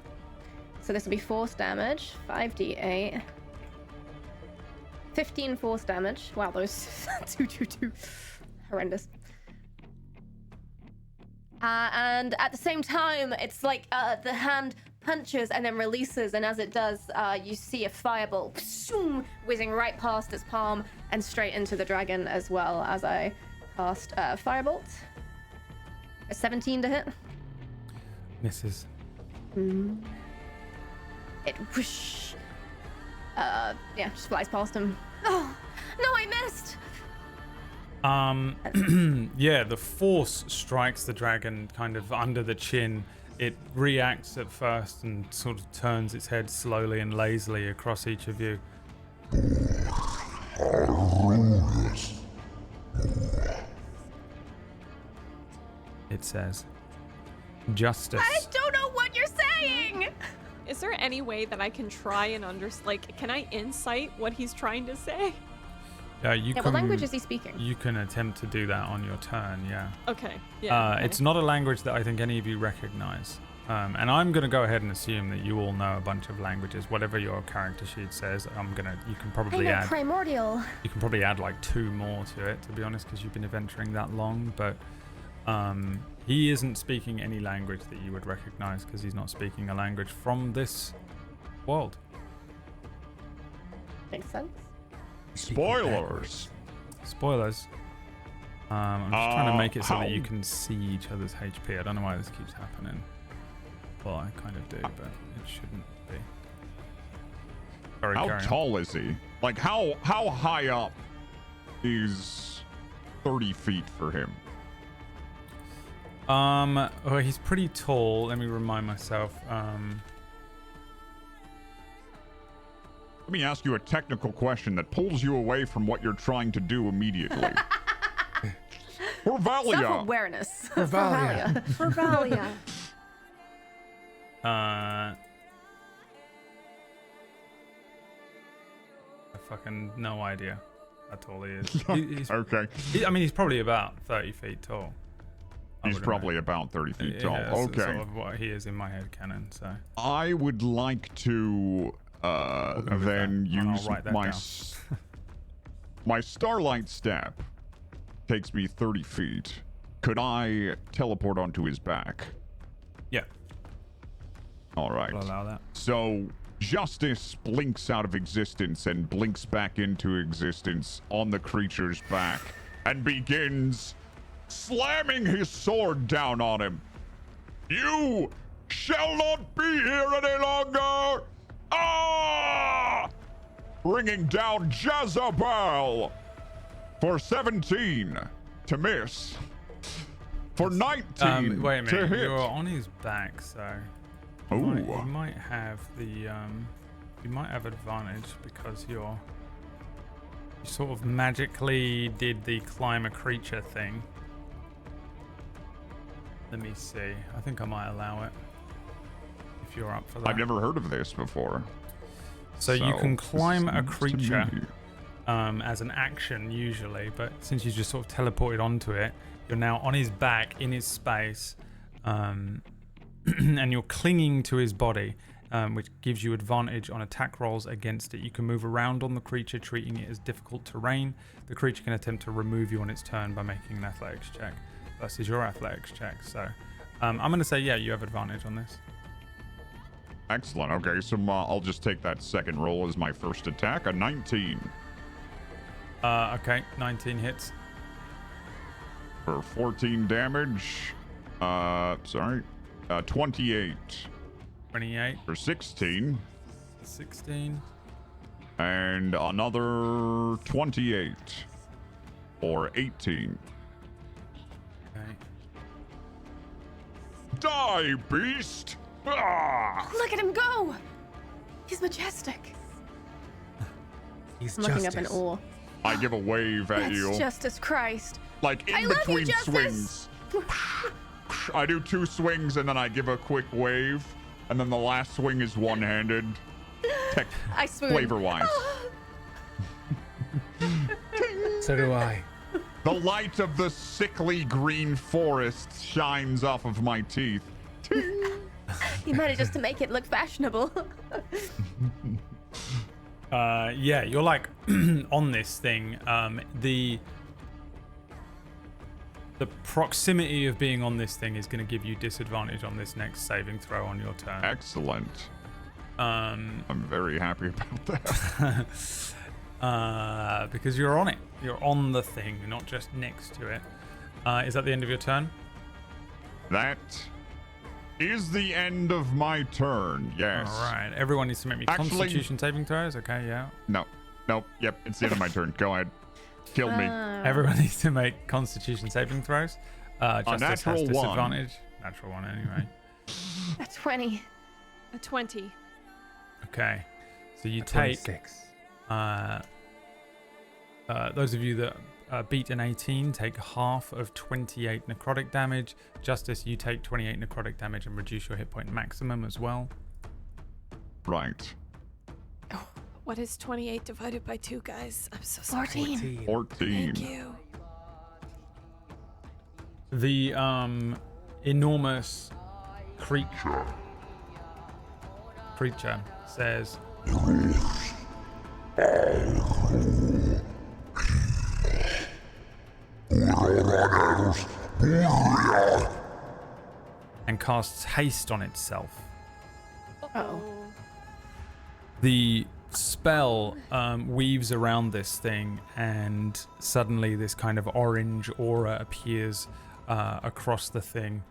So this will be force damage. 5d8. 15 force damage. Wow, those 2. Horrendous. And at the same time, it's like the hand punches and then releases, and as it does, you see a fireball whizzing right past its palm and straight into the dragon as well as I cast Firebolt. A 17 to hit.
Misses.
It whoosh. Yeah, just flies past him. Oh, no, I missed!
Yeah, the force strikes the dragon kind of under the chin. It reacts at first and sort of turns its head slowly and lazily across each of you. It says, "Justice."
I don't know what you're saying!
Is there any way that I can try and can I insight what he's trying to say?
You
What language is he speaking?
You can attempt to do that on your turn, yeah.
Okay, yeah. Okay.
It's not a language that I think any of you recognize. And I'm going to go ahead and assume that you all know a bunch of languages. Whatever your character sheet says, you can probably add...
primordial.
You can probably add like 2 more to it, to be honest, because you've been adventuring that long. But he isn't speaking any language that you would recognize because he's not speaking a language from this world.
Makes sense.
Spoilers.
Spoilers. I'm just trying to make it so that you can see each other's HP. I don't know why this keeps happening. Well, I kind of do, but it shouldn't be. Sorry,
How
carry on.
tall is he? Like, how high up is 30 feet for him?
Well, he's pretty tall. Let me remind myself.
Let me ask you a technical question that pulls you away from what you're trying to do immediately. Orvalia.
Self-awareness.
Orvalia.
Orvalia.
I fucking no idea how tall he is. He's,
Okay.
I mean, he's probably about 30 feet tall. I
He's
would
probably
imagine.
about 30 feet tall.
Yeah, that's
Okay.
sort of what he is in my head canon. So
I would like to
go with
then
that, and I'll
use
write that
my
down.
my starlight step. Takes me 30 feet. Could I teleport onto his back?
yeah,
All right.
I'll allow that.
So Justice blinks out of existence and blinks back into existence on the creature's back and begins slamming his sword down on him. You shall not be here any longer! Ah! Bringing down Jezebel for 17 to miss. For 19
Wait a
to
minute,
hit.
you're on his back, so
Ooh.
you might have the you might have advantage because you sort of magically did the climb a creature thing. Let me see. I think I might allow it if you're up for that.
I've never heard of this before.
So you can
this
climb a
is news to
creature
me.
as an action usually, but since you just sort of teleported onto it, you're now on his back in his space, and you're clinging to his body, which gives you advantage on attack rolls against it. You can move around on the creature, treating it as difficult terrain. The creature can attempt to remove you on its turn by making an athletics check versus your athletics check. So I'm going to say, yeah, you have advantage on this.
Excellent. Okay, so I'll just take that second roll as my first attack. A 19
Okay, 19 hits.
for 14 damage. 28
28,
for 16.
16.
And another 28 for 18.
Okay.
Die, beast! Ah!
Look at him go! He's majestic.
He's
I'm looking up
justice.
in awe.
I give a wave at
That's
you.
Justice Christ.
Like in
I love you,
between
Justice!
swings. I do 2 swings and then I give a quick wave, and then the last swing is one-handed.
I swoon.
Flavor-wise.
So do I.
The light of the sickly green forest shines off of my teeth.
You managed to make it look fashionable.
Yeah, you're like on this thing. The proximity of being on this thing is going to give you disadvantage on this next saving throw on your turn.
Excellent. I'm very happy about that.
Because you're on it. You're on the thing, not just next to it. Is that the end of your turn?
That is the end of my turn, yes.
All right. Everyone needs to make me Constitution saving throws. Okay, yeah.
No. Nope. Yep, it's the end of my turn. Go ahead. Kill me.
Everyone needs to make Constitution saving throws. Justice
natural
has
one.
disadvantage. Natural one, anyway.
A 20.
A 20.
Okay. So you take...
26.
Those of you that beat an 18 take half of 28 necrotic damage. Justice, you take 28 necrotic damage and reduce your hit point maximum as well.
Right.
What is 28 divided by 2, guys? I'm so sorry.
14.
14.
Thank you.
The enormous creature says, and casts haste on itself.
Uh-oh.
The spell weaves around this thing, and suddenly this kind of orange aura appears across the thing.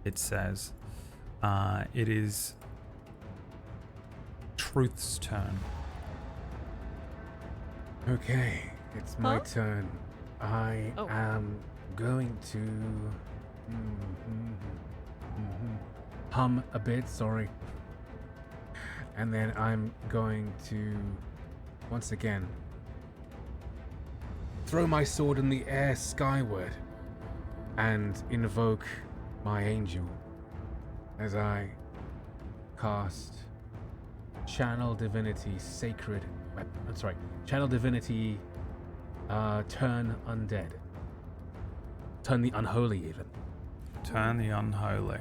It says, it is Truth's turn.
Okay, it's my
Huh?
turn. I
Oh.
am going to hum a bit, sorry. And then I'm going to, once again, throw my sword in the air skyward and invoke my angel as I cast Channel Divinity Sacred Weapon. Channel Divinity Turn Undead. Turn the Unholy, even.
Turn the Unholy.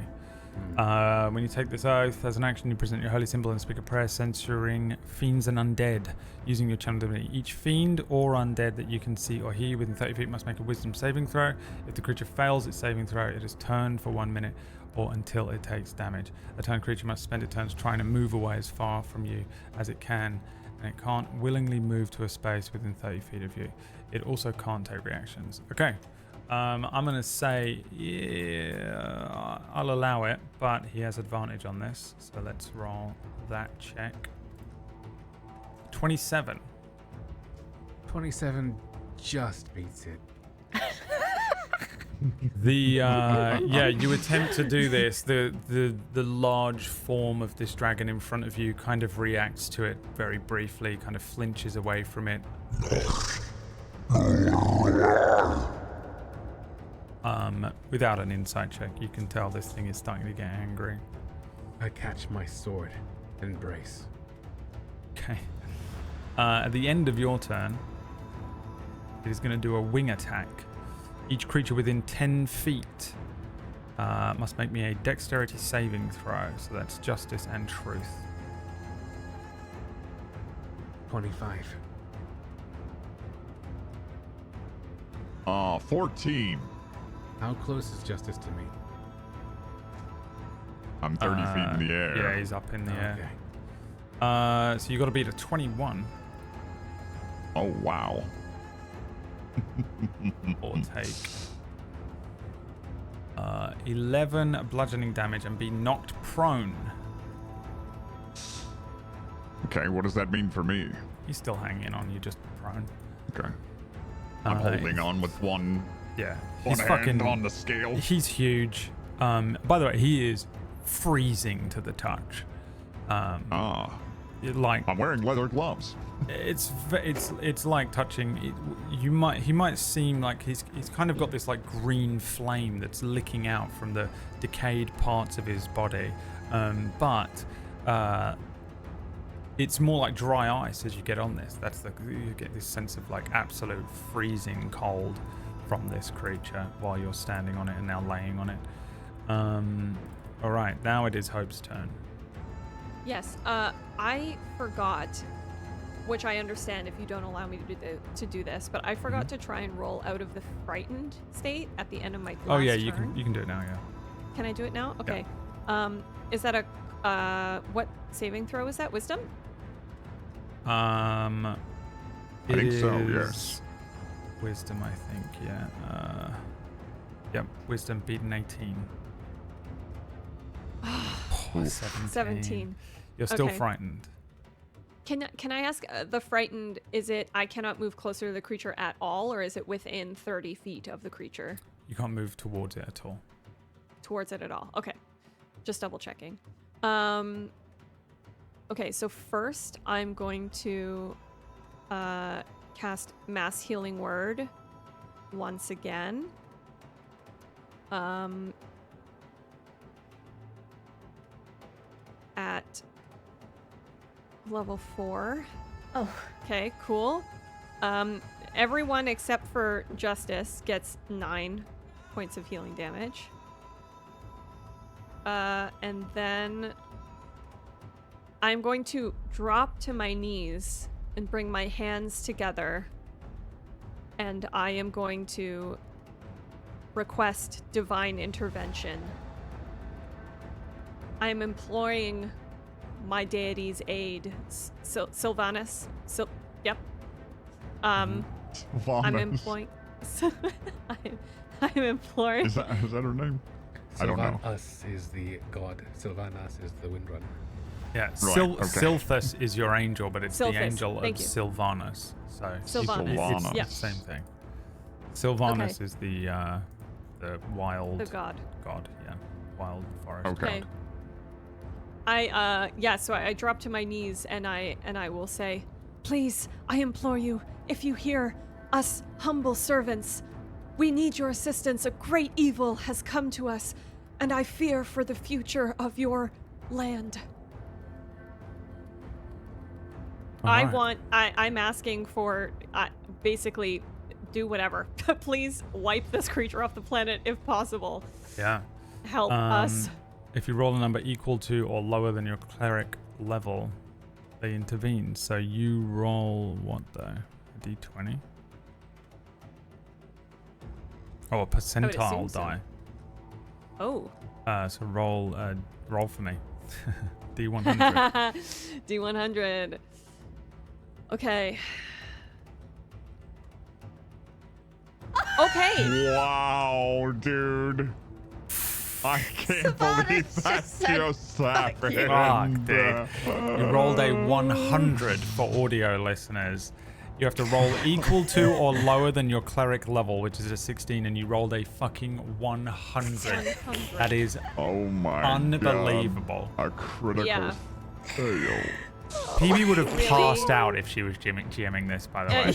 When you take this oath, as an action, you present your holy symbol and speak a prayer censoring fiends and undead using your channel divinity. Each fiend or undead that you can see or hear within 30 feet must make a wisdom saving throw. If the creature fails its saving throw, it is turned for 1 minute or until it takes damage. A turned creature must spend its turns trying to move away as far from you as it can, and it can't willingly move to a space within 30 feet of you. It also can't take reactions. Okay. I'm going to say, yeah, I'll allow it, but he has advantage on this. So let's roll that check. 27.
27 just beats it.
You attempt to do this. The large form of this dragon in front of you kind of reacts to it very briefly, kind of flinches away from it. Without an insight check, you can tell this thing is starting to get angry.
I catch my sword and brace.
Okay. At the end of your turn, it is going to do a wing attack. Each creature within 10 feet must make me a dexterity saving throw. So that's justice and truth.
25.
14.
How close is justice to me?
I'm 30 feet in the air.
Yeah, he's up in the air.
Okay.
So you got to beat a 21
Oh, wow.
or take 11 bludgeoning damage and be knocked prone.
Okay, what does that mean for me?
He's still hanging on, you just prone.
Okay. I'm holding on with one
Yeah,
hand
he's fucking
on the scale.
He's huge. By the way, he is freezing to the touch. like
I'm wearing leather gloves.
it's like touching. He might seem like he's kind of got this like green flame that's licking out from the decayed parts of his body, but it's more like dry ice as you get on this. You get this sense of like absolute freezing cold from this creature while you're standing on it and now laying on it. All right, now it is Hope's turn.
Yes, I forgot, which I understand if you don't allow me to do this, but I forgot to try and roll out of the frightened state at the end of my last
Oh yeah,
turn.
you can do it now. Yeah.
Can I do it now? Okay.
Yeah.
Is that what saving throw is that? Wisdom?
I think so, yes.
Wisdom, I think, yeah. Yep, wisdom beaten 18. 17. You're still
Okay.
frightened.
Can I ask, the frightened, is it I cannot move closer to the creature at all, or is it within 30 feet of the creature?
You can't move towards it at all.
Towards it at all. Okay. Just double checking. Okay, so first I'm going to cast Mass Healing Word once again. At level 4.
Oh,
Okay, cool. Everyone except for Justice gets 9 points of healing damage. And then I'm going to drop to my knees and bring my hands together. And I am going to request divine intervention. I am imploring my deity's aid. Sylvanas? Yep. I'm employing... I'm imploring...
Is that her name? I don't know.
Sylvanas is the god. Sylvanas is the windrunner.
Yeah,
okay.
Sylphus is your angel, but it's
Sylphus,
the angel of
thank you.
Sylvanas. So
Sylvanas,
it's
yeah.
the same thing. Sylvanas
Okay.
is the wild
The god.
god, yeah, wild forest.
Okay.
god.
So I drop to my knees and I will say, please, I implore you, if you hear us humble servants, we need your assistance. A great evil has come to us, and I fear for the future of your land.
Alright.
I'm asking for, basically, do whatever. Please wipe this creature off the planet if possible.
Yeah.
Help us.
If you roll a number equal to or lower than your cleric level, they intervene. So you roll what though? A d20? Oh, a percentile
assume so.
die.
Oh.
So roll for me. D100.
D100. Okay. Okay.
Wow, dude. I can't believe that just happened.
Fuck, dude. You rolled a 100 for audio listeners. You have to roll equal to or lower than your cleric level, which is a 16, and you rolled a fucking 100. That is
Oh my
unbelievable.
God. A critical
Yeah.
fail.
PB would have
Really?
passed out if she was GMing this, by the way.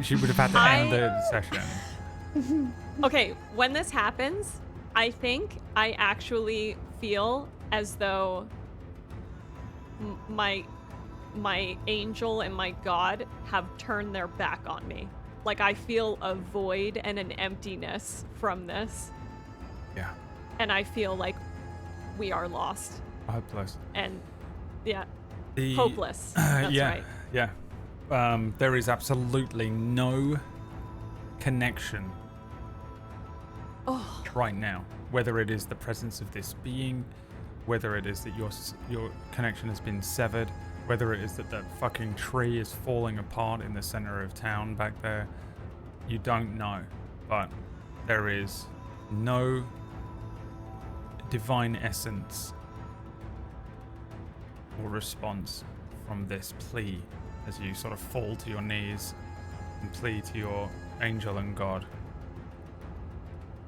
She would have had to end the session.
Okay, when this happens, I think I actually feel as though my angel and my god have turned their back on me. Like, I feel a void and an emptiness from this.
Yeah.
And I feel like we are lost.
Hopeless.
And, yeah,
The-
hopeless. That's
yeah,
right.
yeah. There is absolutely no connection
Oh,
right now. Whether it is the presence of this being, whether it is that your connection has been severed, whether it is that the fucking tree is falling apart in the center of town back there, you don't know. But there is no divine essence or response from this plea as you sort of fall to your knees and plea to your angel and God.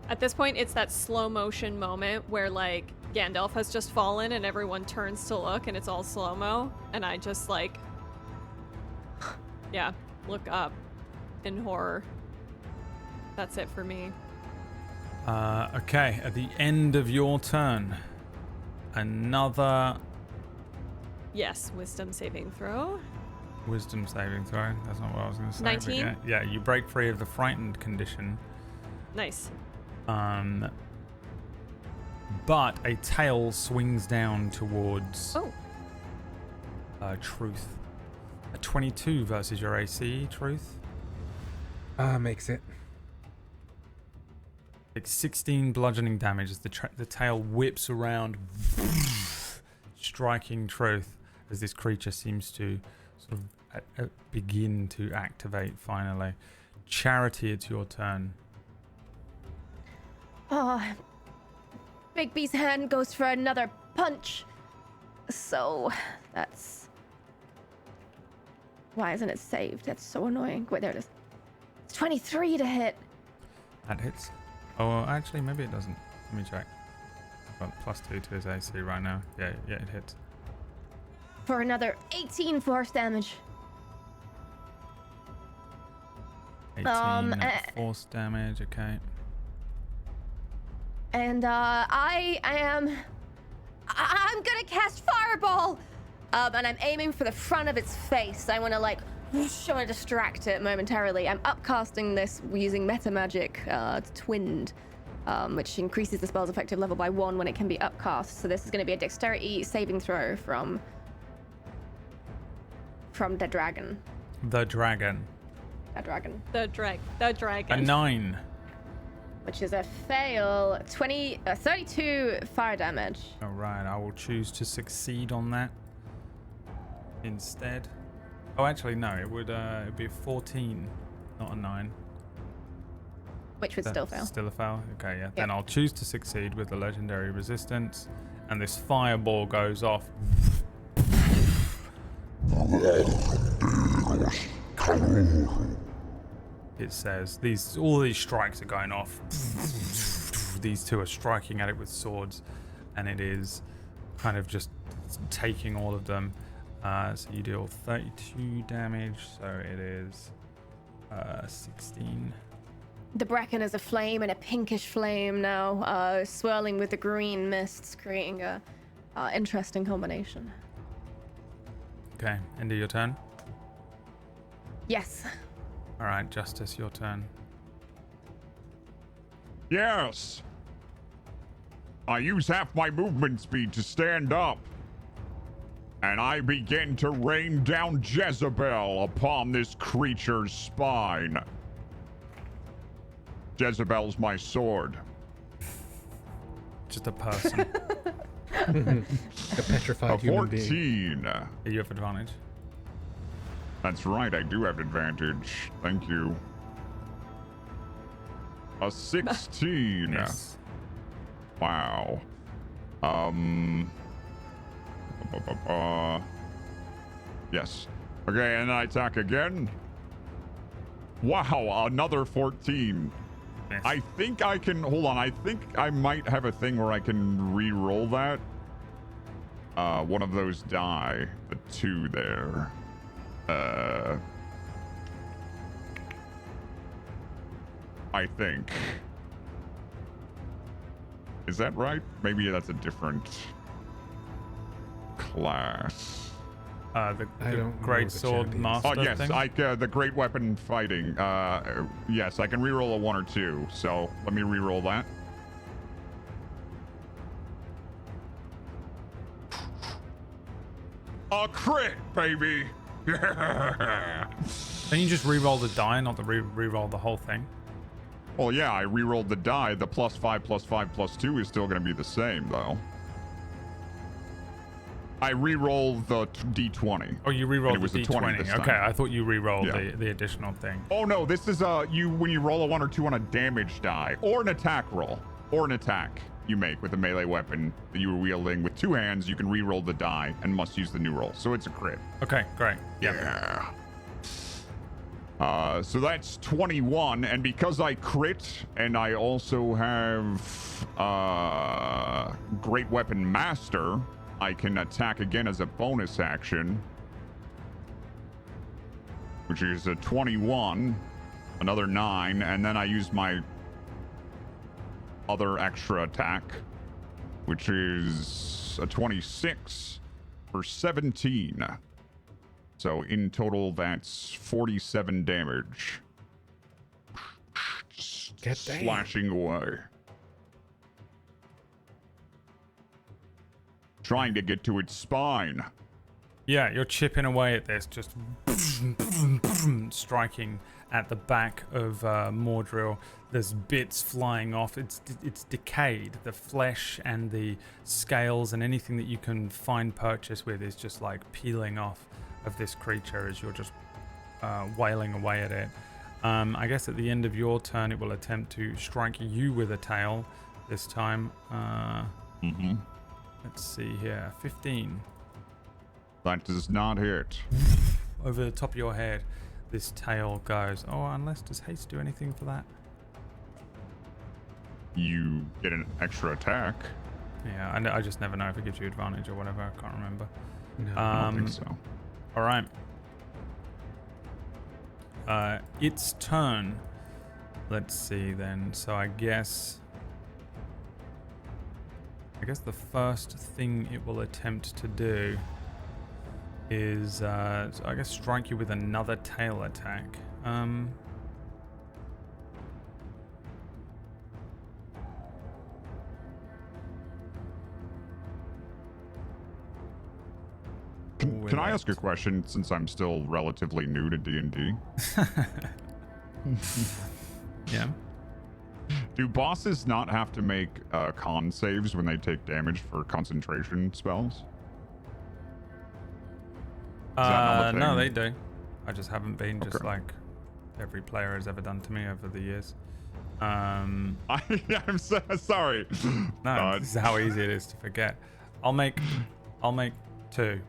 at this point, it's that slow motion moment where, like, Gandalf has just fallen and everyone turns to look and it's all slow-mo, and I just like, yeah, look up in horror. That's it for me.
Okay, at the end of your turn, another
Yes, wisdom saving throw.
wisdom saving throw. That's not what I was going to say.
19?
But yeah, you break free of the frightened condition.
Nice.
But a tail swings down towards
Oh.
Truth. A 22 versus your AC, Truth.
Makes it.
It's 16 bludgeoning damage as the tail whips around, striking Truth as this creature seems to sort of begin to activate finally. Charity, it's your turn.
Oh, Bigby's hand goes for another punch. So that's... Why isn't it saved? That's so annoying. Wait, there it is. It's 23 to hit.
That hits. Oh, actually, maybe it doesn't. Let me check. Got +2 to his AC right now. Yeah, it hits.
For another 18 force damage.
18 force damage, okay.
And I'm gonna cast Fireball! And I'm aiming for the front of its face. I wanna like, whoosh, I wanna distract it momentarily. I'm upcasting this using Meta Magic, Twinned, which increases the spell's effective level by 1 when it can be upcast. So this is gonna be a Dexterity saving throw from the dragon.
The dragon.
A dragon.
The dragon.
A 9.
Which is a fail. 32 fire damage.
All right, I will choose to succeed on that instead. Oh, actually, no, it'd be a 14, not a 9.
Which would still fail.
Still a fail? Okay, yeah. Then I'll choose to succeed with the legendary resistance, and this fireball goes off. It says all these strikes are going off. These two are striking at it with swords, and it is kind of just taking all of them. So you deal 32 damage, so it is 16.
The bracken is a flame and a pinkish flame now, swirling with the green mists, creating a interesting combination.
Okay, end of your turn.
Yes.
All right, Justice, your turn.
Yes. I use half my movement speed to stand up. And I begin to rain down Jezebel upon this creature's spine. Jezebel's my sword.
Just a person.
A petrified
A
human being.
14.
You have advantage.
That's right, I do have advantage. Thank you. A 16.
Yes.
Wow. Yes. Okay, and I attack again. Wow, another 14.
Yes.
I think I can, hold on, I think I might have a thing where I can re-roll that. One of those die, the 2 there. I think. Is that right? Maybe that's a different class.
The
I don't know
great
the
sword
champions.
master
Oh yes,
thing.
the great weapon fighting. Yes, I can re-roll a 1 or 2. So let me re-roll that. A crit, baby.
Then you just re-roll the die, not the re-roll the whole thing.
Well, yeah, I re-rolled the die. The +5 +5 +2 is still going to be the same, though. I re-roll the d20.
Oh, you re-rolled
And it was
the
a 20
d20.
this time.
Okay, I thought you re-rolled
Yeah.
the additional thing.
Oh no, this is when you roll a 1 or 2 on a damage die or an attack roll or an attack you make with a melee weapon that you were wielding with 2 hands, you can re-roll the die and must use the new roll. So it's a crit.
Okay, great. Yep.
Yeah. So that's 21, and because I crit, and I also have Great Weapon Master, I can attack again as a bonus action, which is a 21, another 9, and then I use my other extra attack, which is a 26 for 17. So in total, that's 47 damage.
Get damn.
Slashing away. Trying to get to its spine.
Yeah, you're chipping away at this, just striking at the back of Mordril. There's bits flying off. It's decayed. The flesh and the scales and anything that you can find purchase with is just like peeling off of this creature as you're just wailing away at it. I guess at the end of your turn, it will attempt to strike you with a tail this time. Let's see here. 15.
That does not hit.
Over the top of your head, this tail goes. Oh, unless does haste do anything for that?
You get an extra attack.
Yeah, I just never know if it gives you advantage or whatever. I can't remember.
No.
I don't think so.
All right. Its turn. Let's see then. So I guess the first thing it will attempt to do is, so I guess, strike you with another tail attack.
Can I ask a question, since I'm still relatively new to D&D?
Yeah.
Do bosses not have to make con saves when they take damage for concentration spells?
No, they do. I just haven't been, just
Okay.
like every player has ever done to me over the years.
I'm so sorry.
No, this is how easy it is to forget. I'll make 2.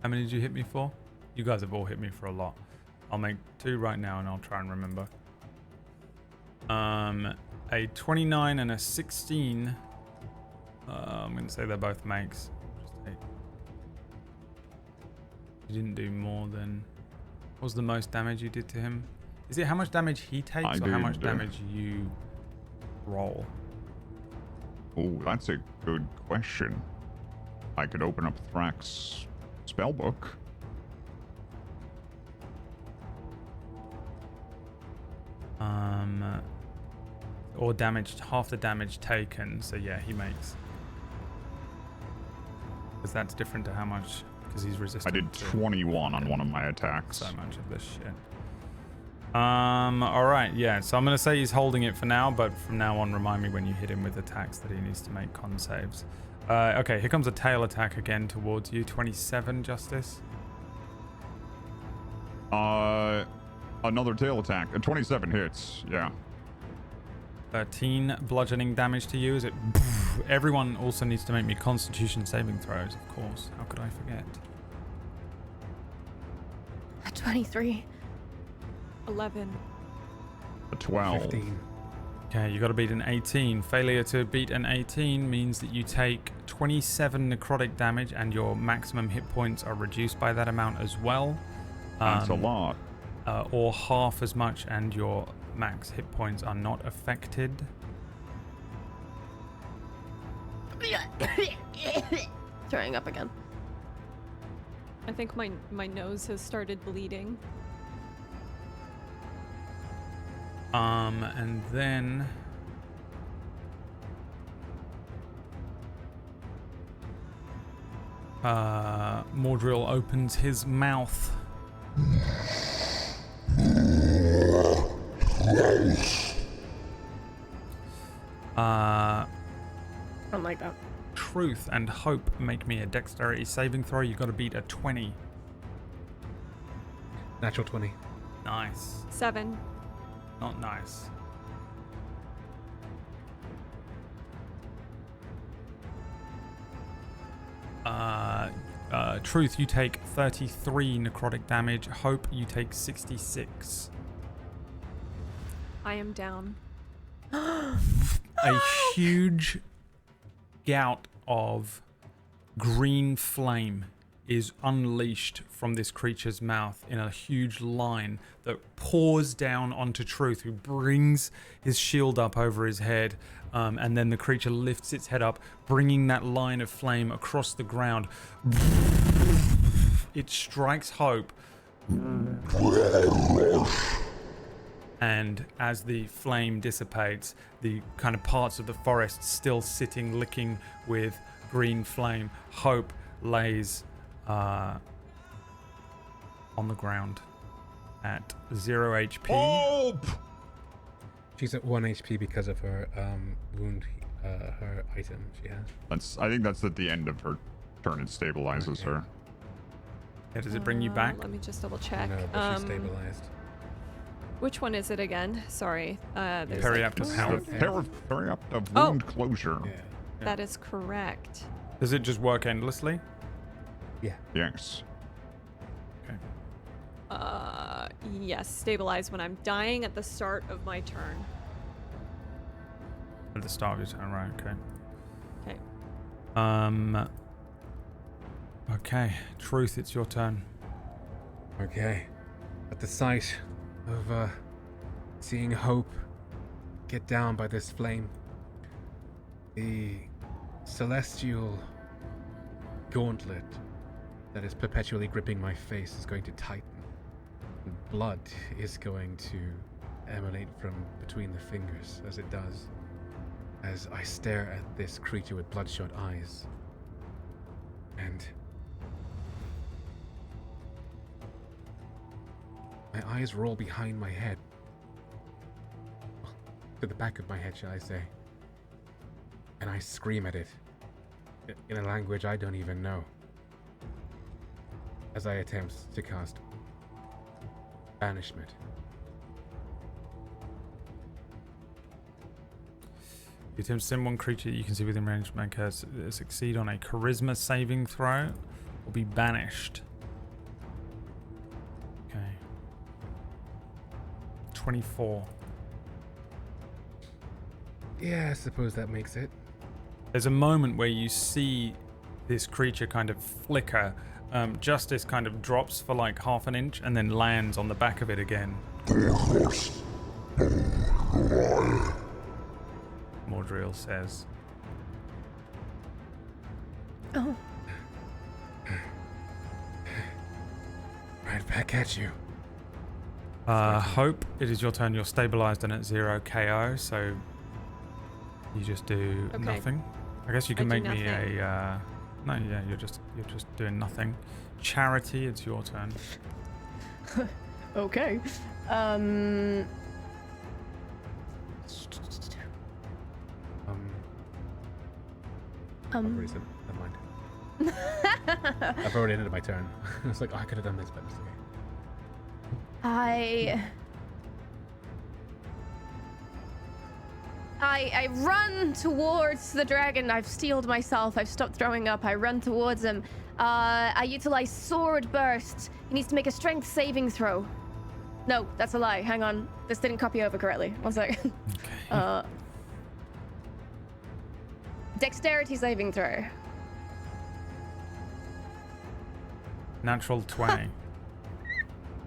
How many did you hit me for? You guys have all hit me for a lot. I'll make 2 right now and I'll try and remember. A 29 and a 16. I'm going to say they're both makes. Just 8. You didn't do more than... What was the most damage you did to him? Is it how much damage he takes or how much damage you roll?
Oh, that's a good question. I could open up Thrax's spellbook.
Or damaged, half the damage taken. So yeah, he makes. Because that's different to how much, because he's resistant.
I did
to
21 on one of my attacks.
so much of this shit. All right, yeah. So I'm gonna say he's holding it for now, but from now on, remind me when you hit him with attacks that he needs to make con saves. Okay, here comes a tail attack again towards you. 27, Justice.
Another tail attack. 27 hits. Yeah.
13 bludgeoning damage to you. Is it? Everyone also needs to make me Constitution saving throws, of course. How could I forget?
23.
11.
12.
15.
Okay, you got to beat an 18. Failure to beat an 18 means that you take 27 necrotic damage and your maximum hit points are reduced by that amount as well.
That's a lot.
Or half as much and your max hit points are not affected.
Throwing up again.
I think my nose has started bleeding.
And then Mordril opens his mouth.
I don't like that.
Truth and hope make me a dexterity saving throw. You got to beat a 20.
Natural 20.
Nice.
7.
Not nice. Truth, you take 33 necrotic damage. Hope, you take 66.
I am down.
A huge gout of green flame is unleashed from this creature's mouth in a huge line that pours down onto Truth, who brings his shield up over his head, and then the creature lifts its head up, bringing that line of flame across the ground. It strikes Hope, and as the flame dissipates, the kind of parts of the forest still sitting licking with green flame, Hope lays on the ground at 0 HP.
Hope!
She's at 1 HP because of her wound, her item she has.
I think that's at the end of her turn. It stabilizes her.
Yeah, does it bring you back?
Let me just double check.
No, but she's stabilized.
Which one is it again? Sorry. There's
Periaptus health.
Periaptus wound closure.
Yeah.
That is correct.
Does it just work endlessly?
Yeah.
Yes.
Okay.
Yes, stabilize when I'm dying at the start of my turn.
At the start of your turn, right? Okay.
Okay.
Okay. Truth, it's your turn.
Okay. At the sight of seeing Hope get down by this flame, the celestial gauntlet that is perpetually gripping my face is going to tighten. Blood is going to emanate from between the fingers as it does, as I stare at this creature with bloodshot eyes. And my eyes roll behind my head. Well, to the back of my head, shall I say. And I scream at it, in a language I don't even know, as I attempt to cast Banishment.
You attempt to send one creature that you can see within range make a succeed on a charisma saving throw or be banished. Okay. 24.
Yeah, I suppose that makes it.
There's a moment where you see this creature kind of flicker. Justice kind of drops for like half an inch and then lands on the back of it again. Mordriel says.
Oh.
Right back at you.
Hope, it is your turn. You're stabilized and at 0 KO, so you just do
Okay.
nothing. I guess you can
I do
make me
nothing.
a. No, yeah, you're just doing nothing. Charity, it's your turn.
Okay.
For a reason. Never mind. I've already ended my turn. I was like, oh, I could have done this, but it's okay.
I run towards the dragon. I've steeled myself. I've stopped throwing up. I run towards him. I utilize Sword Burst. He needs to make a strength saving throw. No, that's a lie. Hang on. This didn't copy over correctly. One second.
Okay.
Dexterity saving throw.
Natural 20. And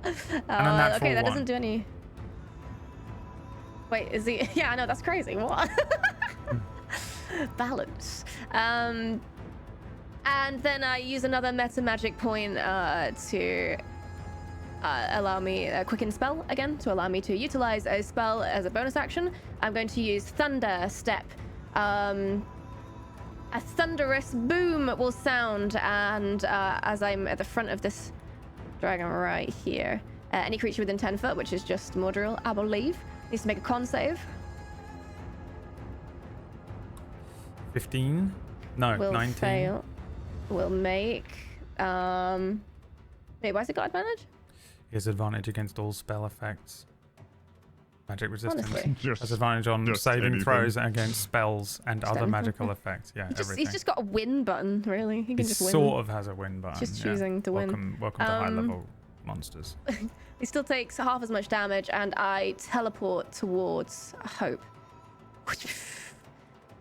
a natural
Okay, that
1.
doesn't do any. Wait, is he? Yeah, I know, that's crazy. What? Balance. And then I use another meta magic point to allow me a quicken spell again, to allow me to utilize a spell as a bonus action. I'm going to use Thunder Step. A thunderous boom will sound, and as I'm at the front of this dragon right here, any creature within 10 foot, which is just Mordriel, I believe, needs to make a con save.
15? No,
Will
19.
fail. Will make. Wait, why has it got advantage?
He has advantage against all spell effects. Magic resistance.
Honestly.
Has advantage on
just
saving
anything.
throws against spells and
Just
other
anything.
magical effects. Yeah, everything.
He's just got a win button, really. He can
He
just win.
sort of has a win button.
Just
yeah.
choosing to win.
Welcome to high level monsters.
He still takes half as much damage, and I teleport towards Hope.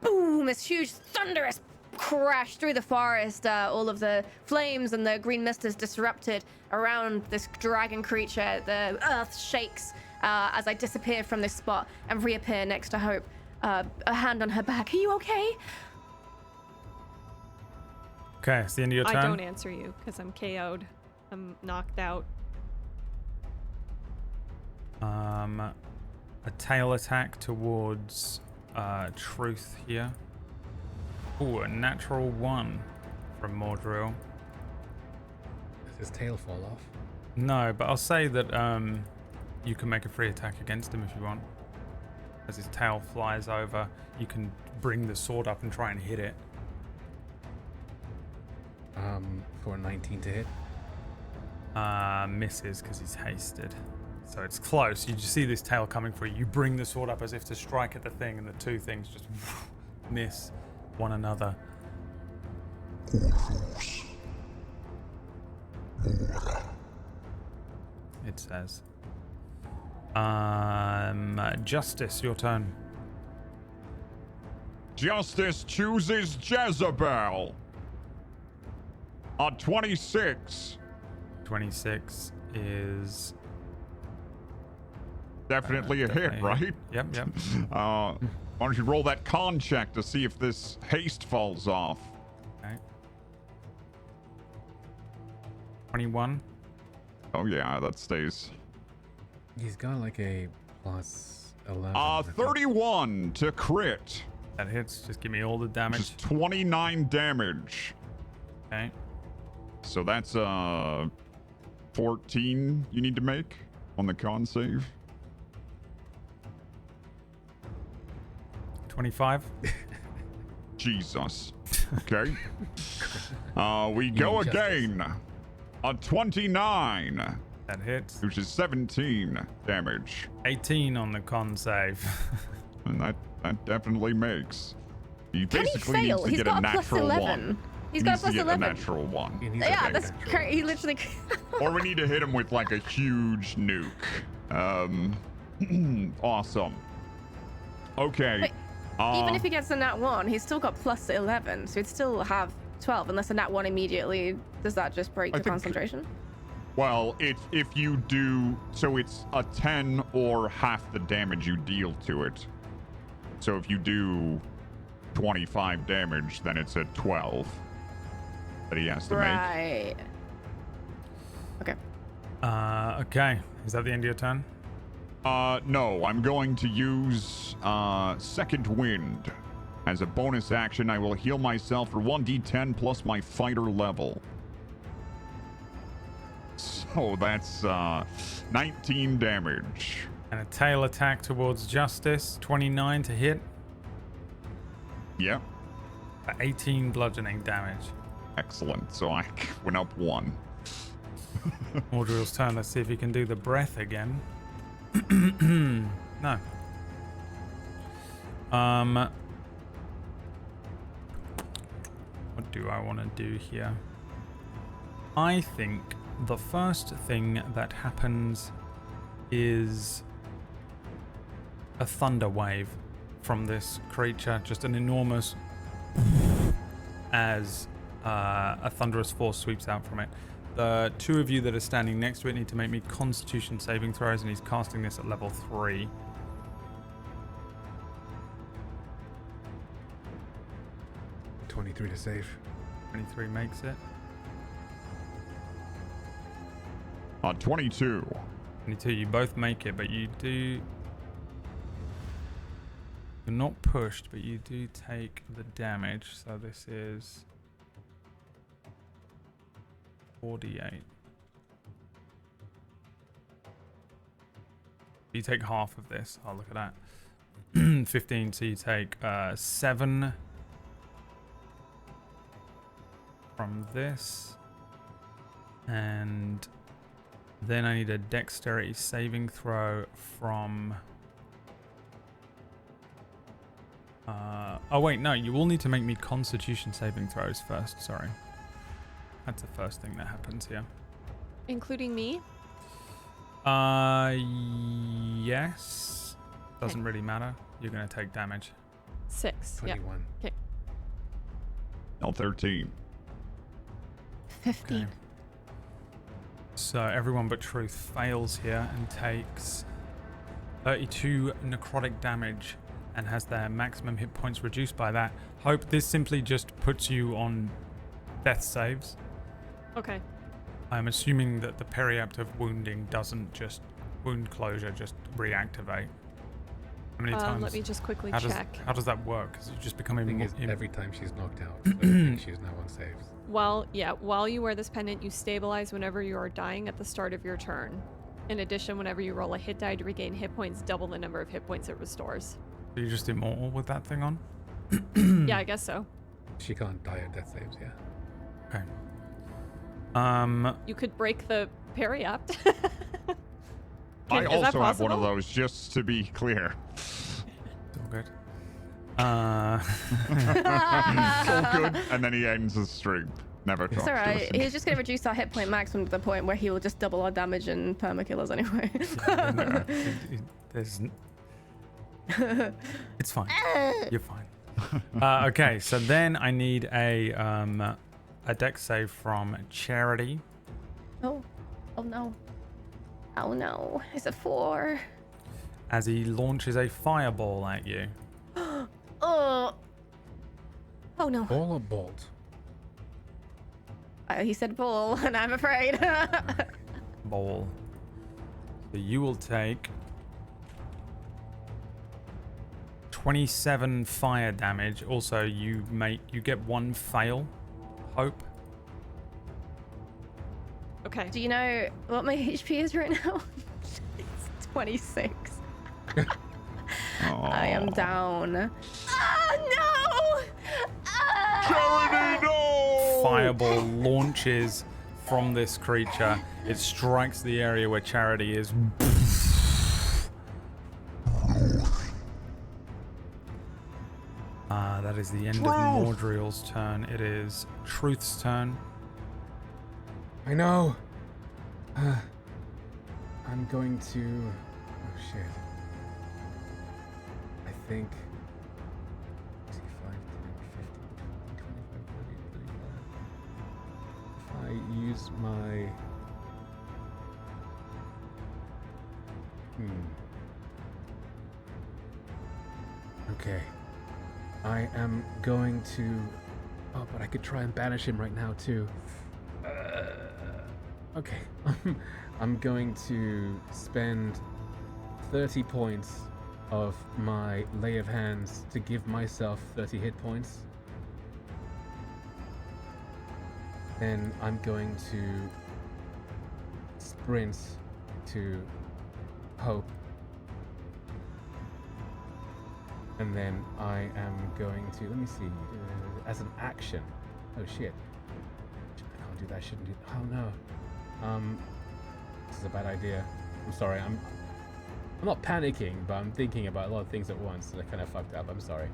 Boom! This huge thunderous crash through the forest. All of the flames and the green mist is disrupted around this dragon creature. The earth shakes as I disappear from this spot and reappear next to Hope. A hand on her back. Are you okay?
Okay, it's the end of your turn.
I don't answer you because I'm KO'd. I'm knocked out.
A tail attack towards Truth here. Ooh, a natural 1 from Mordrill.
Does his tail fall off?
No, but I'll say that you can make a free attack against him if you want. As his tail flies over, you can bring the sword up and try and hit it.
For 19 to hit.
Misses because he's hasted. So it's close. You just see this tail coming for you. You bring the sword up as if to strike at the thing, and the two things just miss one another. It says. Justice, your turn.
Justice chooses Jezebel. 26.
26 is
Definitely a hit, right?
Yep.
Why don't you roll that con check to see if this haste falls off?
Okay. 21.
Oh yeah, that stays.
He's got like a plus 11.
31 to crit.
That hits. Just give me all the damage.
Just 29 damage.
Okay.
So that's 14 you need to make on the con save.
25.
Jesus. Okay. We go again. 29,
That hits.
which is 17 damage.
18 on the con save.
And that definitely makes. He
Can he
basically
fail?
needs to
He's
get
got
a
a plus
natural
11.
one.
He's
He
got a
needs
plus
to get
11.
a natural one.
He needs
Yeah,
a
that's
natural.
crazy. He literally.
Or we need to hit him with like a huge nuke. Awesome. Okay.
Wait, Even if he gets a nat 1, he's still got plus 11, so he'd still have 12, unless a nat 1 immediately. Does that just break
I
the
think-
concentration?
Well, if you do, so it's a 10 or half the damage you deal to it. So if you do 25 damage, then it's a 12 that he has to make.
Right. Okay.
Okay. Is that the end of your turn?
No, I'm going to use Second Wind. As a bonus action, I will heal myself for 1d10 plus my fighter level. So that's 19 damage.
And a tail attack towards Justice. 29 to hit.
Yep,
For 18 bludgeoning damage.
excellent. So I went up 1.
Mordrill's turn. Let's see if he can do the breath again. No. What do I want to do here? I think the first thing that happens is a thunder wave from this creature, just an enormous as a thunderous force sweeps out from it. The two of you that are standing next to it need to make me Constitution saving throws, and he's casting this at level 3.
– 23 to save.
23 makes it.
22.
22, you both make it, but you do... You're not pushed, but you do take the damage. So this is 48. You take half of this. Oh, look at that. 15, so you take 7 from this. And then I need a dexterity saving throw from Oh wait, no, you will need to make me Constitution saving throws first. Sorry, that's the first thing that happens here.
Including me?
Yes. Doesn't really matter. You're gonna take damage.
6. Yep.
21.
Okay.
No, 13.
15.
Okay. So everyone but Truth fails here and takes 32 necrotic damage and has their maximum hit points reduced by that. Hope this simply just puts you on death saves.
Okay.
I'm assuming that the periaptive wounding doesn't just wound closure, just reactivate. How many times?
Let me just quickly
how
check.
How does that work? Because you just become
The thing is,
immune.
every time she's knocked out, so I think she's now on saves.
While you wear this pendant, you stabilize whenever you are dying at the start of your turn. In addition, whenever you roll a hit die to regain hit points, double the number of hit points it restores.
So you're just immortal with that thing on?
Yeah, I guess so.
She can't die at death saves, yeah.
Okay.
You could break the periapt.
I
Is that
also have one
possible?
of those, just to be clear.
It's all good.
It's all good. And then he ends his stream. Never talks
It's
to us.
alright. He's just going to reduce our hit point maximum to the point where he will just double our damage and permakill us anyway.
It's fine. You're fine. Okay, so then I need a dex save from Charity.
Oh. Oh no. Oh no. It's a 4.
As he launches a fireball at you.
Oh. Oh no.
Ball or bolt?
He said ball, and I'm afraid.
Ball. So you will take 27 fire damage. Also, you get 1 fail. Hope.
Okay.
Do you know what my HP is right now? It's 26. I am down. Ah, no! Ah!
Charity, no!
Fireball launches from this creature. It strikes the area where Charity is. That is the end of Mordriel's turn. It is Truth's turn.
I know. I'm going to. Oh shit. I think. 5, 10, 15, 25, 30, 35. If I use my. Okay. I am going to. Oh, but I could try and banish him right now too. Okay. I'm going to spend 30 points of my Lay of Hands to give myself 30 hit points. Then I'm going to sprint to Hope. And then I am going to, let me see, as an action. Oh shit. I can't do that, I shouldn't do, oh no. This is a bad idea. I'm sorry, I'm not panicking, but I'm thinking about a lot of things at once that I kind of fucked up. I'm sorry.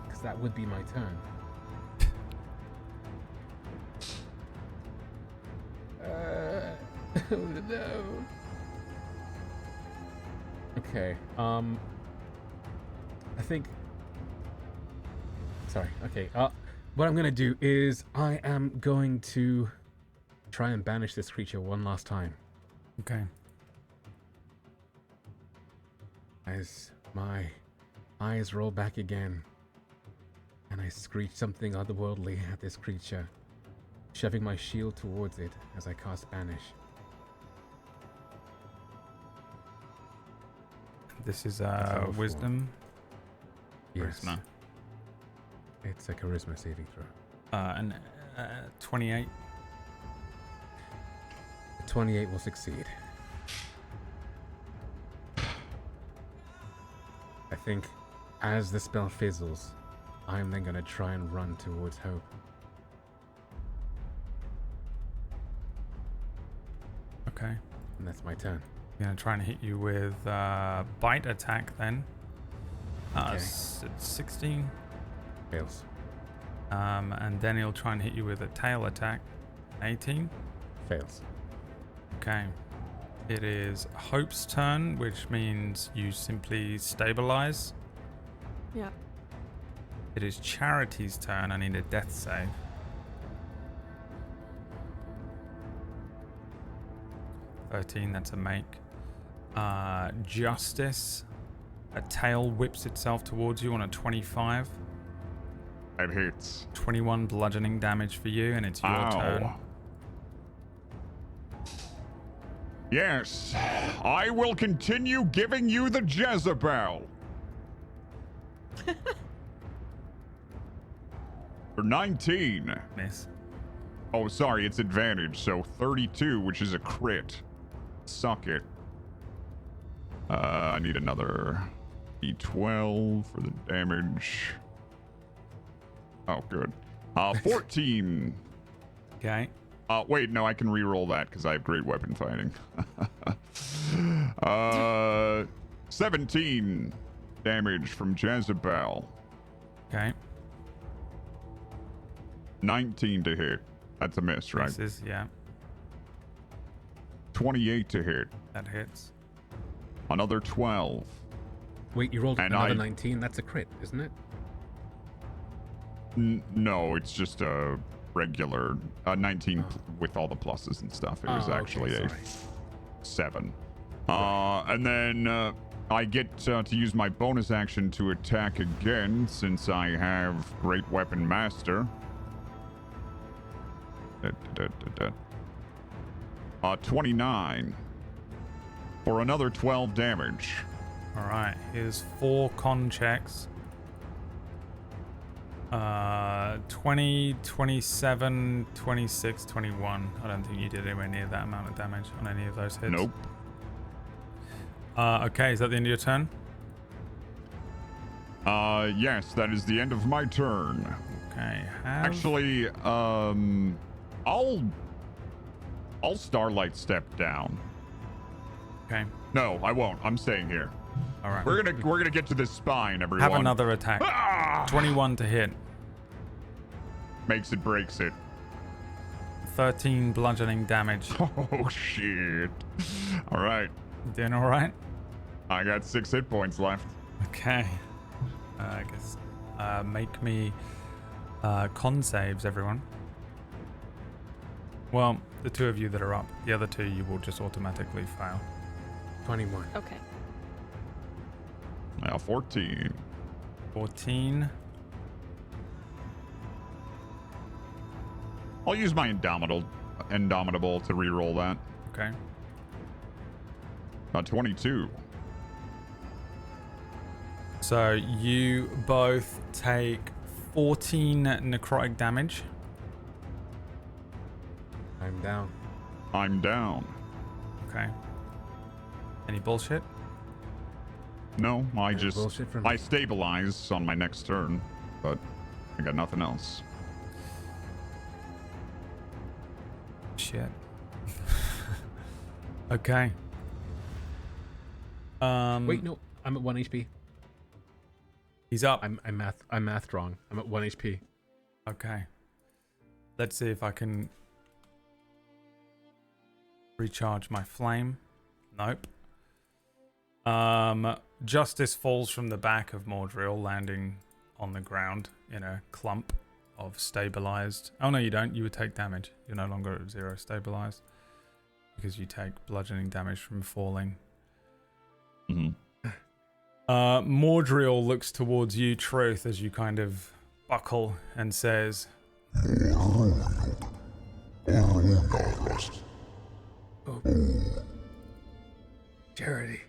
Because that would be my turn. Oh no. Okay, I think... Sorry, okay, what I'm gonna do is I am going to try and banish this creature one last time.
Okay.
As my eyes roll back again, and I screech something otherworldly at this creature, shoving my shield towards it as I cast Banish.
This is
level 4.
wisdom.
Yes.
Charisma.
It's a charisma saving throw.
And 28.
28 will succeed. I think as the spell fizzles, I'm then going to try and run towards Hope.
Okay.
And that's my turn.
Gonna try and hit you with bite attack then.
Okay.
16.
Fails.
And then he'll try and hit you with a tail attack. 18.
Fails.
Okay. It is Hope's turn, which means you simply stabilize.
Yeah.
It is Charity's turn. I need a death save. 13, that's a make. Justice. A tail whips itself towards you on a 25.
That hits.
21 bludgeoning damage for you, and it's your turn.
Yes, I will continue giving you the Jezebel. For 19.
Miss.
Oh, sorry, it's advantage, so 32, which is a crit. Suck it. I need another D12 for the damage. Oh, good. 14.
Okay.
Wait, no, I can re-roll that because I have great weapon fighting. 17 damage from Jezebel.
Okay.
19 to hit. That's a miss, right?
Misses, yeah.
28 to hit.
That hits.
Another 12.
Wait, you rolled
And
another 19? That's a crit, isn't it?
No, it's just a regular 19 with all the pluses and stuff. It was actually a 7. And then I get to use my bonus action to attack again since I have Great Weapon Master. 29 for another 12 damage.
All right. Here's 4 con checks. 20, 27, 26, 21. I don't think you did anywhere near that amount of damage on any of those hits.
Nope.
Okay, is that the end of your turn?
Yes, that is the end of my turn.
Okay.
Actually, I'll Starlight step down.
Okay.
No, I won't. I'm staying here.
All right.
We're gonna get to this spine, everyone.
Have another attack. 21 to hit.
Makes it, breaks it.
13 bludgeoning damage.
Oh shit! All right,
Doing all right?
I got 6 hit points left.
Okay. I guess make me con saves, everyone. Well, the 2 of you that are up. The other 2 you will just automatically fail.
21.
Okay.
Now 14.
14.
I'll use my Indomitable to re-roll that.
Okay.
22.
So you both take 14 necrotic damage.
I'm down.
I'm down.
Okay. Any bullshit?
No, I
No
just
bullshit for me.
I stabilize on my next turn, but I got nothing else.
Shit. Okay.
Wait, no. I'm at 1 HP.
He's up.
I'm math wrong. I'm at 1 HP.
Okay. Let's see if I can recharge my flame. Nope. Justice falls from the back of Mordrill, landing on the ground in a clump of stabilized. Oh no, you don't. You would take damage. You're no longer at 0 stabilized because you take bludgeoning damage from falling.
Mm-hmm.
Mordrill looks towards you, Truth, as you kind of buckle and says,
Oh. Charity.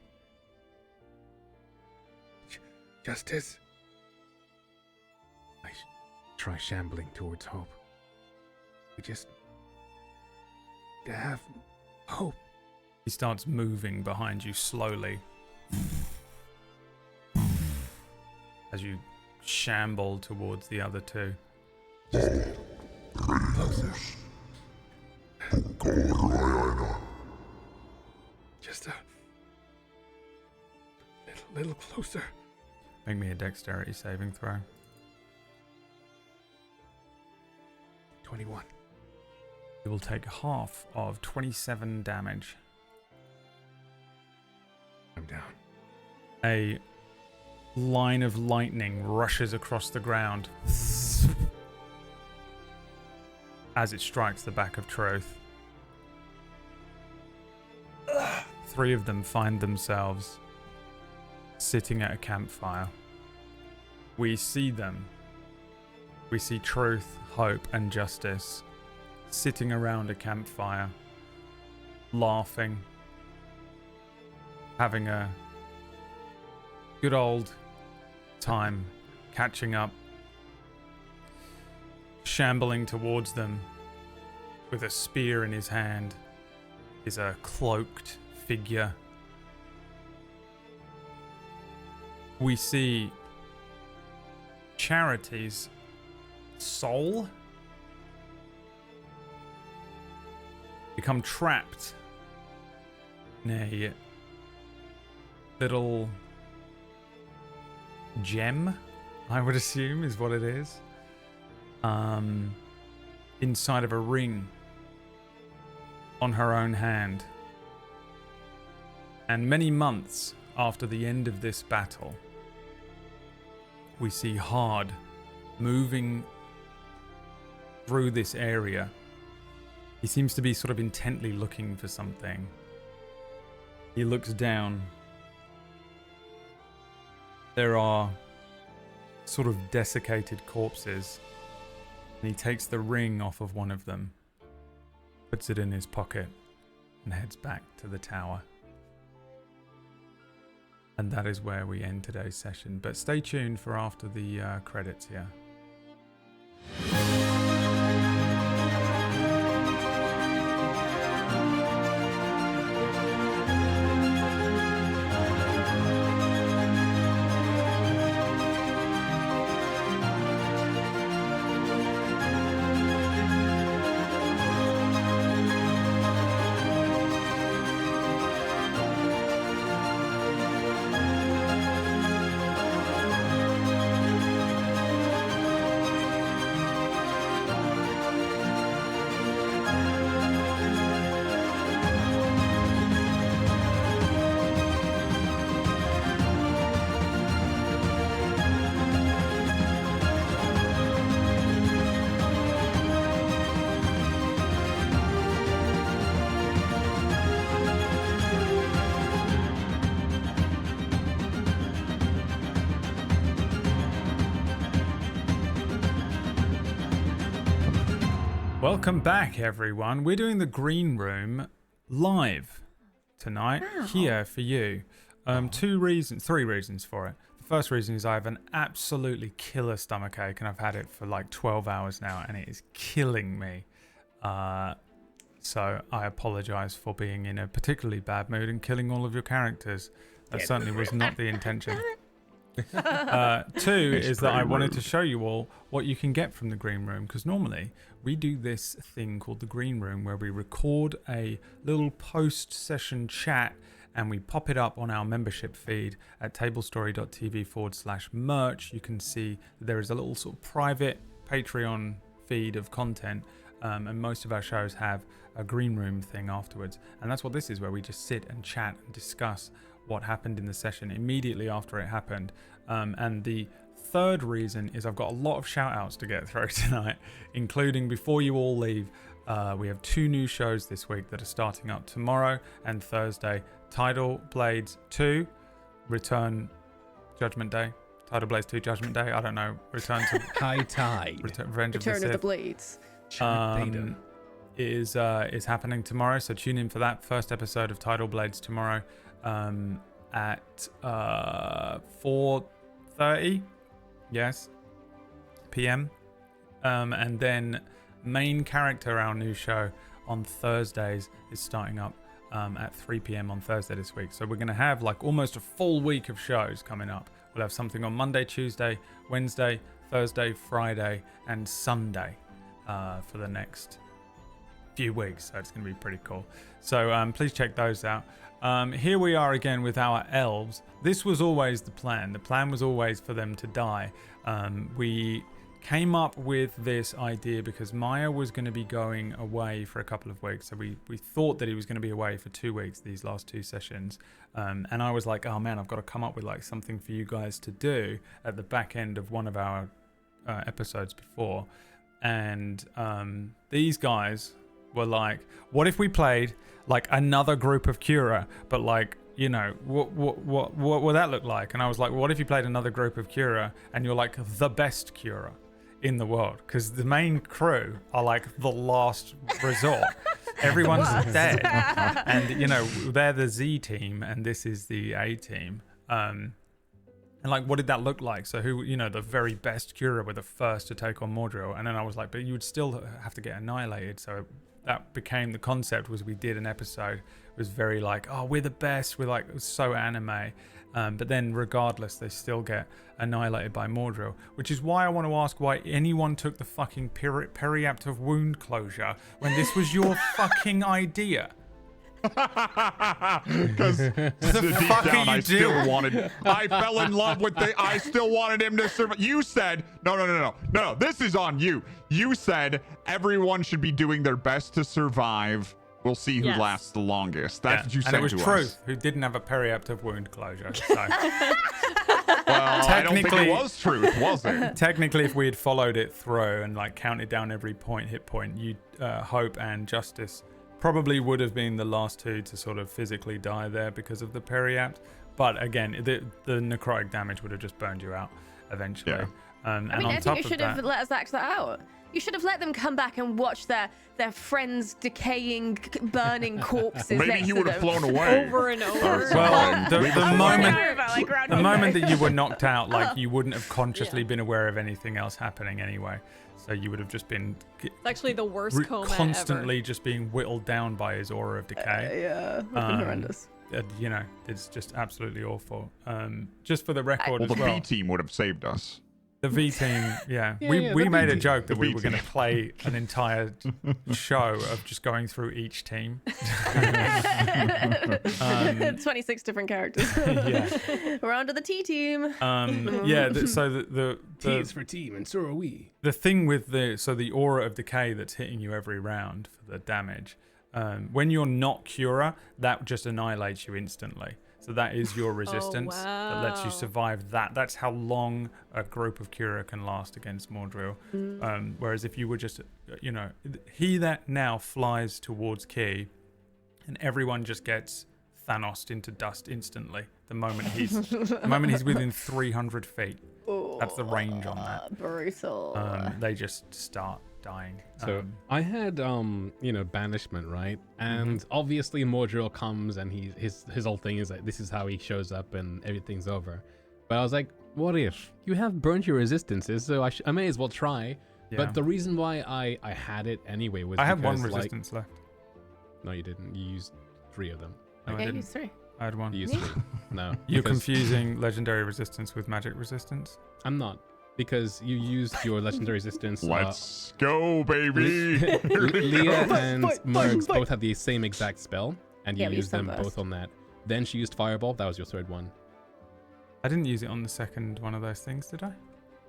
Justice. I try shambling towards hope. We just to have hope.
he starts moving behind you slowly as you shamble towards the other 2.
Closer. Just little closer.
Make me a dexterity saving throw.
21.
You will take half of 27 damage.
I'm down.
A line of lightning rushes across the ground as it strikes the back of Truth. 3 of them find themselves sitting at a campfire. We see them. We see Truth, Hope, and Justice sitting around a campfire, laughing, having a good old time, catching up. Shambling towards them with a spear in his hand is a cloaked figure. We see Charity's soul become trapped in a little gem, I would assume is what it is, inside of a ring on her own hand. And many months after the end of this battle, we see Hard moving through this area. He seems to be sort of intently looking for something. He looks down. There are sort of desiccated corpses, and he takes the ring off of one of them, puts it in his pocket, and heads back to the tower. And that is where we end today's session. But stay tuned for after the credits here. Welcome back, everyone. We're doing the Green Room live tonight here for you. Three reasons for it. The first reason is I have an absolutely killer stomachache, and I've had it for like 12 hours now, and it is killing me. So I apologize for being in a particularly bad mood and killing all of your characters. That certainly was not the intention. 2 is that I wanted to show you all what you can get from the Green Room, because normally we do this thing called the Green Room where we record a little post-session chat and we pop it up on our membership feed at tablestory.tv/merch. You can see that there is a little sort of private Patreon feed of content, and most of our shows have a Green Room thing afterwards, and that's what this is, where we just sit and chat and discuss what happened in the session immediately after it happened. And the third reason is I've got a lot of shout outs to get through tonight, including, before you all leave, we have 2 new shows this week that are starting up tomorrow and Thursday. Tidal Blades 2, Return Judgment Day. Tidal Blades 2 Judgment Day, I don't know. Return to
High Tide.
Revenge
Return
of
of the
Sith.
Blades.
Is happening tomorrow, so tune in for that first episode of Tidal Blades tomorrow at 4:30 p.m. And then Main Character, our new show on Thursdays, is starting up at 3 p.m. on Thursday this week. So we're going to have like almost a full week of shows coming up. We'll have something on Monday, Tuesday, Wednesday, Thursday, Friday, and Sunday for the next few weeks, so it's going to be pretty cool. So please check those out. Here we are again with our elves. This was always the plan. The plan was always for them to die. We came up with this idea because Myre was going to be going away for a couple of weeks. So we thought that he was going to be away for 2 weeks, these last 2 sessions. And I was like, oh man, I've got to come up with like something for you guys to do at the back end of one of our episodes before. And these guys were like, what if we played like another group of Quura, but like, you know, what would that look like? And I was like, what if you played another group of Quura and you're like the best Quura in the world? Because the main crew are like the last resort. Everyone's dead. And, you know, they're the Z team and this is the A team. And like, what did that look like? So who, you know, the very best Quura were the first to take on Mordril. And then I was like, but you would still have to get annihilated. So that became the concept. Was we did an episode. It was very like, oh, we're the best. We're like so anime. But then regardless, they still get annihilated by Mordril, which is why I want to ask why anyone took the fucking periaptive wound closure when this was your fucking idea.
Because deep
fuck are
down,
you
I still
doing?
wanted. I fell in love with I still wanted him to survive. You said no. This is on you. You said everyone should be doing their best to survive. We'll see who
Yes.
lasts the longest. That's what you said
and it was
to
Truth,
us.
who didn't have a periaptive wound closure. So
Well, I don't think
Technically-
it was Truth, was it?
technically, if we had followed it through and like counted down every hit point, you Hope and Justice probably would have been the last two to sort of physically die there because of the periapt. But again, the necrotic damage would have just burned you out eventually.
Yeah.
And
I mean,
on
I
top
think you
of
should
that,
have let us act that out. You should have let them come back and watch their friends' decaying, burning corpses
Maybe
next
he
to
would have
them.
flown away.
Over and over.
well, the
Like
moment that you were knocked out, like you wouldn't have consciously been aware of anything else happening anyway. So you would have just been
It's actually the worst coma
constantly just being whittled down by his aura of decay.
Yeah, would have been horrendous.
You know, it's just absolutely awful. Just for the record
Well,
as
the
well.
B team would have saved us.
The V team, yeah.
Yeah,
we
the
made a
V-team.
joke that
The
we were
V-team.
going to play an entire show of just going through each team.
26 different characters.
Yeah.
We're on to the T team.
Yeah, so the
T is for team, and so are we.
the thing with the aura of decay that's hitting you every round for the damage, when you're not Quura, that just annihilates you instantly. So that is your resistance that lets you
wow.
survive that. That's how long a group of Quura can last against Mordril. Whereas if you were just, you know, he that now flies towards Key, and everyone just gets Thanos'd into dust instantly the moment he's within 300 feet. That's the range on that.
Brutal.
They just start dying.
So I had banishment, right? And obviously Mordril comes and his whole thing is that this is how he shows up and everything's over. But I was like, what if you have burnt your resistances? So I may as well try.
Yeah.
But the reason why I had it anyway was
I had one
because,
resistance left.
No, you didn't. You used 3 of them.
No, I
Yeah,
didn't.
you three.
I had one.
You used 3. No,
You're
because
confusing legendary resistance with magic resistance.
I'm not, because you used your legendary resistance.
Let's go, baby.
Leah and
Fight,
Mirggles
fight.
both had the same exact spell, and you
Yeah, we
used
used them
them
first.
both on that. Then she used Fireball. That was your third one.
I didn't use it on the second one of those things, did I?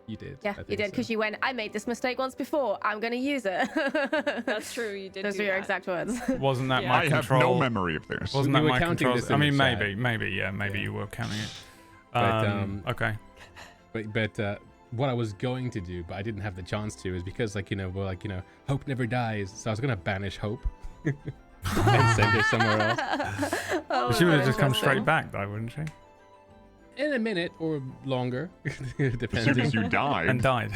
You did.
Yeah,
I
you
think
did, because
so.
you went, I made this mistake once before. I'm going to use it.
That's true. You did.
Those
do
were your
that.
exact words.
Wasn't that
Yeah.
my
I have
control?
no memory of this.
Wasn't
We
that
were
my
counting
control?
this
I
in
mean,
the
maybe,
chat.
maybe you were counting it.
But,
Okay.
But what I was going to do, but I didn't have the chance to, is because Hope never dies. So I was gonna banish Hope and send her somewhere else
Oh,
She would have just come
interesting.
straight back, though, wouldn't she?
in a minute or longer,
As soon as
depending.
you died.
And died.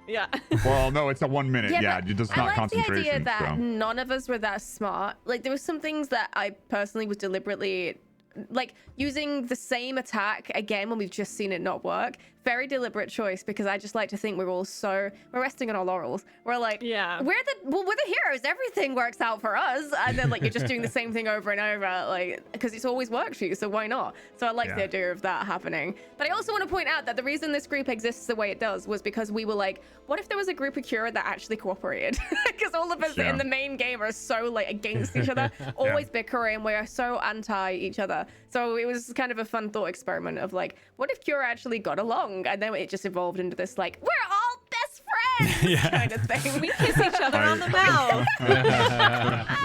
Yeah.
Well, no, it's a 1 minute. Yeah,
but
it does
I
not
like the
concentration.
idea that
so.
none of us were that smart. Like, there were some things that I personally was deliberately, like, using the same attack again when we've just seen it not work very deliberate choice because I just like to think we're resting on our laurels. We're like,
Yeah.
we're the heroes. Everything works out for us, and then like you're just doing the same thing over and over, like because it's always worked for you. So why not? So I like the idea of that happening. But I also want to point out that the reason this group exists the way it does was because we were like, what if there was a group of Quura that actually cooperated? Because all of us in the main game are so like against each other, always bickering. We are so anti each other. So it was kind of a fun thought experiment of like, what if Quura actually got along? And then it just evolved into this like, we're all best friends kind of thing.
We kiss each other on the mouth.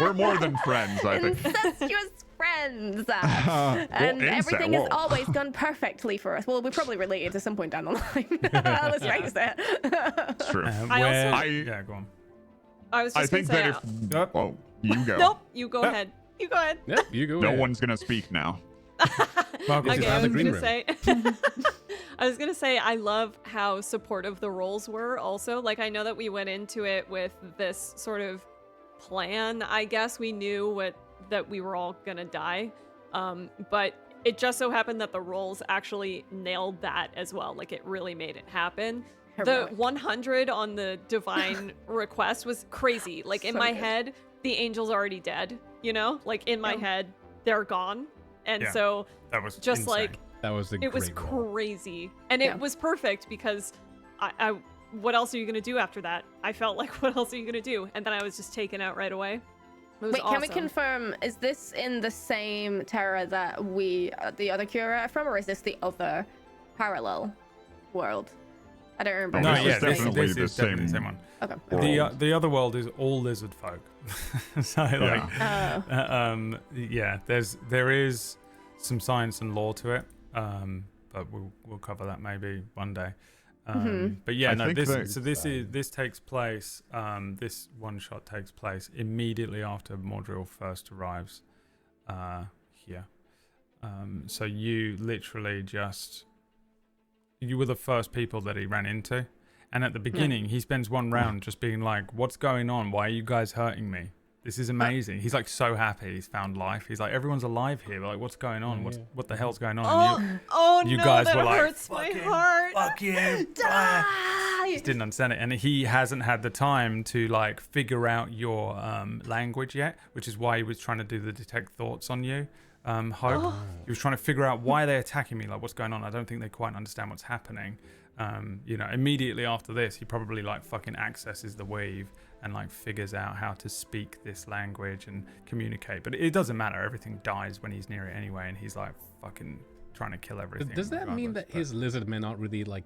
We're more than friends, I think.
Incestuous friends. And everything has always gone perfectly for us. Well, we're probably related to some point down the line. Let's face it.
It's true.
Yeah, go on.
I was just
I think
gonna say,
that if... Oh, you go.
nope, you go ahead. You go ahead.
Yep, you go.
No
ahead.
one's going to speak now.
Marcus is
Okay,
out
I
of the
was
green
gonna
room.
say, I was gonna say, I love how supportive the roles were. Also, like I know that we went into it with this sort of plan. I guess we knew that we were all gonna die, but it just so happened that the roles actually nailed that as well. Like it really made it happen.
Heroic.
The 100 on the divine request was crazy. Like in my head, the angel's already dead. You know, like in my head, they're gone. And so
That was
just
insane.
like
That was a
it was
great roll.
crazy, and it was perfect because I what else are you gonna do after that? I felt like what else are you gonna do? And then I was just taken out right away. It was
Wait, can we
awesome.
confirm, is this in the same Terra that the other Quura are from, or is this the other parallel world? I don't remember.
No,
This is
yeah,
definitely
this
the
is definitely the
same
same one.
Okay.
The other world is all lizard folk. So like, there is some science and lore to it, but we'll cover that maybe one day. But yeah,
I
no,
think
this takes place. This one shot takes place immediately after Mordril first arrives here. So you literally you were the first people that he ran into. And at the beginning, he spends one round just being like, what's going on? Why are you guys hurting me? This is amazing. He's like so happy he's found life. He's like, everyone's alive here. We're like, what's going on? What the hell's going on? And you
no,
guys
that
were like,
hurts my heart.
fuck you. Just didn't understand it. And he hasn't had the time to like figure out your language yet, which is why he was trying to do the detect thoughts on you. Hope. He was trying to figure out why they're attacking me, like what's going on. I don't think they quite understand what's happening. Immediately after this, he probably like fucking accesses the weave and like figures out how to speak this language and communicate. But it doesn't matter. Everything dies when he's near it anyway, and he's like fucking trying to kill everything.
Does that mean that
regardless,
his lizard men aren't really like,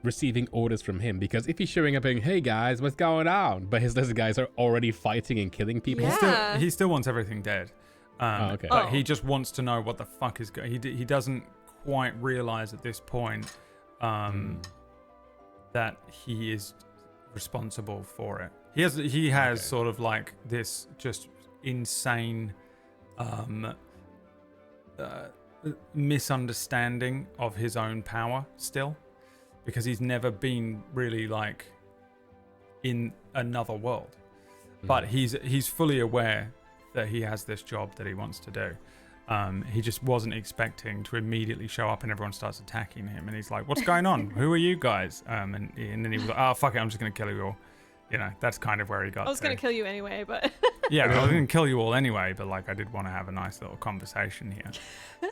receiving orders from him? Because if he's showing up and, hey guys, what's going on? But his lizard guys are already fighting and killing people.
Yeah.
He still wants everything dead.
Okay.
But he just wants to know what the fuck is going. He doesn't quite realize at this point that he is responsible for it. He has sort of like this just insane misunderstanding of his own power still, because he's never been really like in another world. But he's fully aware that he has this job that he wants to do. He just wasn't expecting to immediately show up and everyone starts attacking him, and he's like, what's going on? Who are you guys? And then he was like, oh fuck it, I'm just gonna kill you all. That's kind of where he got
I was gonna kill you anyway, but
yeah, I was gonna kill you all anyway, but like I did want to have a nice little conversation here.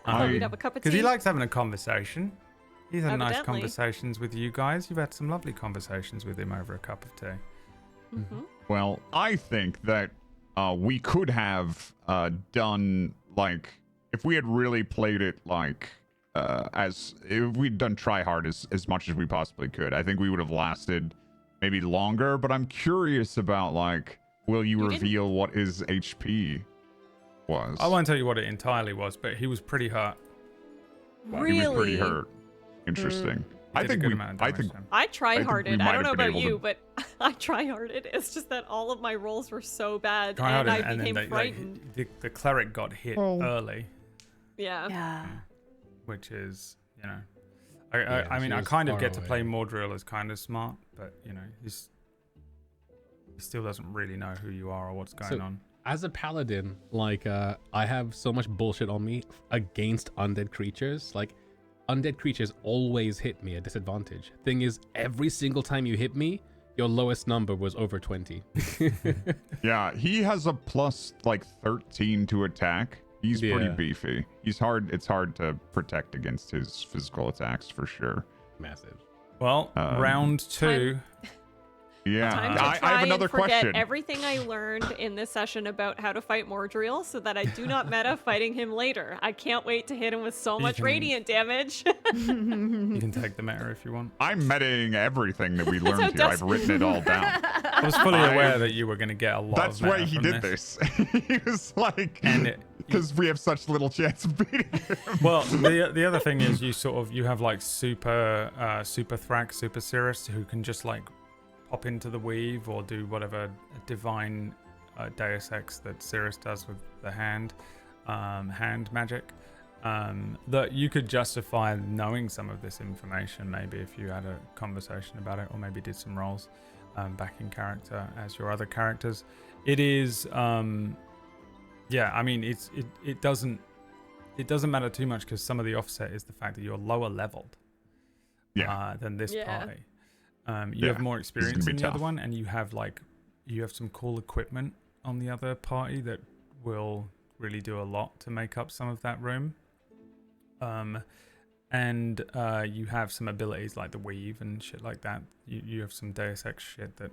I thought we'd have a cup of tea.
Because he likes having a conversation. He's had nice
Evidently.
conversations with you guys. You've had some lovely conversations with him over a cup of tea.
Well, I think that we could have done, like, if we had really played it like if we'd done try hard as much as we possibly could, I think we would have lasted maybe longer. But I'm curious about, like, will you reveal what his HP was?
I won't tell you what it entirely was, but he was pretty hurt.
Really?
He was pretty hurt. Interesting. I think
I try-harded. I don't know about you,
to...
but I try-harded. It's just that all of my rolls were so bad,
Try-harded,
and I
and
became
then
frightened.
the cleric got hit early,
Yeah.
which is, I mean, I kind of get to play Mordril as kind of smart, but he still doesn't really know who you are or what's going on.
As a paladin, like I have so much bullshit on me against undead creatures. Like undead creatures always hit me at disadvantage. Thing is, every single time you hit me, your lowest number was over 20.
Yeah, he has a plus like 13 to attack. He's pretty beefy. It's hard to protect against his physical attacks for sure.
Massive.
Well, round 2.
Yeah,
Time to
I
try
have another
and forget
question.
everything I learned in this session about how to fight Mordriel so that I do not meta fighting him later. I can't wait to hit him with so much radiant damage.
You can take the meta if you want.
I'm metaing everything that we learned here. I've written it all down.
I was fully aware that you were going to get a lot
That's
of meta
why he
from
did this. He was like, because we have such little chance of beating him.
Well, the other thing is you have like super Thrak, super Cirrus who can just like pop into the weave or do whatever divine Deus Ex that Cirrus does with the hand magic. That you could justify knowing some of this information maybe if you had a conversation about it or maybe did some rolls back in character as your other characters. It is yeah, I mean it doesn't matter too much because some of the offset is the fact that you're lower leveled than this party. You have more experience in the other one, and you have some cool equipment on the other party that will really do a lot to make up some of that room. And you have some abilities like the weave and shit like that. You have some Deus Ex shit that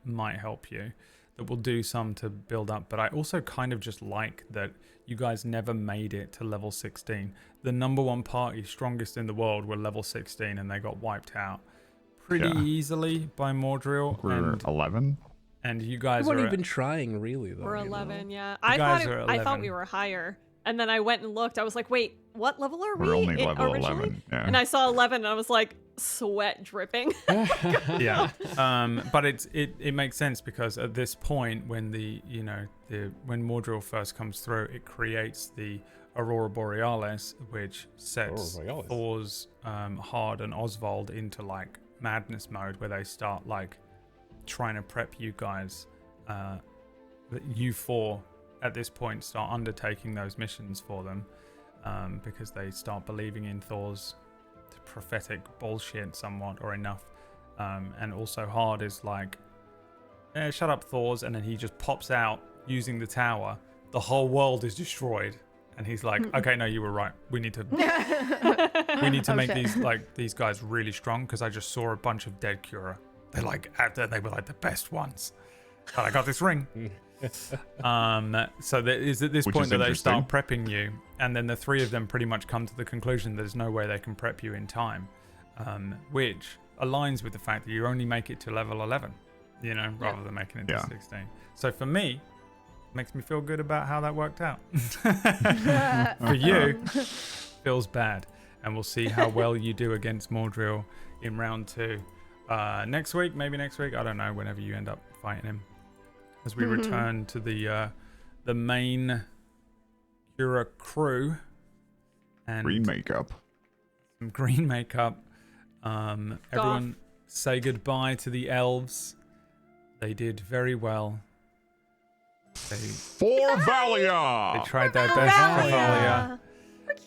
might help you, that will do some to build up. But I also kind of just like that you guys never made it to level 16. The number one party, strongest in the world, were level 16, and they got wiped out pretty easily by Mordriel.
We're 11.
And you guys
weren't
are
even trying really though.
We're 11, yeah.
You guys
I
are
thought
11.
we were higher. And then I went and looked. I was like, wait, what level are we?
We're only level
originally?
11. Yeah.
And I saw 11 and I was like, sweat dripping.
Yeah. But it makes sense because at this point when when Mordriel first comes through, it creates the Aurora Borealis, which sets Thor's Hard and Oswald into like madness mode where they start like trying to prep you guys. You four at this point start undertaking those missions for them because they start believing in Thor's prophetic bullshit somewhat or enough. And also Hard is like, shut up Thor's, and then he just pops out using the tower. The whole world is destroyed. And he's like, okay, no, you were right. We need to make these guys really strong because I just saw a bunch of dead Quura. They were like the best ones. But I got this ring. So there is at this point that they start prepping you, and then the three of them pretty much come to the conclusion there's no way they can prep you in time, which aligns with the fact that you only make it to level 11, rather than making it to 16. So for me, makes me feel good about how that worked out. For you, feels bad, and we'll see how well you do against Mordriel in round 2 next week. Maybe next week, I don't know. Whenever you end up fighting him. As we return to the main Quura crew and
green makeup.
Some green makeup. Everyone say goodbye to the elves. They did very well.
For Valia!
They tried their best for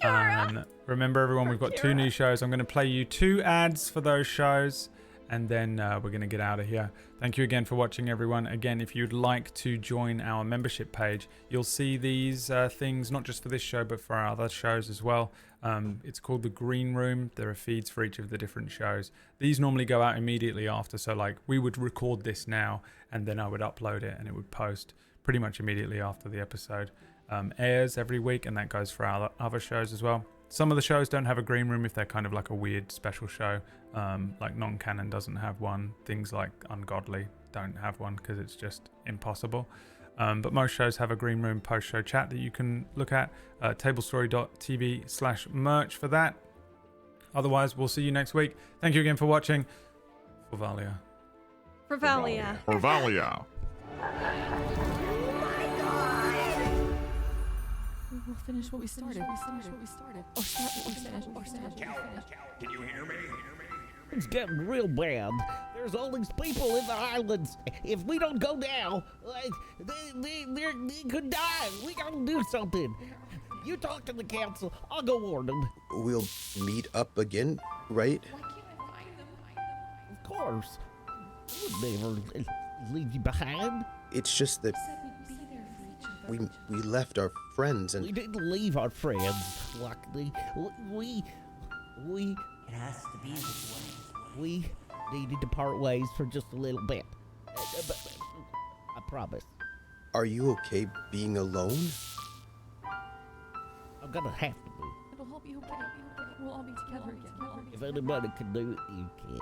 Valia. Remember everyone, we've got 2 new shows. I'm going to play you 2 ads for those shows. And then we're going to get out of here. Thank you again for watching, everyone. Again, if you'd like to join our membership page, you'll see these things, not just for this show, but for our other shows as well. It's called the Green Room. There are feeds for each of the different shows. These normally go out immediately after. So like we would record this now, and then I would upload it, and it would post pretty much immediately after the episode airs every week. And that goes for our other shows as well. Some of the shows don't have a green room if they're kind of like a weird special show. Like non-canon doesn't have one. Things like Ungodly don't have one because it's just impossible. But most shows have a green room post-show chat that you can look at. Tablestory.tv/merch for that. Otherwise, we'll see you next week. Thank you again for watching. For Valia.
For Valia.
For Valia.
We'll finish what we started. Or start what we finished.
Can you hear me? It's getting real bad. There's all these people in the islands. If we don't go now, they could die. We gotta do something. You talk to the council. I'll go warn them.
We'll meet up again, right?
Of course. I would never leave you behind.
It's just that we left our friends and
We didn't leave our friends, luckily. We
It has to be this way.
we needed to part ways for just a little bit. But I promise.
are you okay being alone?
I'm gonna have to be.
It'll help you. We'll all be together again.
If anybody can do it, you can.